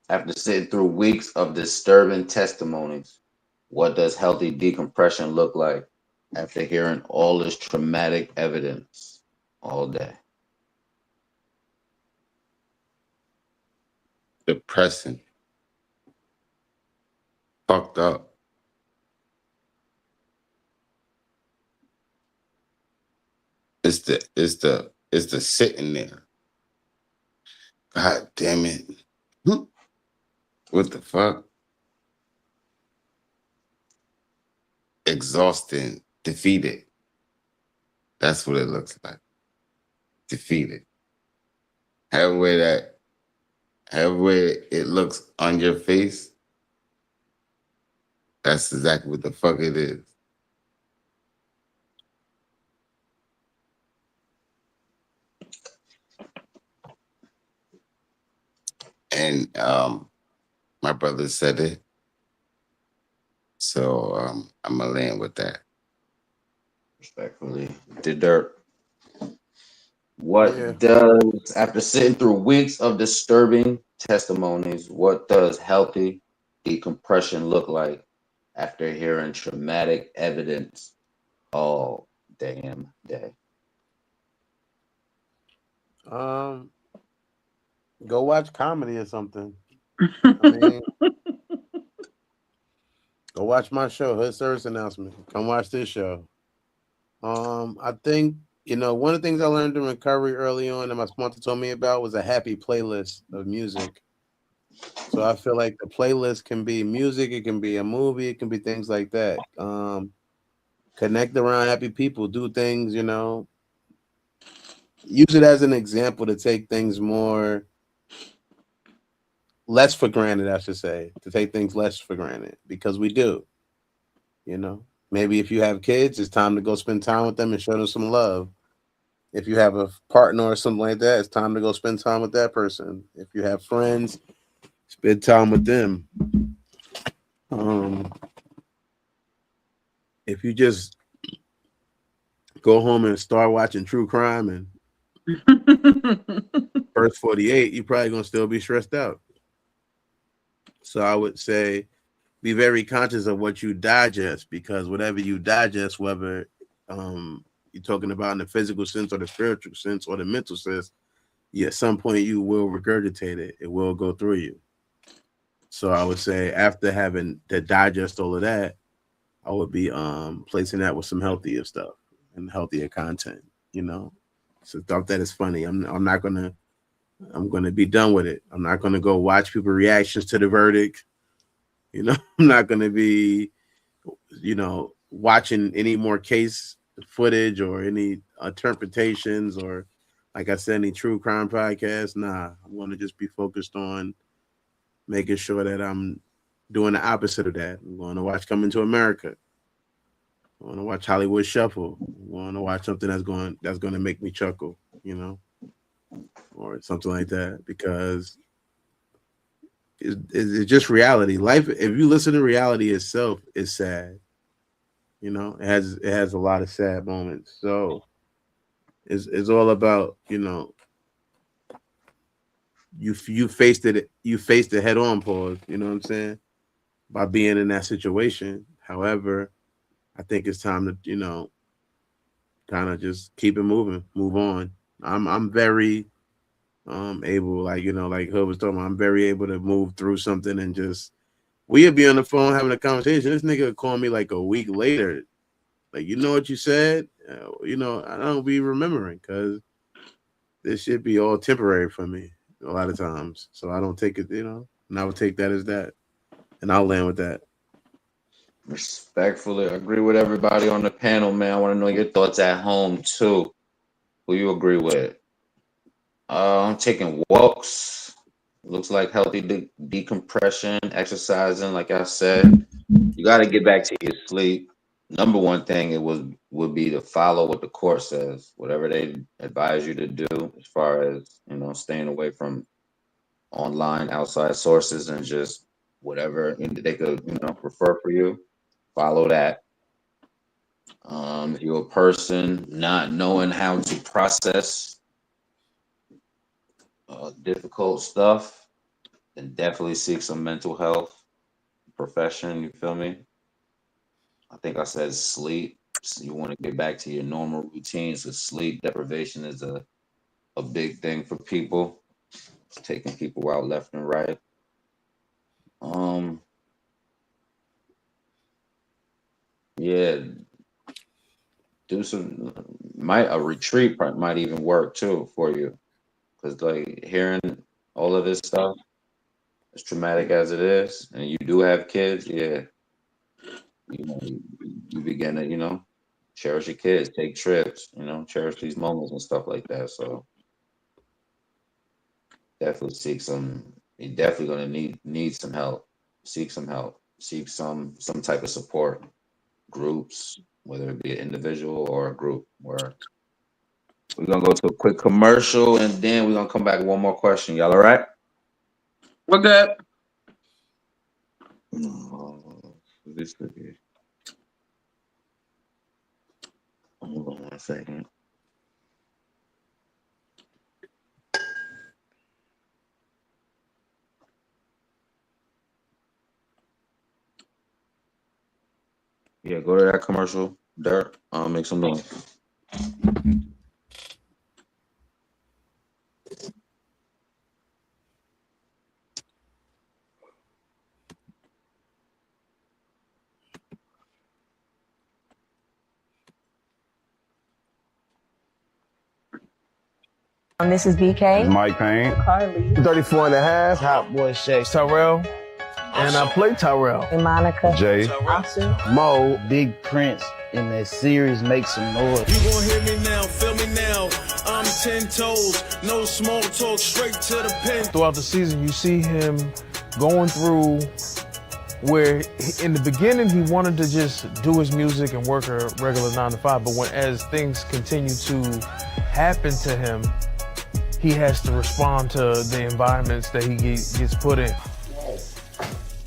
after sitting through weeks of disturbing testimonies, what does healthy decompression look like after hearing all this traumatic evidence all day? Depressing. Fucked up. It's the sitting there. God damn it. What the fuck? Exhausted, defeated. That's what it looks like. Defeated. However way it looks on your face, that's exactly what the fuck it is. And my brother said it. So I'm gonna land with that. Respectfully, the dirt. What does, after sitting through weeks of disturbing testimonies, what does healthy decompression look like after hearing traumatic evidence all damn day? Go watch comedy or something. I mean, go watch my show, Hood Service Announcement. Come watch this show. I think, one of the things I learned in recovery early on and my sponsor told me about was a happy playlist of music. So I feel like the playlist can be music, it can be a movie, it can be things like that. Connect around happy people, do things, use it as an example to take things less for granted, I should say, to take things less for granted, because we do, maybe if you have kids, it's time to go spend time with them and show them some love. If you have a partner or something like that, it's time to go spend time with that person. If you have friends, spend time with them. If you just go home and start watching true crime and first 48, you're probably going to still be stressed out. So I would say be very conscious of what you digest, because whatever you digest, whether you're talking about in the physical sense or the spiritual sense or the mental sense, at some point you will regurgitate it. It will go through you. So I would say after having to digest all of that, I would be placing that with some healthier stuff and healthier content, So stuff that is funny. I'm gonna be done with it. I'm not gonna go watch people's reactions to the verdict. I'm not gonna be, watching any more case footage or any interpretations or, like I said, any true crime podcasts. Nah, I'm gonna just be focused on making sure that I'm doing the opposite of that. I'm going to watch Coming to America. I want to watch Hollywood Shuffle. I want to watch something that's going to make me chuckle, or something like that, because it's just reality. Life, if you listen to reality itself, is sad. It has a lot of sad moments. So it's all about, you faced it head on, pause. You know what I'm saying? By being in that situation. However, I think it's time to, kind of just keep it moving, move on. I'm very able, like Hood was talking about, I'm very able to move through something and just, we'd be on the phone having a conversation. This nigga would call me like a week later. Like, what you said? I don't be remembering, because this should be all temporary for me a lot of times. So I don't take it, and I would take that as that. And I'll land with that. Respectfully, I agree with everybody on the panel, man. I want to know your thoughts at home too. Who you agree with? I'm taking walks. Looks like healthy decompression, exercising. Like I said, you got to get back to your sleep. Number one thing would be to follow what the court says, whatever they advise you to do, as far as staying away from online outside sources and just whatever they could refer for you. Follow that. If you're a person not knowing how to process difficult stuff, then definitely seek some mental health profession. You feel me? I think I said sleep. So you want to get back to your normal routines, because sleep deprivation is a big thing for people. It's taking people out left and right. Yeah, do a retreat might even work too for you, because like hearing all of this stuff, as traumatic as it is, and you do have kids, yeah, you begin to, cherish your kids, take trips, cherish these moments and stuff like that. So definitely you're definitely gonna need some help. Seek some help. Seek some type of support. Groups, whether it be an individual or a group. Where we're gonna go to a quick commercial and then we're gonna come back with one more question. Y'all all right? We're good. This could be. Hold on 1 second. Yeah, go to that commercial, Dirt. Make some noise. This is BK. Mike Payne. Carly. 34 and a half. Hot boy Shay. Tyrell. And I play Tyrell. And Monica. Jay. Mo. Big Prince in that series Make Some Noise. You gon' hear me now, feel me now. I'm 10 toes, no small talk, straight to the pen. Throughout the season, you see him going through where in the beginning he wanted to just do his music and work a regular 9 to 5, but as things continue to happen to him, he has to respond to the environments that he gets put in.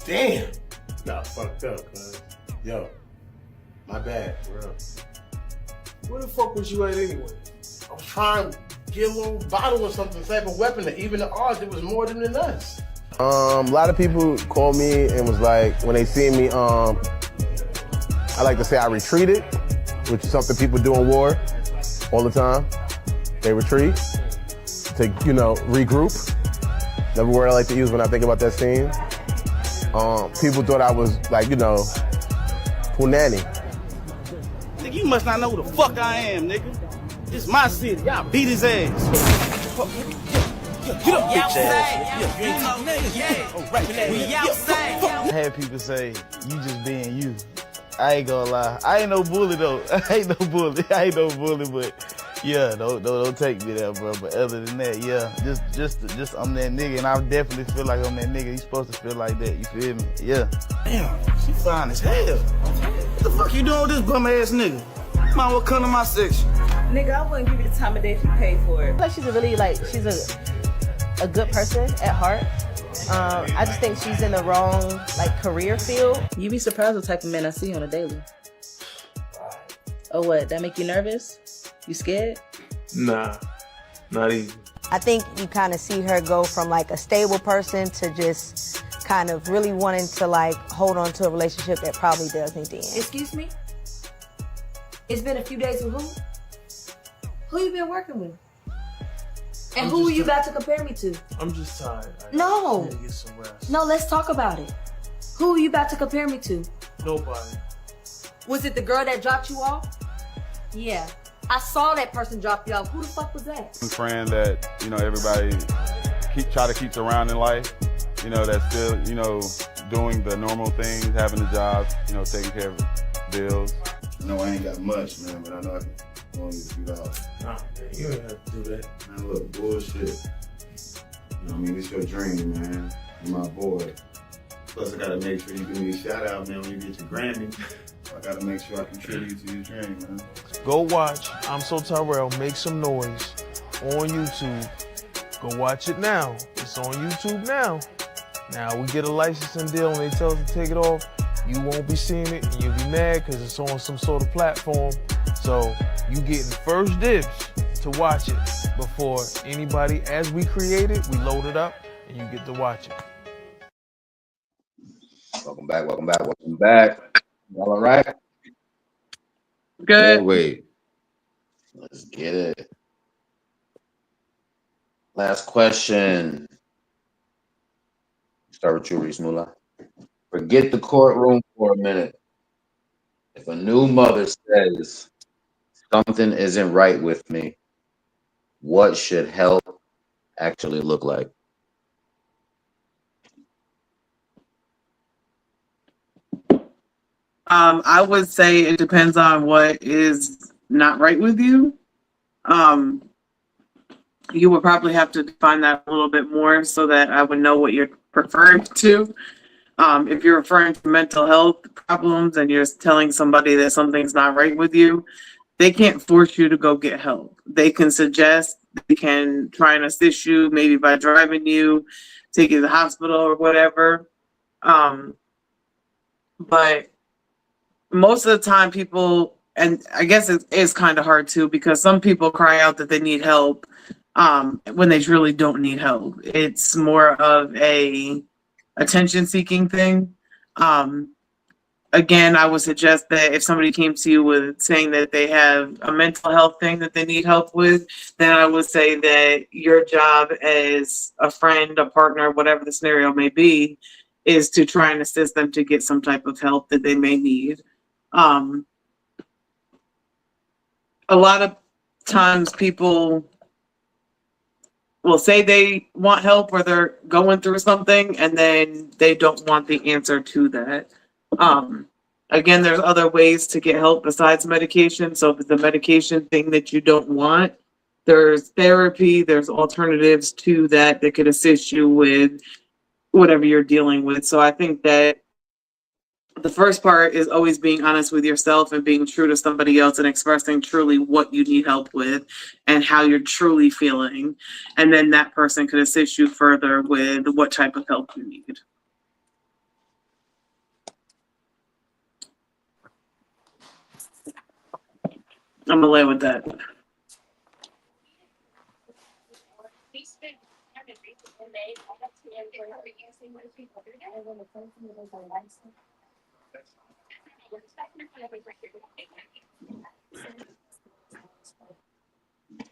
Damn. Nah, fucked up, cuz. Yo, my bad, bro. Where the fuck was you at anyway? I was trying to get a little bottle or something, type of weapon that even the odds, it was more than us. A lot of people called me and was like, when they see me, I like to say I retreated, which is something people do in war all the time. They retreat to, regroup. Another word I like to use when I think about that scene. People thought I was like, punani. Nigga, you must not know who the fuck I am, nigga. This my city. Y'all beat his ass. Get up, bitch ass. You ain't talking niggas. We outside. I had people say, you just being you. I ain't gonna lie. I ain't no bully though. I ain't no bully, but yeah, don't take me there, bro. But other than that, yeah, just I'm that nigga, and I definitely feel like I'm that nigga. You supposed to feel like that, you feel me? Yeah. Damn, she fine as hell. What the fuck you doing with this bum ass nigga? Might well come to my section. Nigga, I wouldn't give you the time of day if you paid for it. Like she's she's a good person at heart. I just think she's in the wrong career field. You be surprised what type of men I see on a daily. Oh, what? That make you nervous? You scared? Nah, not even. I think you kind of see her go from a stable person to just kind of really wanting to hold on to a relationship that probably does need to end. Excuse me? It's been a few days with who? Who you been working with? And who are you about to compare me to? I'm just tired. No. I need to get some rest. No, let's talk about it. Who are you about to compare me to? Nobody. Was it the girl that dropped you off? Yeah. I saw that person drop you off. Who the fuck was that? A friend that, everybody try to keep around in life, that's still, doing the normal things, having a job, taking care of bills. No, I ain't got much, man, but I know I can go you $2. Nah, man, you ain't have to do that. Man, look, bullshit. It's your dream, man. You're my boy. Plus, I gotta make sure you give me a shout out, man, when you get your Grammy. I gotta make sure I contribute to your dream, man. Go watch I'm So Tyrell, Make Some Noise on YouTube. Go watch it now. It's on YouTube now. Now we get a licensing deal and they tell us to take it off. You won't be seeing it and you'll be mad because it's on some sort of platform. So you getting first dibs to watch it before anybody. As we create it, we load it up and you get to watch it. Welcome back. Y'all all right? Good. Wait. Let's get it. Last question. Start with you, Reese Mullah. Forget the courtroom for a minute. If a new mother says something isn't right with me, what should help actually look like? I would say it depends on what is not right with you. You would probably have to define that a little bit more so that I would know what you're referring to. If you're referring to mental health problems and you're telling somebody that something's not right with you, they can't force you to go get help. They can suggest, they can try and assist you, maybe by driving you, take you to the hospital or whatever. But most of the time people, and I guess it is kind of hard too, because some people cry out that they need help when they really don't need help. It's more of a attention-seeking thing. Again, I would suggest that if somebody came to you with saying that they have a mental health thing that they need help with, then I would say that your job as a friend, a partner, whatever the scenario may be, is to try and assist them to get some type of help that they may need. A lot of times people will say they want help or they're going through something and then they don't want the answer to that. Again, there's other ways to get help besides medication. So if it's a medication thing that you don't want, there's therapy, there's alternatives to that that could assist you with whatever you're dealing with. So I think that the first part is always being honest with yourself and being true to somebody else and expressing truly what you need help with and how you're truly feeling. And then that person could assist you further with what type of help you need. I'm gonna lay with that.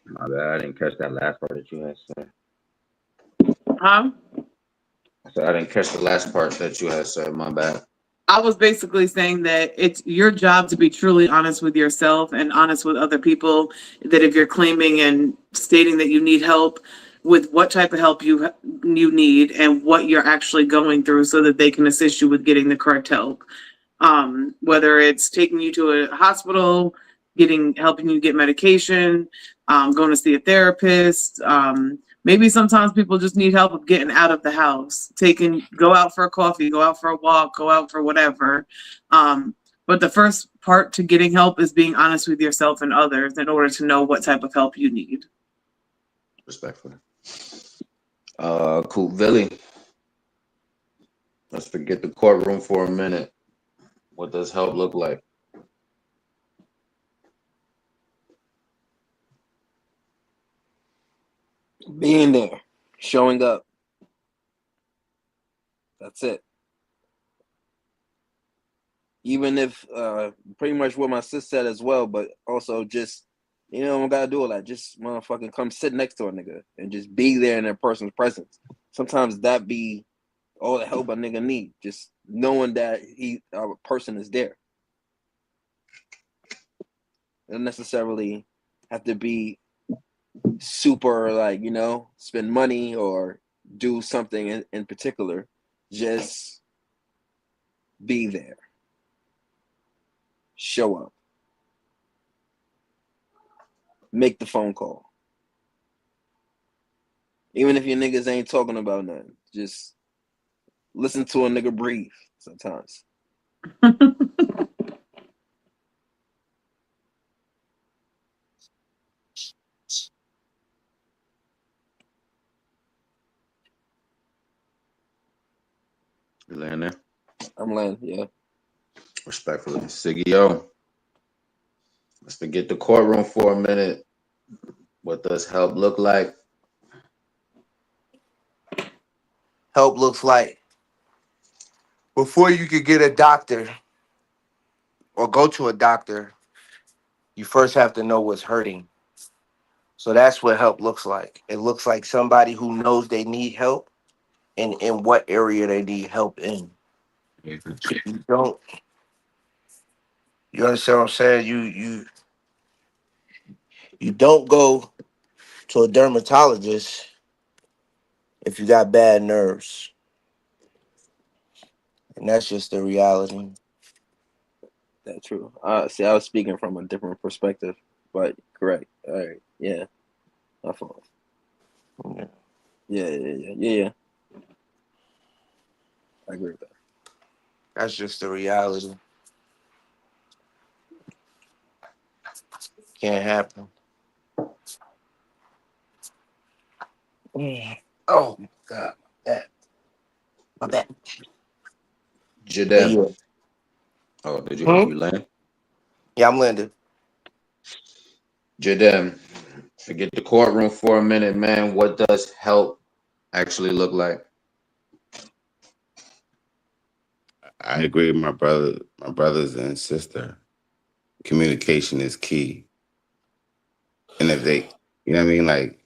My bad, I didn't catch that last part that you had said. Huh? I said I didn't catch the last part that you had said. My bad. I was basically saying that it's your job to be truly honest with yourself and honest with other people, that if you're claiming and stating that you need help, with what type of help you need and what you're actually going through so that they can assist you with getting the correct help. Whether it's taking you to a hospital, helping you get medication, going to see a therapist. Maybe sometimes people just need help with getting out of the house, go out for a coffee, go out for a walk, go out for whatever. But the first part to getting help is being honest with yourself and others in order to know what type of help you need. Respectfully. Cool. Billy. Let's forget the courtroom for a minute. What does help look like? Being there, showing up. That's it. Even if pretty much what my sis said as well, but also just, don't gotta do all that. Just motherfucking come sit next to a nigga and just be there in that person's presence. Sometimes that be all the help a nigga need. Just knowing that a person is there. Don't necessarily have to be super spend money or do something in particular. Just be there. Show up. Make the phone call. Even if your niggas ain't talking about nothing, just listen to a nigga breathe sometimes. You laying there? I'm laying, yeah. Respectfully. Siggy, yo. Let's forget the courtroom for a minute. What does help look like? Help looks like before you could get a doctor or go to a doctor, you first have to know what's hurting. So that's what help looks like. It looks like somebody who knows they need help and in what area they need help in. You understand what I'm saying? You don't go to a dermatologist if you got bad nerves. And that's just the reality. That's true. See, I was speaking from a different perspective, but correct. All right, yeah, my fault. Yeah. I agree with that. That's just the reality. Can't happen. Oh my God, my bad. Jadem. Yeah. Oh, did you Hmm? you land? Yeah, I'm landed. Jadem, forget the courtroom for a minute, man. What does help actually look like? I agree with my brothers and sister. Communication is key. And if they, you know what I mean? Like,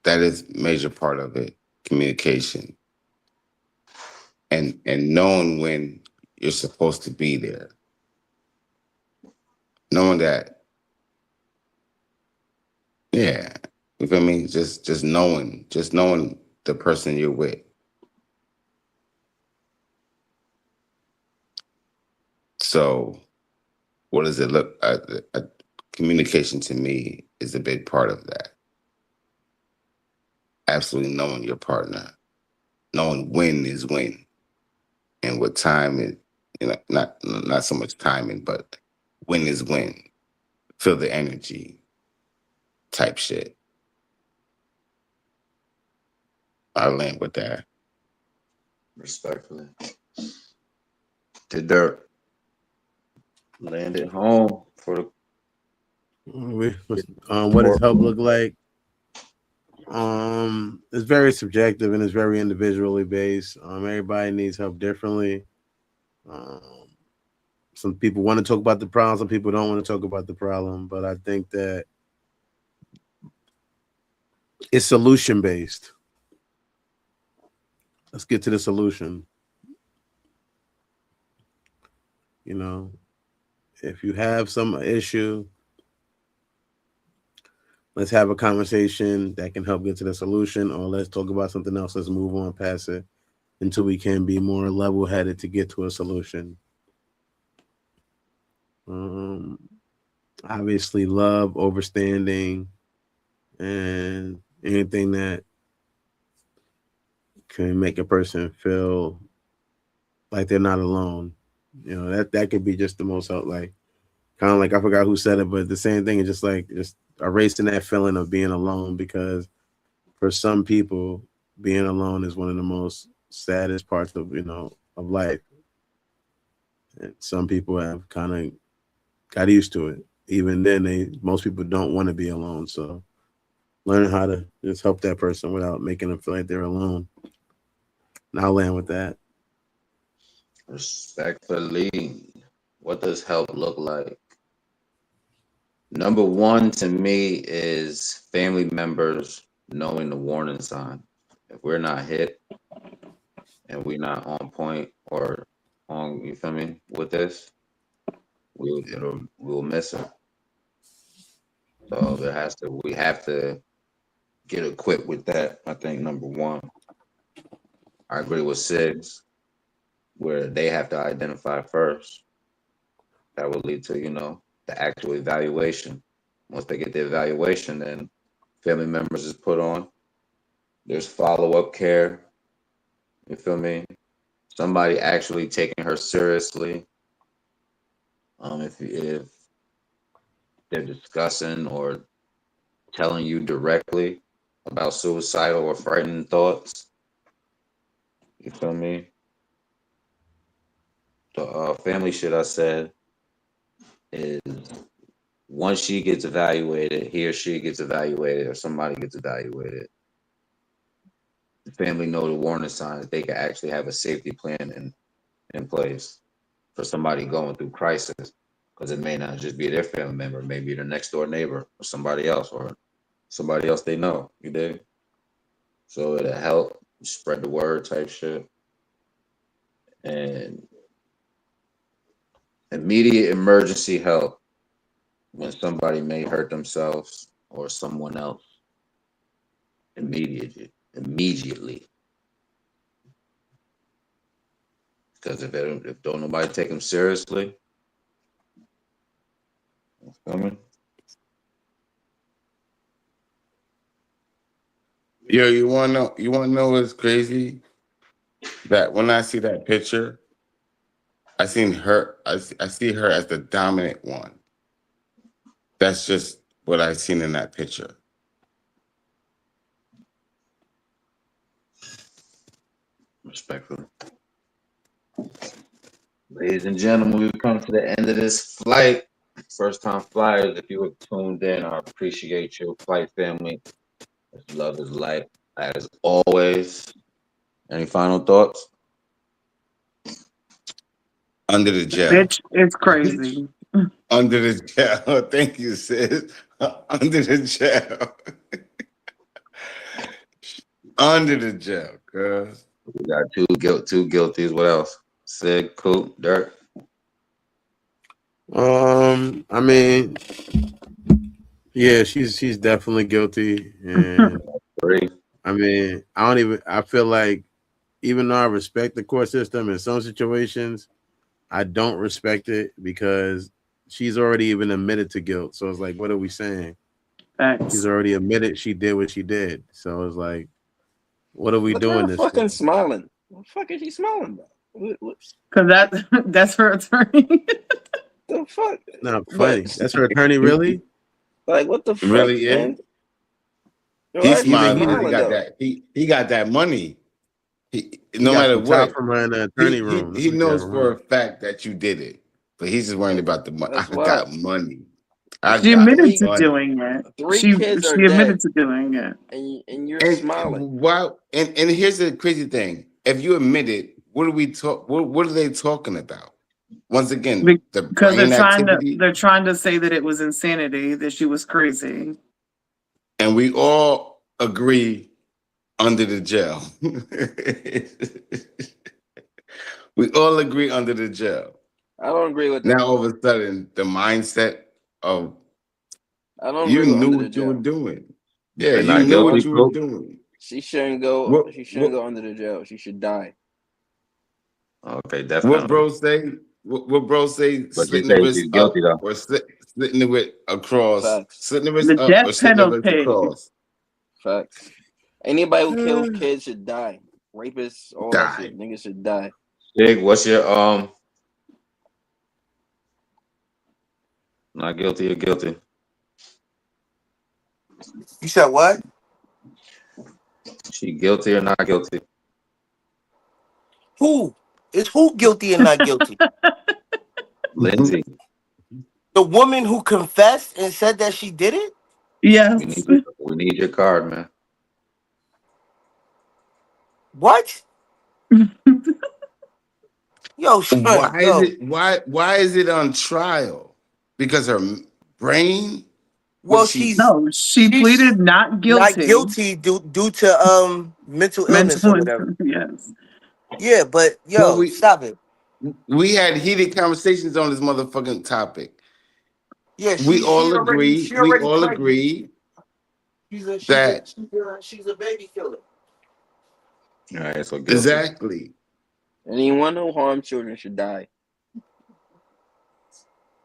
that is major part of it, communication. And knowing when you're supposed to be there. Knowing that, yeah. You feel me? Just knowing the person you're with. So what does it look communication to me is a big part of that. Absolutely knowing your partner, knowing when is when and what time it, not so much timing, but when is when. Feel the energy type shit. I'll land with that. Respectfully. To Dirt. Landed home for the What does help look like? It's very subjective and it's very individually based. Everybody needs help differently. Some people want to talk about the problem, some people don't want to talk about the problem, but I think that it's solution based. Let's get to the solution. You know, if you have some issue, let's have a conversation that can help get to the solution, or let's talk about something else. Let's move on past it until we can be more level-headed to get to a solution. Obviously, love, overstanding, and anything that can make a person feel like they're not alone. You know, that could be just the most help. Like, kind of like, I forgot who said it, but the same thing is just erasing that feeling of being alone, because for some people, being alone is one of the most saddest parts of life. And some people have kind of got used to it. Even then, most people don't want to be alone. So learning how to just help that person without making them feel like they're alone. And I'll land with that. Respectfully, what does help look like? Number one to me is family members knowing the warning sign. If we're not hit and we're not on point or on, you feel me, with this, we'll miss it. So we have to get equipped with that. I think number one. I agree with Siggs, where they have to identify first. That will lead to, the actual evaluation. Once they get the evaluation, then family members is put on. There's follow-up care. You feel me? Somebody actually taking her seriously. If they're discussing or telling you directly about suicidal or frightening thoughts. You feel me? The family shit I said is once she gets evaluated, he or she gets evaluated, or somebody gets evaluated, the family know the warning signs. They can actually have a safety plan in place for somebody going through crisis, because it may not just be their family member, maybe their next door neighbor or somebody else they know. You dig? So it'll help spread the word type shit. And immediate emergency help when somebody may hurt themselves or someone else. Immediately. Because if don't nobody take them seriously, Coming. Yo, you wanna know what's crazy? That when I see that picture, I see her as the dominant one. That's just what I seen in that picture. Respectfully. Ladies and gentlemen, we've come to the end of this flight. First time flyers, if you were tuned in, I appreciate you, flight family. Love is life, as always. Any final thoughts? Under the jail. Bitch, it's crazy. Under the jail. Thank you, sis. Under the jail. Under the jail, girl. We got two guilties. What else? Sig, Coop, Dirk. I mean, yeah, she's definitely guilty, and I mean, I feel like even though I respect the court system in some situations, I don't respect it because she's already even admitted to guilt. So it's like, what are we saying? She's already admitted she did what she did. So it's like, what are we doing this fucking for? smiling. What the fuck is she smiling about? Because that's her attorney. The fuck? Not funny. That's her attorney, really? Like, what the fuck, Really man? is. He's smiling. He got that money. No matter what, from her in the attorney room. He knows for a fact that you did it, but he's just worrying about the money. I got money. She admitted to doing it. She admitted to doing it. And you're smiling. Wow. And here's the crazy thing. If you admit it, what are we what are they talking about? Once again, because they're trying to say that it was insanity, that she was crazy. And we all agree under the jail. We all agree under the jail. I don't agree with that. Now all of a sudden the mindset of you knew what you were doing. Yeah, you knew what you were doing. She shouldn't go. She shouldn't go under the jail. She should die. Okay, definitely. What bro say? What bro say? Slitting the wrist up or slitting the wrist across. Facts. Slitting the wrist up or slitting the wrist across. Facts. Anybody who kills kids should die. Rapists, all that shit. Niggas should die. Big, what's your not guilty or guilty? You said what? She guilty or not guilty? Who? Is who guilty and not guilty? Lindsay. The woman who confessed and said that she did it? Yes. We need your card, man. What? Yo, son, why is it on trial? Because her brain? Well, she pleaded not guilty. Not guilty due to mental illness or whatever. Yes. Yeah, but stop it. We had heated conversations on this motherfucking topic. Yeah, we all agree that she's a baby killer. All right, so guilty. Exactly. Anyone who harms children should die.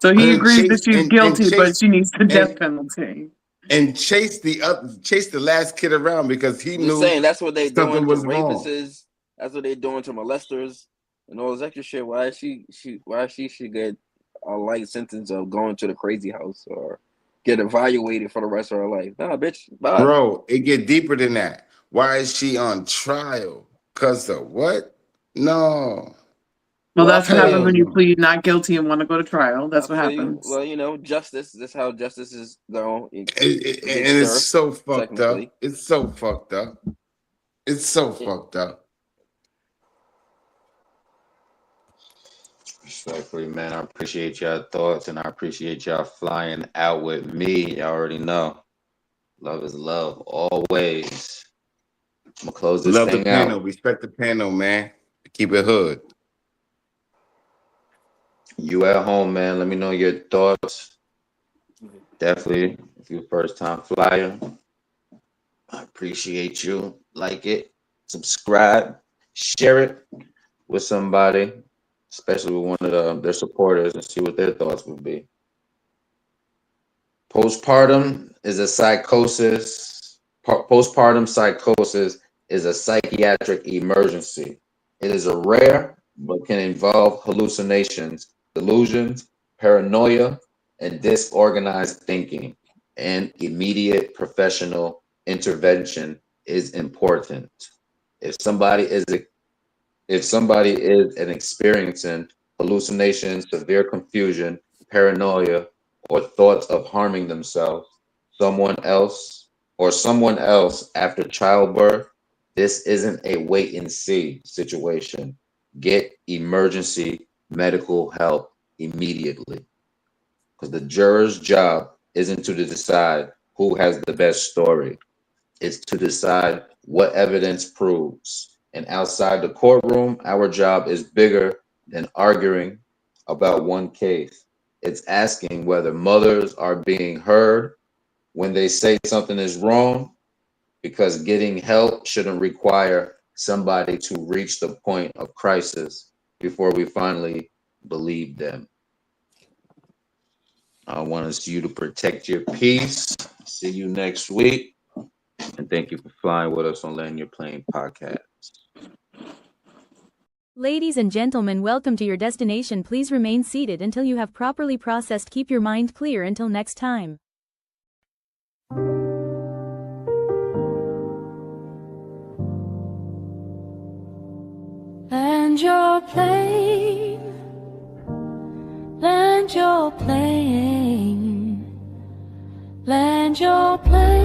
So he agrees that she's guilty, but she needs the death penalty. And chase the last kid around because he knew. Saying that's what they doing to wrong. rapists. That's what they doing to molesters and all this extra shit. Why she should get a light sentence of going to the crazy house or get evaluated for the rest of her life? Nah, bitch. Bye. Bro, it get deeper than that. Why is she on trial? Cause of what? No. Well, that's what happens when you plead not guilty and want to go to trial. That's what happens. Well, justice. That's how justice is going. And it's so fucked up. It's so fucked up. It's so fucked up. Respectfully, man, I appreciate y'all thoughts and I appreciate y'all flying out with me. Y'all already know. Love is love, always. I'm gonna close this thing out. Love the panel. Respect the panel, man. Keep it hood. You at home, man. Let me know your thoughts. Definitely, if you're a first-time flyer, I appreciate you. Like it, subscribe, share it with somebody, especially with one of their supporters, and see what their thoughts would be. Postpartum is a psychosis. Postpartum psychosis is a psychiatric emergency. It is a rare but can involve hallucinations, delusions, paranoia, and disorganized thinking. And immediate professional intervention is important. If somebody is experiencing hallucinations, severe confusion, paranoia, or thoughts of harming themselves, someone else after childbirth, this isn't a wait and see situation. Get emergency medical help immediately. Because the juror's job isn't to decide who has the best story. It's to decide what evidence proves. And outside the courtroom, our job is bigger than arguing about one case. It's asking whether mothers are being heard when they say something is wrong, because getting help shouldn't require somebody to reach the point of crisis before we finally believe them. I want you to protect your peace. See you next week. And thank you for flying with us on Land Your Plane podcast. Ladies and gentlemen, welcome to your destination. Please remain seated until you have properly processed. Keep your mind clear until next time. Land your plane, land your plane, land your plane.